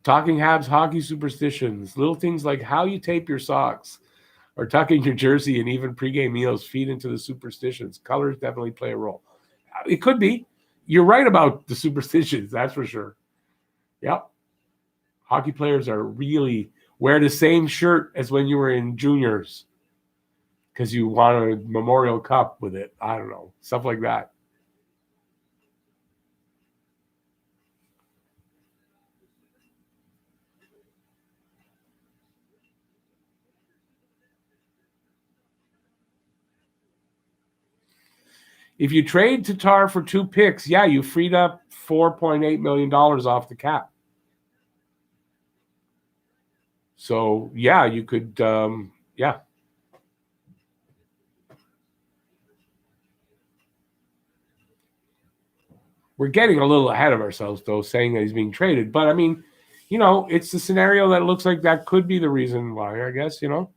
Talking Habs hockey superstitions. Little things like how you tape your socks or tucking your jersey and even pregame meals feed into the superstitions. Colors definitely play a role. It could be. You're right about the superstitions, that's for sure. Yep. Hockey players are really wear the same shirt as when you were in juniors because you won a Memorial Cup with it. I don't know. Stuff like that. If you trade Tatar for 2 picks, yeah, you freed up $4.8 million off the cap. So, yeah, you could, yeah. We're getting a little ahead of ourselves, though, saying that he's being traded. But, I mean, you know, it's the scenario that looks like that could be the reason why, I guess, you know.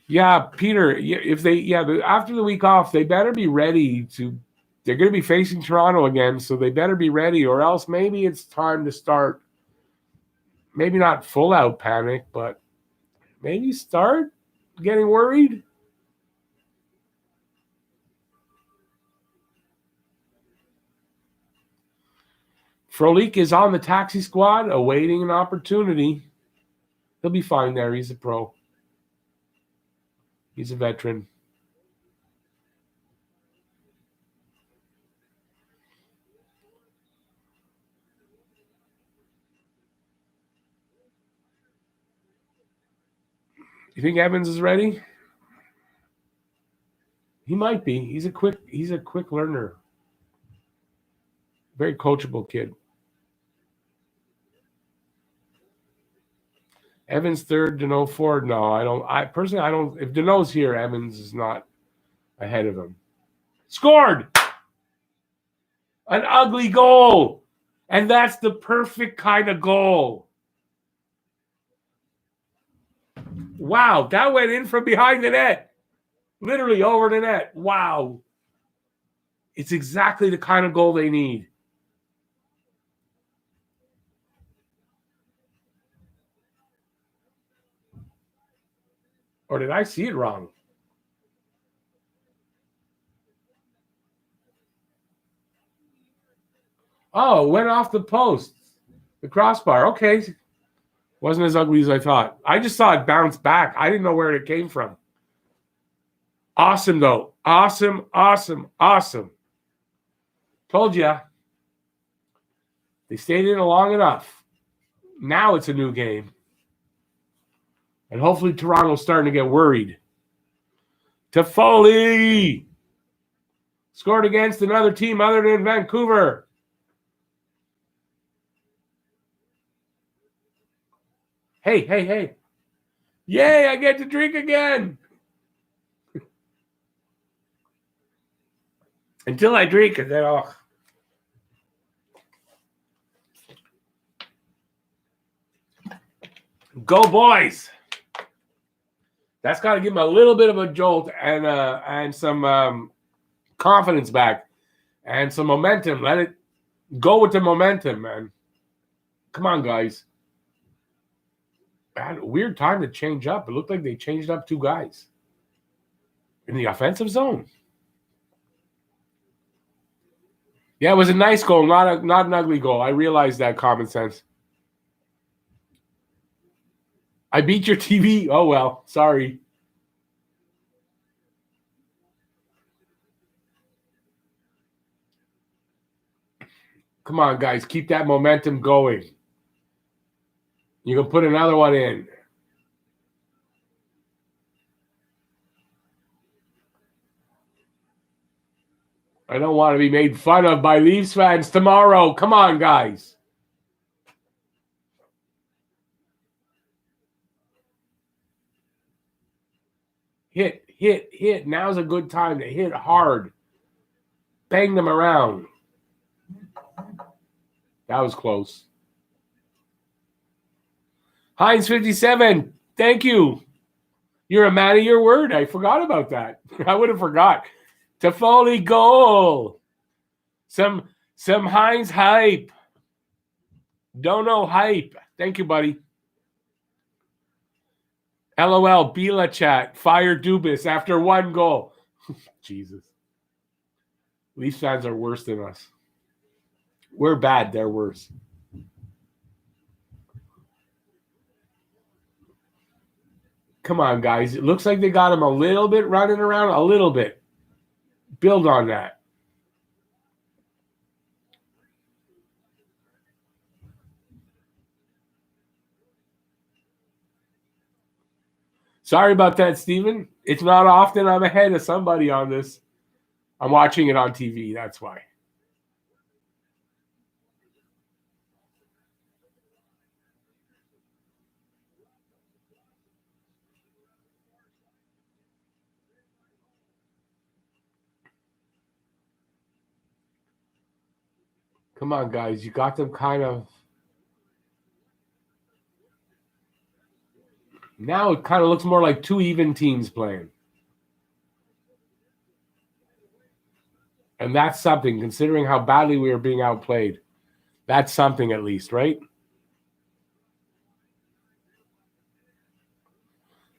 Yeah, Peter, if they, after the week off, they better be ready to, they're going to be facing Toronto again, so they better be ready, or else maybe it's time to start, maybe not full out panic, but maybe start getting worried. Frolik is on the taxi squad, awaiting an opportunity. He'll be fine there. He's a pro. He's a veteran. You think Evans is ready? He might be. He's a quick learner. Very coachable kid. Evans third, Deneau fourth. No, I don't. I don't. If Deneau's here, Evans is not ahead of him. Scored! An ugly goal. And that's the perfect kind of goal. Wow, that went in from behind the net. Literally over the net. Wow. It's exactly the kind of goal they need. Or did I see it wrong? Oh, went off the post. The crossbar. Okay. Wasn't as ugly as I thought. I just saw it bounce back. I didn't know where it came from. Awesome, though. Awesome. Told ya. They stayed in it long enough. Now it's a new game. And hopefully Toronto's starting to get worried. Toffoli scored against another team other than Vancouver. Hey. Yay, I get to drink again. Until I drink and then, oh. Go boys! That's got to give them a little bit of a jolt and some confidence back and some momentum. Let it go with the momentum, man. Come on, guys. Man, weird time to change up. It looked like they changed up 2 guys in the offensive zone. Yeah, it was a nice goal, not an ugly goal. I realized that, common sense. I beat your TV. Oh, well, sorry. Come on, guys. Keep that momentum going. You can put another one in. I don't want to be made fun of by Leafs fans tomorrow. Come on, guys. Hit. Now's a good time to hit hard. Bang them around. That was close. Heinz 57, thank you. You're a man of your word. I forgot about that. I would have forgot. Toffoli goal. Some Heinz hype. Dono hype. Thank you, buddy. LOL, Bila chat. Fire Dubas after 1 goal. Jesus. Leafs fans are worse than us. We're bad. They're worse. Come on, guys. It looks like they got him a little bit running around. A little bit. Build on that. Sorry about that, Steven. It's not often I'm ahead of somebody on this. I'm watching it on TV. That's why. Come on, guys. You got them kind of. Now it kind of looks more like 2 even teams playing. And that's something, considering how badly we are being outplayed. That's something at least, right?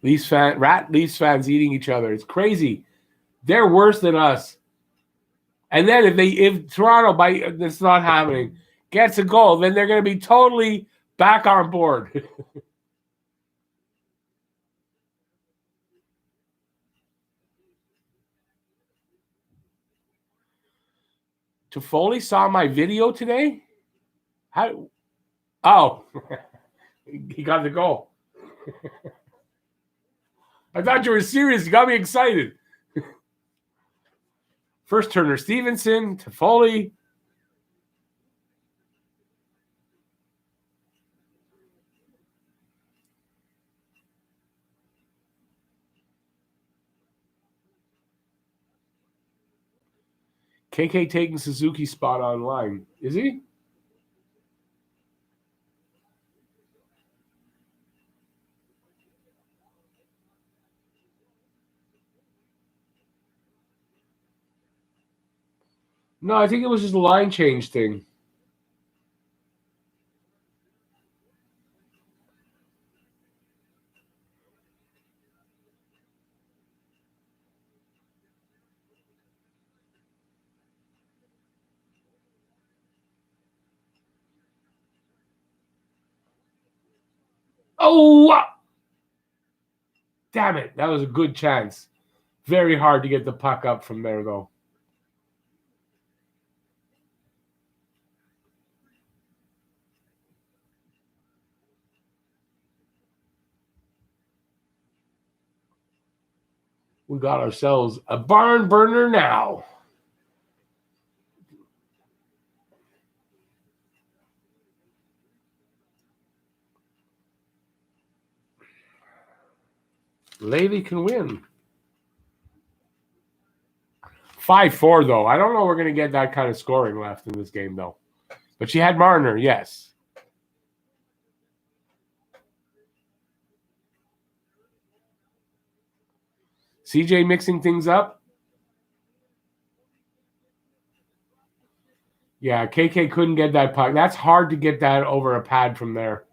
Leafs fans eating each other. It's crazy. They're worse than us. And then if Toronto, it's not happening, gets a goal, then they're going to be totally back on board. Toffoli saw my video today? How? Oh, he got the goal. I thought you were serious. You got me excited. First Turner Stevenson, Toffoli. KK taking Suzuki's spot online. Is he? No, I think it was just a line change thing. Oh! Damn it. That was a good chance. Very hard to get the puck up from there, though. We got ourselves a barn burner now. Lady can win. 5-4, though. I don't know we're going to get that kind of scoring left in this game, though. But she had Marner, yes. CJ mixing things up. Yeah, KK couldn't get that puck. That's hard to get that over a pad from there.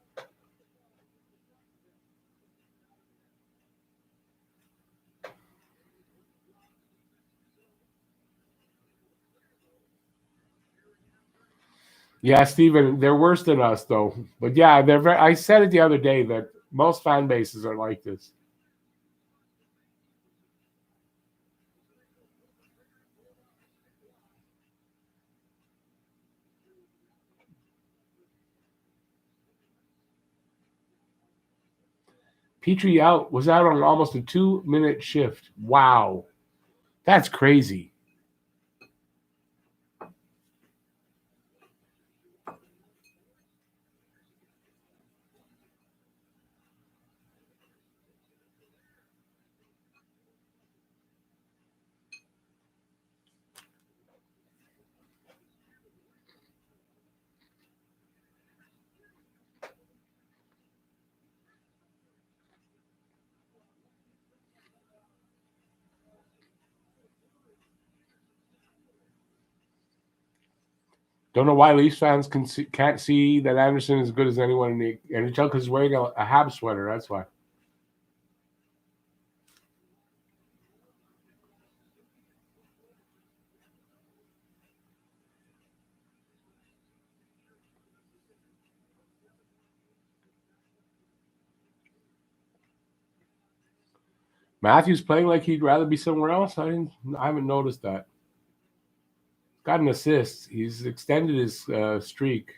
Yeah, Steven, they're worse than us, though. But yeah, they're. I said it the other day that most fan bases are like this. Petrie was out on almost a 2-minute shift. Wow, that's crazy. Don't know why Leafs fans can't see that Anderson is as good as anyone in the NHL because he's wearing a Habs sweater. That's why. Matthews playing like he'd rather be somewhere else. I haven't noticed that. Got an assist. He's extended his streak.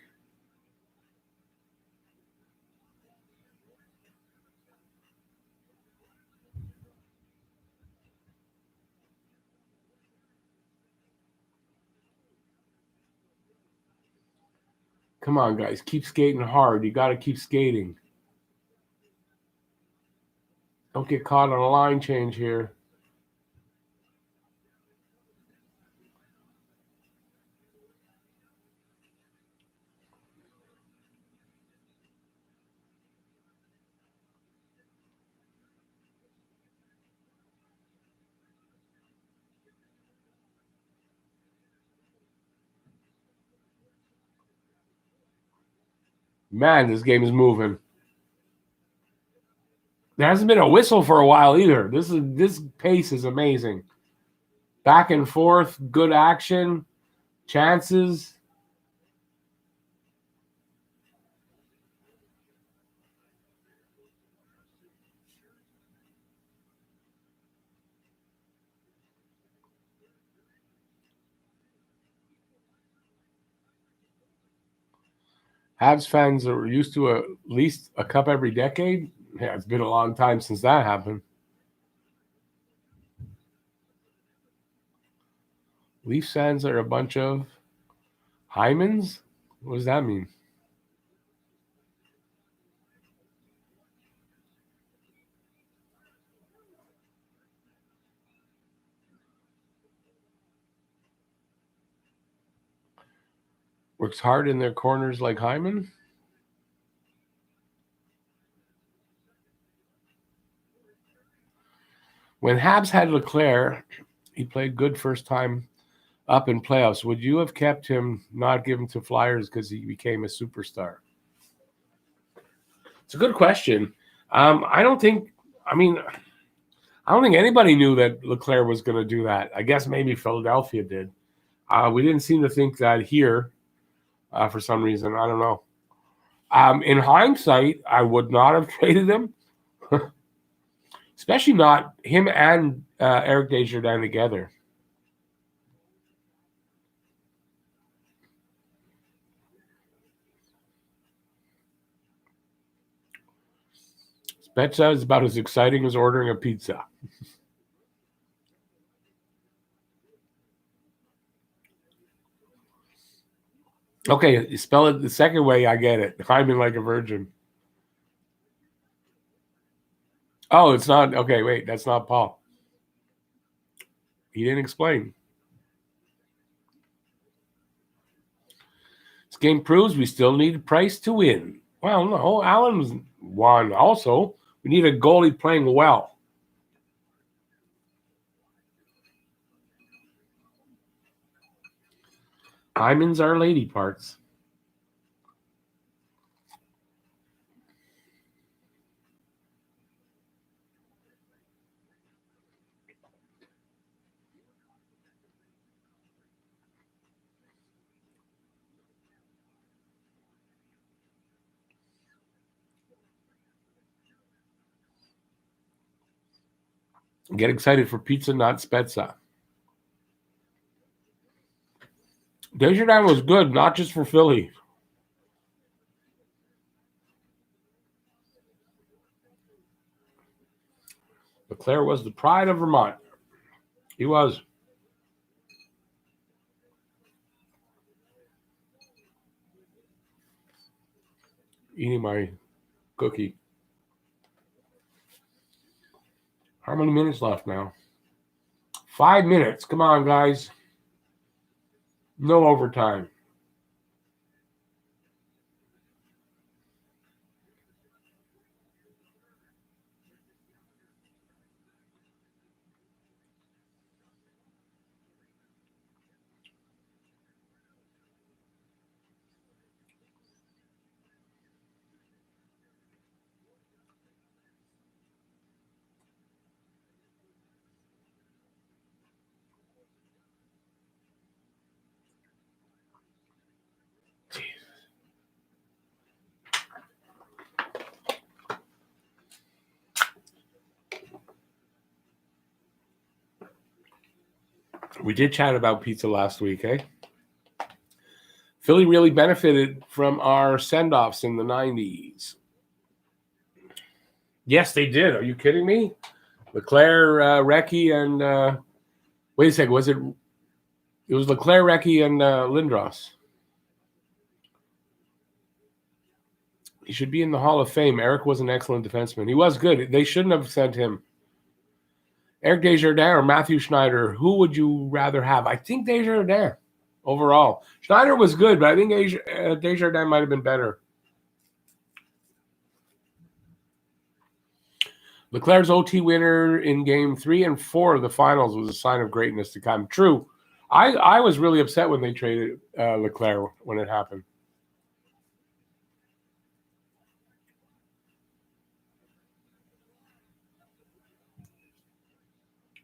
Come on, guys. Keep skating hard. You got to keep skating. Don't get caught on a line change here. Man, this game is moving. There hasn't been a whistle for a while either. This pace is amazing. Back and forth, good action, chances. Habs fans are used to at least a cup every decade. Yeah, it's been a long time since that happened. Leafs fans are a bunch of Hymens? What does that mean? Works hard in their corners like Hyman? When Habs had Leclerc, he played good first time up in playoffs. Would you have kept him, not given to Flyers because he became a superstar? It's a good question. I don't think anybody knew that Leclerc was going to do that. I guess maybe Philadelphia did. We didn't seem to think that here for some reason. I don't know. In hindsight, I would not have traded him. Especially not him and Eric Desjardins together. Spezza is about as exciting as ordering a pizza. Okay, you spell it the second way, I get it. Hyman like a virgin. Oh, it's not. Okay, wait, that's not Paul. He didn't explain. This game proves we still need Price to win. Well, no, Allen won also. We need a goalie playing well. Diamonds are lady parts. Get excited for pizza, not Spezza. Desjardins was good, not just for Philly. Leclerc was the pride of Vermont. He was. Eating my cookie. How many minutes left now? 5 minutes. Come on, guys. No overtime. We did chat about pizza last week, eh? Philly really benefited from our send-offs in the 90s. Yes, they did. Are you kidding me? Leclerc, Recchi, and wait a second. Was it? It was Leclerc, Recchi, and Lindros. He should be in the Hall of Fame. Eric was an excellent defenseman. He was good. They shouldn't have sent him. Eric Desjardins or Matthew Schneider, who would you rather have? I think Desjardins overall. Schneider was good, but I think Desjardins might have been better. Leclerc's OT winner in game 3 and 4 of the finals was a sign of greatness to come. True. I was really upset when they traded Leclerc when it happened.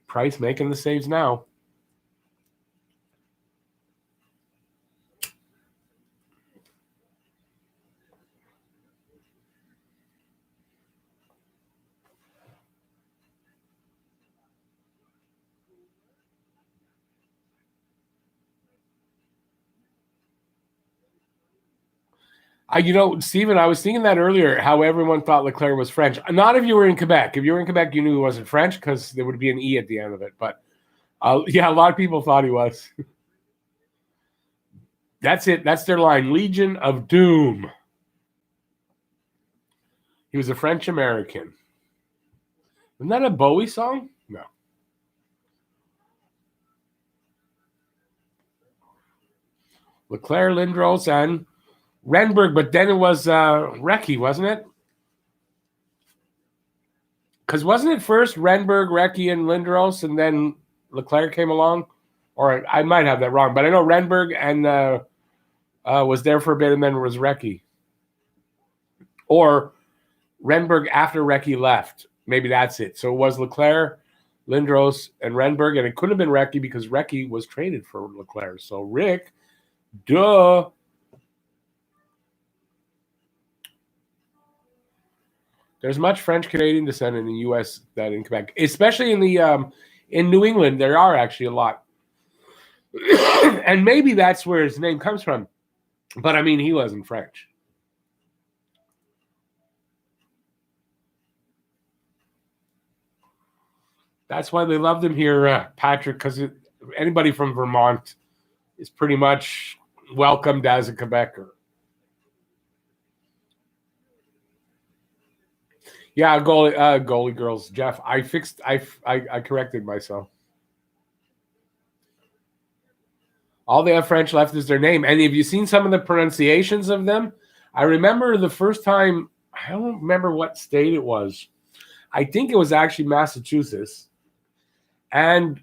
Price making the saves now. Stephen, I was thinking that earlier, how everyone thought Leclerc was French. Not if you were in Quebec. If you were in Quebec, you knew he wasn't French because there would be an E at the end of it. But yeah, a lot of people thought he was. That's it. That's their line. Legion of Doom. He was a French American. Isn't that a Bowie song? No. Leclerc, Lindros, and Renberg, but then it was Recchi, wasn't it? Because wasn't it first Renberg, Recchi, and Lindros, and then Leclerc came along? Or I might have that wrong, but I know Renberg and was there for a bit, and then it was Recchi. Or Renberg after Recchi left. Maybe that's it. So it was Leclerc, Lindros, and Renberg, and it couldn't have been Recchi because Recchi was traded for Leclerc. So Rick, duh. There's much French-Canadian descent in the U.S. than in Quebec, especially in the in New England. There are actually a lot, and maybe that's where his name comes from. But I mean, he wasn't French. That's why they loved him here, Patrick, because anybody from Vermont is pretty much welcomed as a Quebecer. Yeah, goalie girls, Jeff. I corrected myself. All they have French left is their name. And have you seen some of the pronunciations of them? I remember the first time, I don't remember what state it was. I think it was actually Massachusetts. And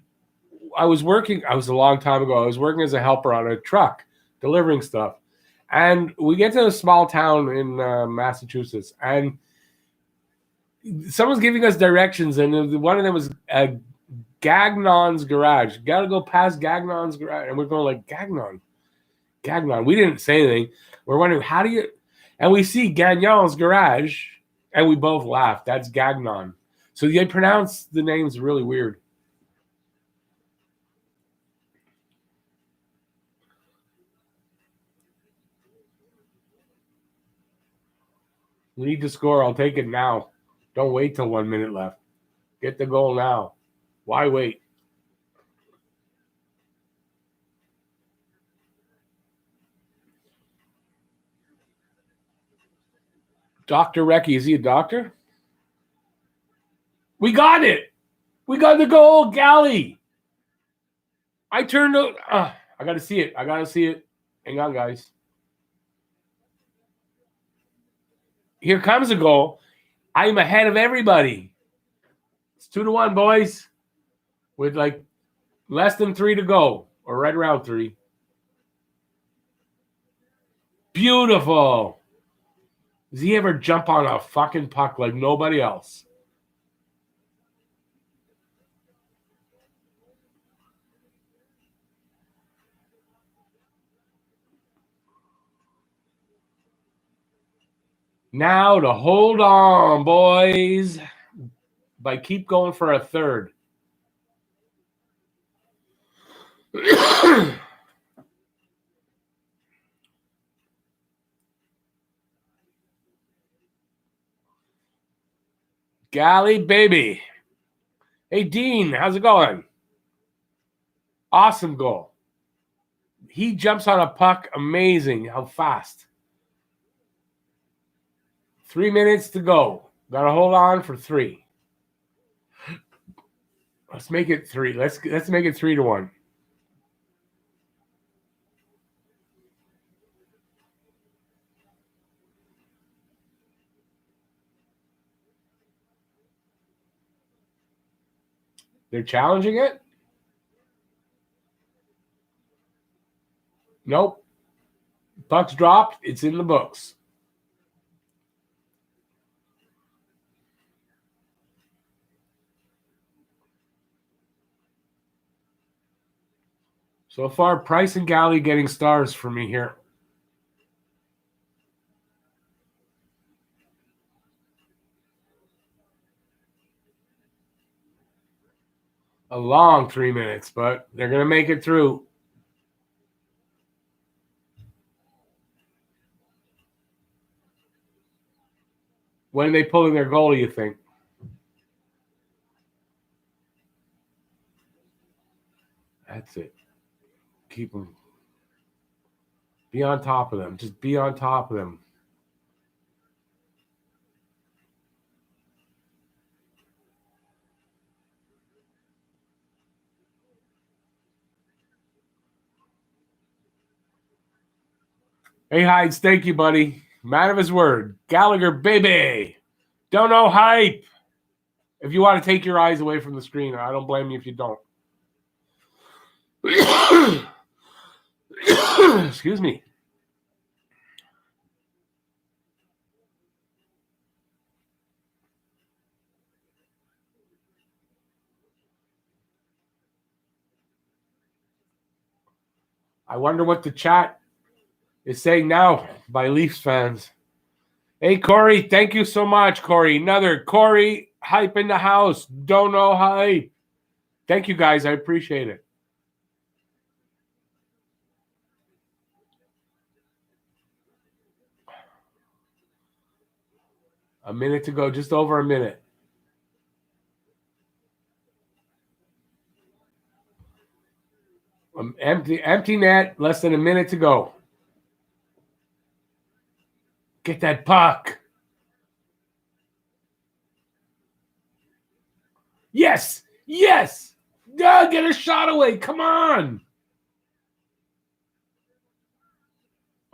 I was a long time ago, I was working as a helper on a truck. delivering stuff. And we get to a small town in Massachusetts, and someone's giving us directions, and one of them was Gagnon's Garage. Got to go past Gagnon's Garage. And we're going like, Gagnon. We didn't say anything. We're wondering, how do you... And we see Gagnon's Garage, and we both laugh. That's Gagnon. So they pronounce the names really weird. We need to score. I'll take it now. Don't wait till 1 minute left. Get the goal now. Why wait? Dr. Recchi, is he a doctor? We got it. We got the goal, Galley. I turned to... I got to see it. Hang on, guys. Here comes a goal. I'm ahead of everybody. It's 2-1, boys. With like less than 3 to go. Or right around 3. Beautiful. Does he ever jump on a fucking puck like nobody else? Now to hold on, boys. By keep going for a third. Galley, baby. Hey, Dean, how's it going? Awesome goal. He jumps on a puck. Amazing. How fast. 3 minutes to go. Got to hold on for 3. Let's make it 3. Let's make it 3-1. They're challenging it? Nope. Puck's dropped. It's in the books. So far, Price and Galley getting stars for me here. A long 3 minutes, but they're going to make it through. When are they pulling their goal, do you think? That's it. Keep them. Be on top of them. Just be on top of them. Hey, Hides, thank you, buddy. Man of his word. Gallagher, baby. Don't know hype. If you want to take your eyes away from the screen, I don't blame you if you don't. Excuse me. I wonder what the chat is saying now by Leafs fans. Hey, Corey, thank you so much, Corey. Another Corey hype in the house. Don't know hype. Thank you, guys. I appreciate it. A minute to go, just over a minute. Empty net, less than a minute to go. Get that puck. Yes. Get a shot away. Come on.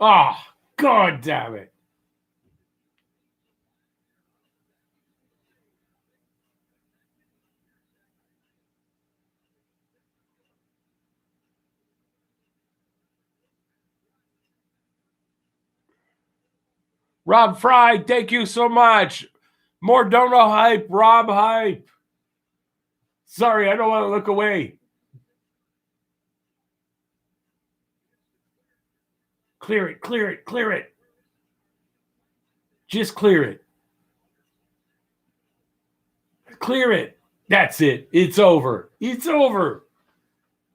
Oh, God damn it. Rob Fry, thank you so much. More Dono hype, Rob hype. Sorry, I don't want to look away. Clear it, clear it, clear it. Just clear it. Clear it. That's it. It's over. It's over.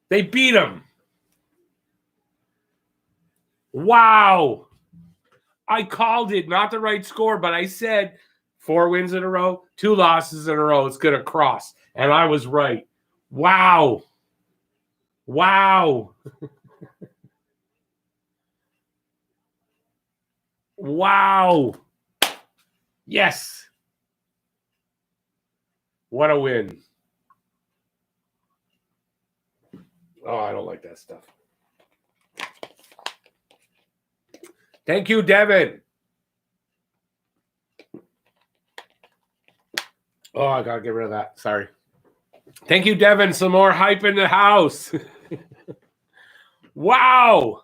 They beat them. Wow. I called it, not the right score, but I said 4 wins in a row, 2 losses in a row. It's going to cross. And I was right. Wow. Wow. Wow. Yes. What a win. Oh, I don't like that stuff. Thank you, Devin. Oh, I got to get rid of that. Sorry. Thank you, Devin. Some more hype in the house. Wow.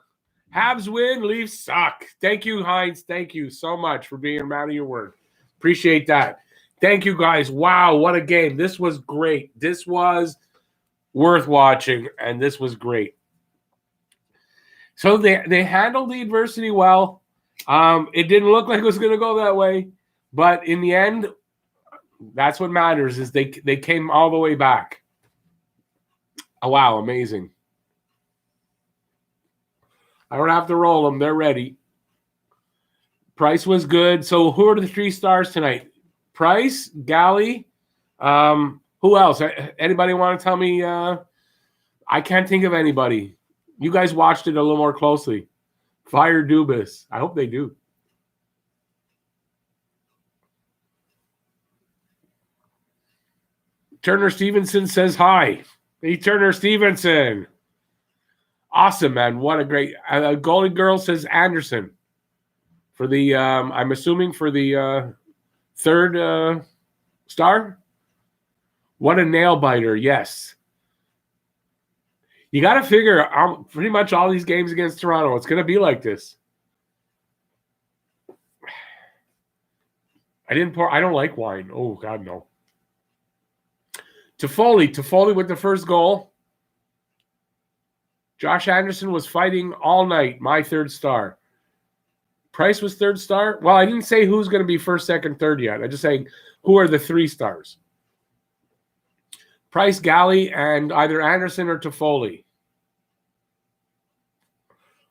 Habs win, Leafs suck. Thank you, Heinz. Thank you so much for being a man of your word. Appreciate that. Thank you, guys. Wow, what a game. This was great. This was worth watching, and this was great. So they handled the adversity well. It didn't look like it was going to go that way, but in the end, that's what matters is they came all the way back. Oh, wow, amazing. I don't have to roll them. They're ready. Price was good. So who are the 3 stars tonight? Price, Galley. Who else? Anybody want to tell me? I can't think of anybody. You guys watched it a little more closely. Fire Dubas. I hope they do. Turner Stevenson says hi. Hey, Turner Stevenson. Awesome, man. What a great Golden Girl says Anderson for the I'm assuming for the 3rd star. What a nail biter. Yes. You got to figure pretty much all these games against Toronto, it's going to be like this. I don't like wine. Oh, God, no. Toffoli with the first goal. Josh Anderson was fighting all night, my 3rd star. Price was 3rd star. Well, I didn't say who's going to be 1st, 2nd, 3rd yet. I just saying who are the 3 stars. Price, Galley, and either Anderson or Toffoli. It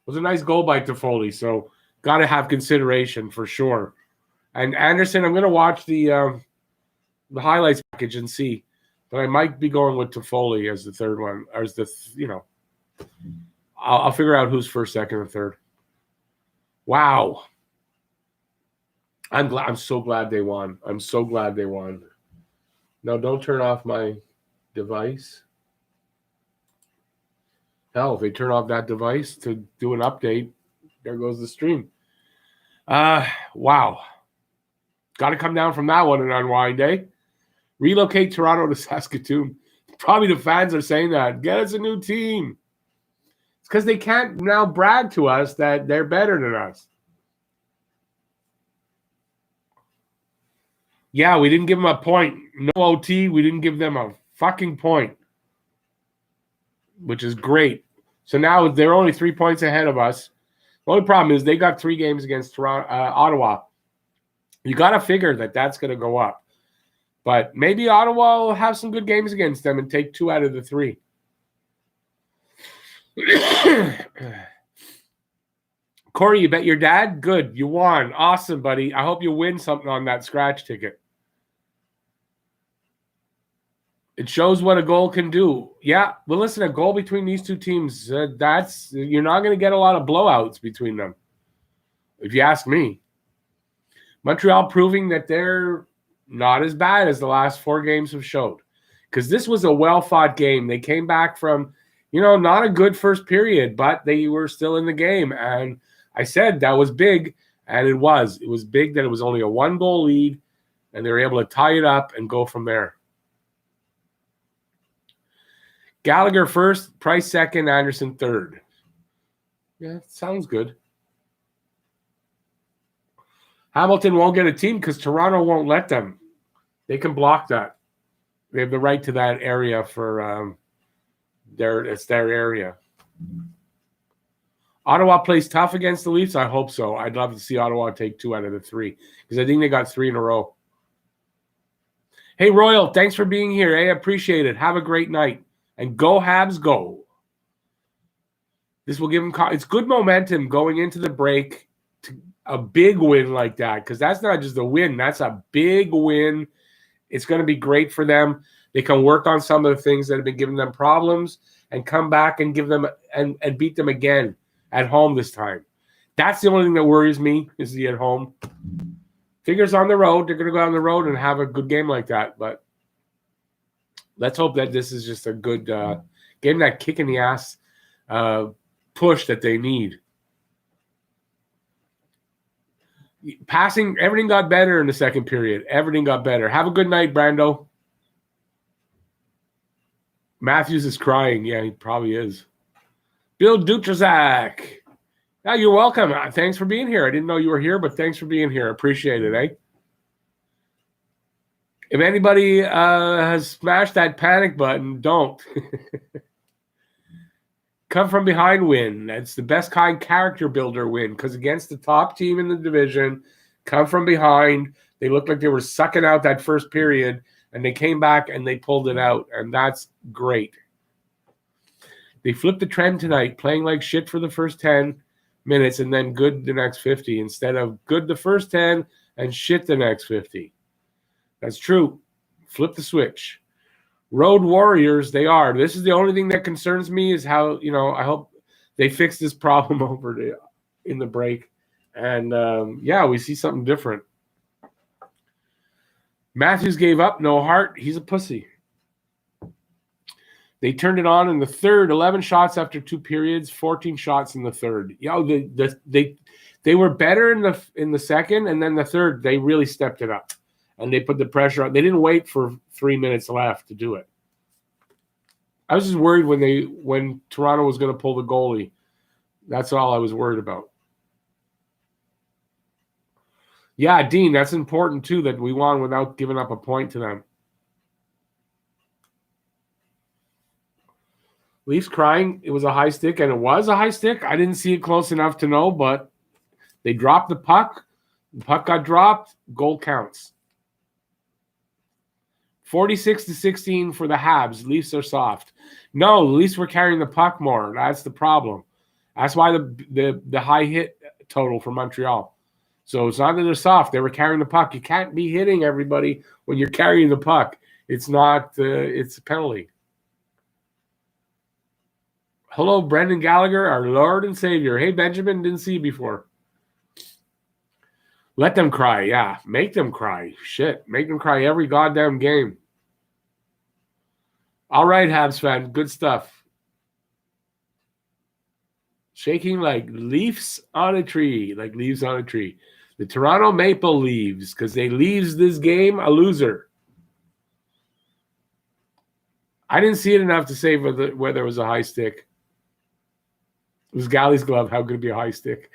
was a nice goal by Toffoli, so got to have consideration for sure. And Anderson, I'm going to watch the highlights package and see, but I might be going with Toffoli as the 3rd one, or as the I'll figure out who's 1st, 2nd, and 3rd. Wow. I'm so glad they won. I'm so glad they won. Now, don't turn off my device. Hell, if they turn off that device to do an update, there goes the stream. Wow. Got to come down from that one and unwind, eh? Relocate Toronto to Saskatoon. Probably the fans are saying that. Get us a new team. It's because they can't now brag to us that they're better than us. Yeah, we didn't give them a point. No OT. We didn't give them a fucking point, which is great. So now they're only 3 points ahead of us. The only problem is they got 3 games against Toronto, Ottawa. You got to figure that that's going to go up. But maybe Ottawa will have some good games against them and take 2 out of the 3. Corey, you bet your dad? Good. You won. Awesome, buddy. I hope you win something on that scratch ticket. It shows what a goal can do. Yeah, well, listen, a goal between these 2 teams, you're not going to get a lot of blowouts between them, if you ask me. Montreal proving that they're not as bad as the last 4 games have showed, because this was a well-fought game. They came back from, not a good first period, but they were still in the game, and I said that was big, and it was. It was big that it was only a 1-goal lead, and they were able to tie it up and go from there. Gallagher 1st, Price 2nd, Anderson 3rd. Yeah, sounds good. Hamilton won't get a team because Toronto won't let them. They can block that. They have the right to that area for it's their area. Ottawa plays tough against the Leafs. I hope so. I'd love to see Ottawa take 2 out of the 3 because I think they got 3 in a row. Hey, Royal, thanks for being here. I appreciate it. Have a great night. And go Habs, go. This will give them it's good momentum going into the break to a big win like that because that's not just a win. That's a big win. It's going to be great for them. They can work on some of the things that have been giving them problems and come back and give them and beat them again at home this time. That's the only thing that worries me is the at home. Fingers on the road. They're going to go on the road and have a good game like that. But let's hope that this is just a good game, that kick in the ass push that they need. Passing, everything got better in the second period. Everything got better. Have a good night, Brando. Matthews is crying. Yeah, he probably is. Bill Dutrazak. Yeah, you're welcome. Thanks for being here. I didn't know you were here, but thanks for being here. Appreciate it, eh? If anybody has smashed that panic button, don't. Come from behind win. That's the best kind character builder win because against the top team in the division, come from behind. They looked like they were sucking out that first period, and they came back and they pulled it out, and that's great. They flipped the trend tonight, playing like shit for the first 10 minutes and then good the next 50 instead of good the first 10 and shit the next 50. That's true. Flip the switch. Road warriors, they are. This is the only thing that concerns me is how, I hope they fix this problem in the break. And, we see something different. Matthews gave up, no heart. He's a pussy. They turned it on in the third, 11 shots after 2 periods, 14 shots in the third. They were better in the second, and then the third, they really stepped it up. And they put the pressure on. They didn't wait for 3 minutes left to do it. I was just worried when Toronto was going to pull the goalie. That's all I was worried about. Yeah, Dean, that's important too, that we won without giving up a point to them. Leafs crying. It was a high stick, and it was a high stick. I didn't see it close enough to know, but they dropped the puck. The puck got dropped. Goal counts. 46-16 for the Habs. Leafs are soft. No, the Leafs were carrying the puck more. That's the problem. That's why the high hit total for Montreal. So it's not that they're soft. They were carrying the puck. You can't be hitting everybody when you're carrying the puck. It's not. It's a penalty. Hello, Brendan Gallagher, our Lord and Savior. Hey, Benjamin, didn't see you before. Let them cry, yeah. Make them cry. Shit, make them cry every goddamn game. All right, Habs fan, good stuff. Shaking like leaves on a tree, like leaves on a tree. The Toronto Maple Leaves, because they leaves this game a loser. I didn't see it enough to say whether it was a high stick. It was Galley's glove. How could it be a high stick?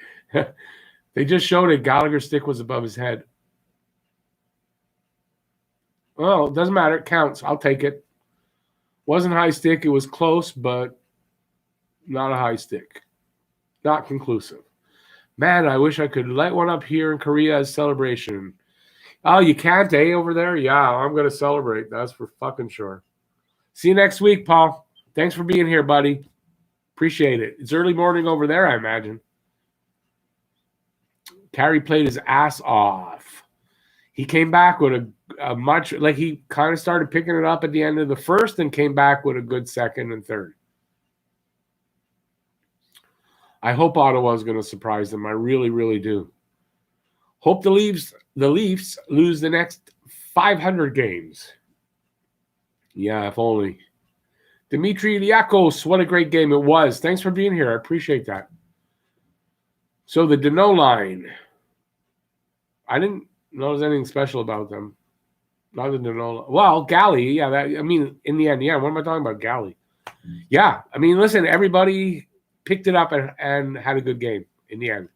They just showed it. Gallagher's stick was above his head. Well, it doesn't matter. It counts. I'll take it. Wasn't a high stick. It was close, but not a high stick. Not conclusive. Man, I wish I could light one up here in Korea as celebration. Oh, you can't, eh, over there? Yeah, I'm going to celebrate. That's for fucking sure. See you next week, Paul. Thanks for being here, buddy. Appreciate it. It's early morning over there, I imagine. Carey played his ass off. He came back with a much, like he kind of started picking it up at the end of the first and came back with a good second and third. I hope Ottawa is going to surprise them. I really, really do. Hope the Leafs lose the next 500 games. Yeah, if only. Dmitry Liakos, what a great game it was. Thanks for being here. I appreciate that. So the Deneau line. I didn't notice anything special about them. Not the Deneau. Well, Galley, yeah. In the end, yeah. What am I talking about? Galley. Yeah. I mean, listen, everybody picked it up and had a good game in the end.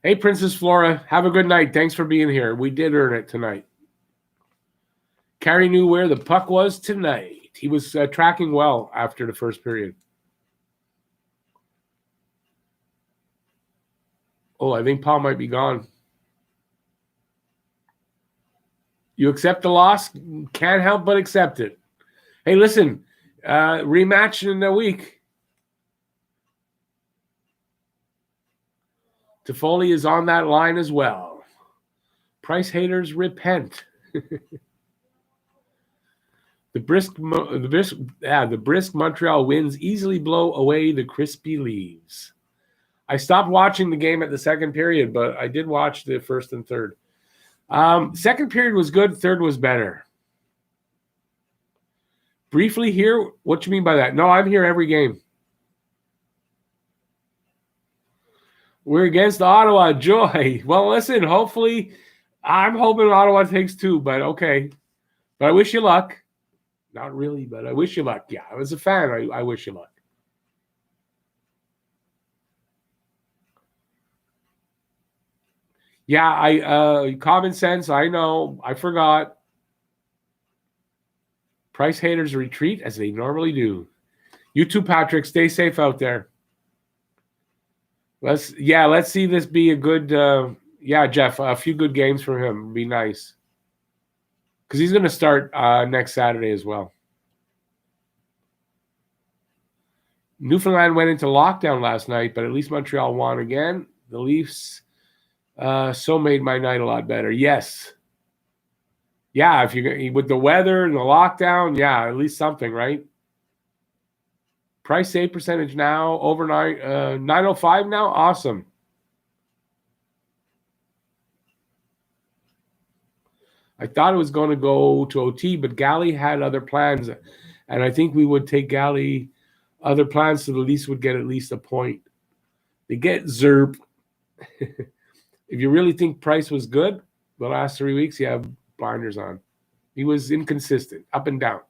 Hey, Princess Flora, have a good night. Thanks for being here. We did earn it tonight. Carey knew where the puck was tonight. He was tracking well after the first period. Oh, I think Paul might be gone. You accept the loss? Can't help but accept it. Hey, listen, rematch in a week. Toffoli is on that line as well. Price haters repent. The brisk Montreal wins easily blow away the crispy leaves. I stopped watching the game at the second period, but I did watch the first and third. Second period was good. Third was better. Briefly here, what you mean by that? No, I'm here every game. We're against Ottawa. Joy. Well, listen, hopefully, I'm hoping Ottawa takes 2, but okay. But I wish you luck. Not really, but I wish you luck. Yeah, I was a fan. I wish you luck. Yeah, common sense. I know. I forgot. Price haters retreat as they normally do. You too, Patrick. Stay safe out there. Let's see this be a good. Jeff, a few good games for him would be nice. Because he's going to start next Saturday as well. Newfoundland went into lockdown last night, but at least Montreal won again. The Leafs so made my night a lot better. Yes. Yeah, if you with the weather and the lockdown, yeah, at least something, right? Price save percentage now overnight 905 now. Awesome. I thought it was going to go to OT, but Galley had other plans, and I think we would take Galley other plans so the Leafs would get at least a point. They get Zerp. If you really think Price was good the last 3 weeks, you have blinders on. He was inconsistent, up and down.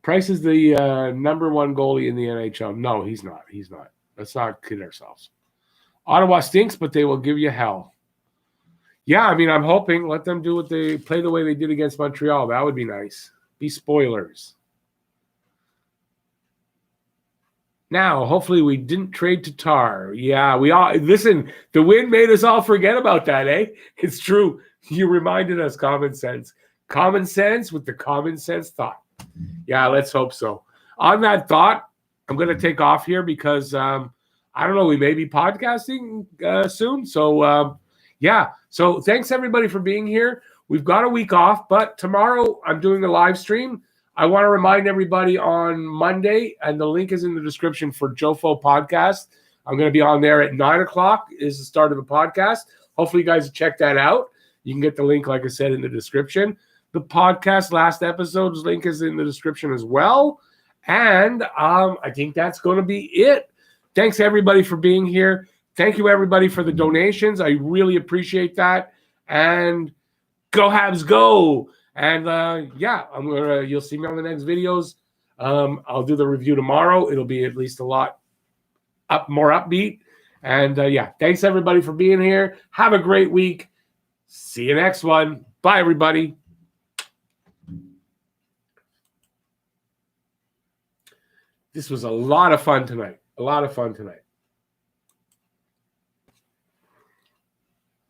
Price is the number 1 goalie in the NHL. No, he's not. He's not. Let's not kid ourselves. Ottawa stinks, but they will give you hell. Yeah, I mean, I'm hoping. Let them do what they play the way they did against Montreal. That would be nice. Be spoilers. Now, hopefully we didn't trade Tatar. Yeah, we all listen. The win made us all forget about that, eh? It's true. You reminded us common sense. Common sense with the common sense thought. Yeah, let's hope so. On that thought, I'm going to take off here because I don't know. We may be podcasting soon. So, So thanks, everybody, for being here. We've got a week off, but tomorrow I'm doing a live stream. I want to remind everybody on Monday, and the link is in the description for Jofo Podcast. I'm going to be on there at 9 o'clock is the start of the podcast. Hopefully you guys check that out. You can get the link, like I said, in the description. The podcast last episode's link is in the description as well. And I think that's going to be it. Thanks, everybody, for being here. Thank you, everybody, for the donations. I really appreciate that. And go Habs, go! And you'll see me on the next videos. I'll do the review tomorrow. It'll be at least a lot more upbeat. And thanks, everybody, for being here. Have a great week. See you next one. Bye, everybody. This was a lot of fun tonight.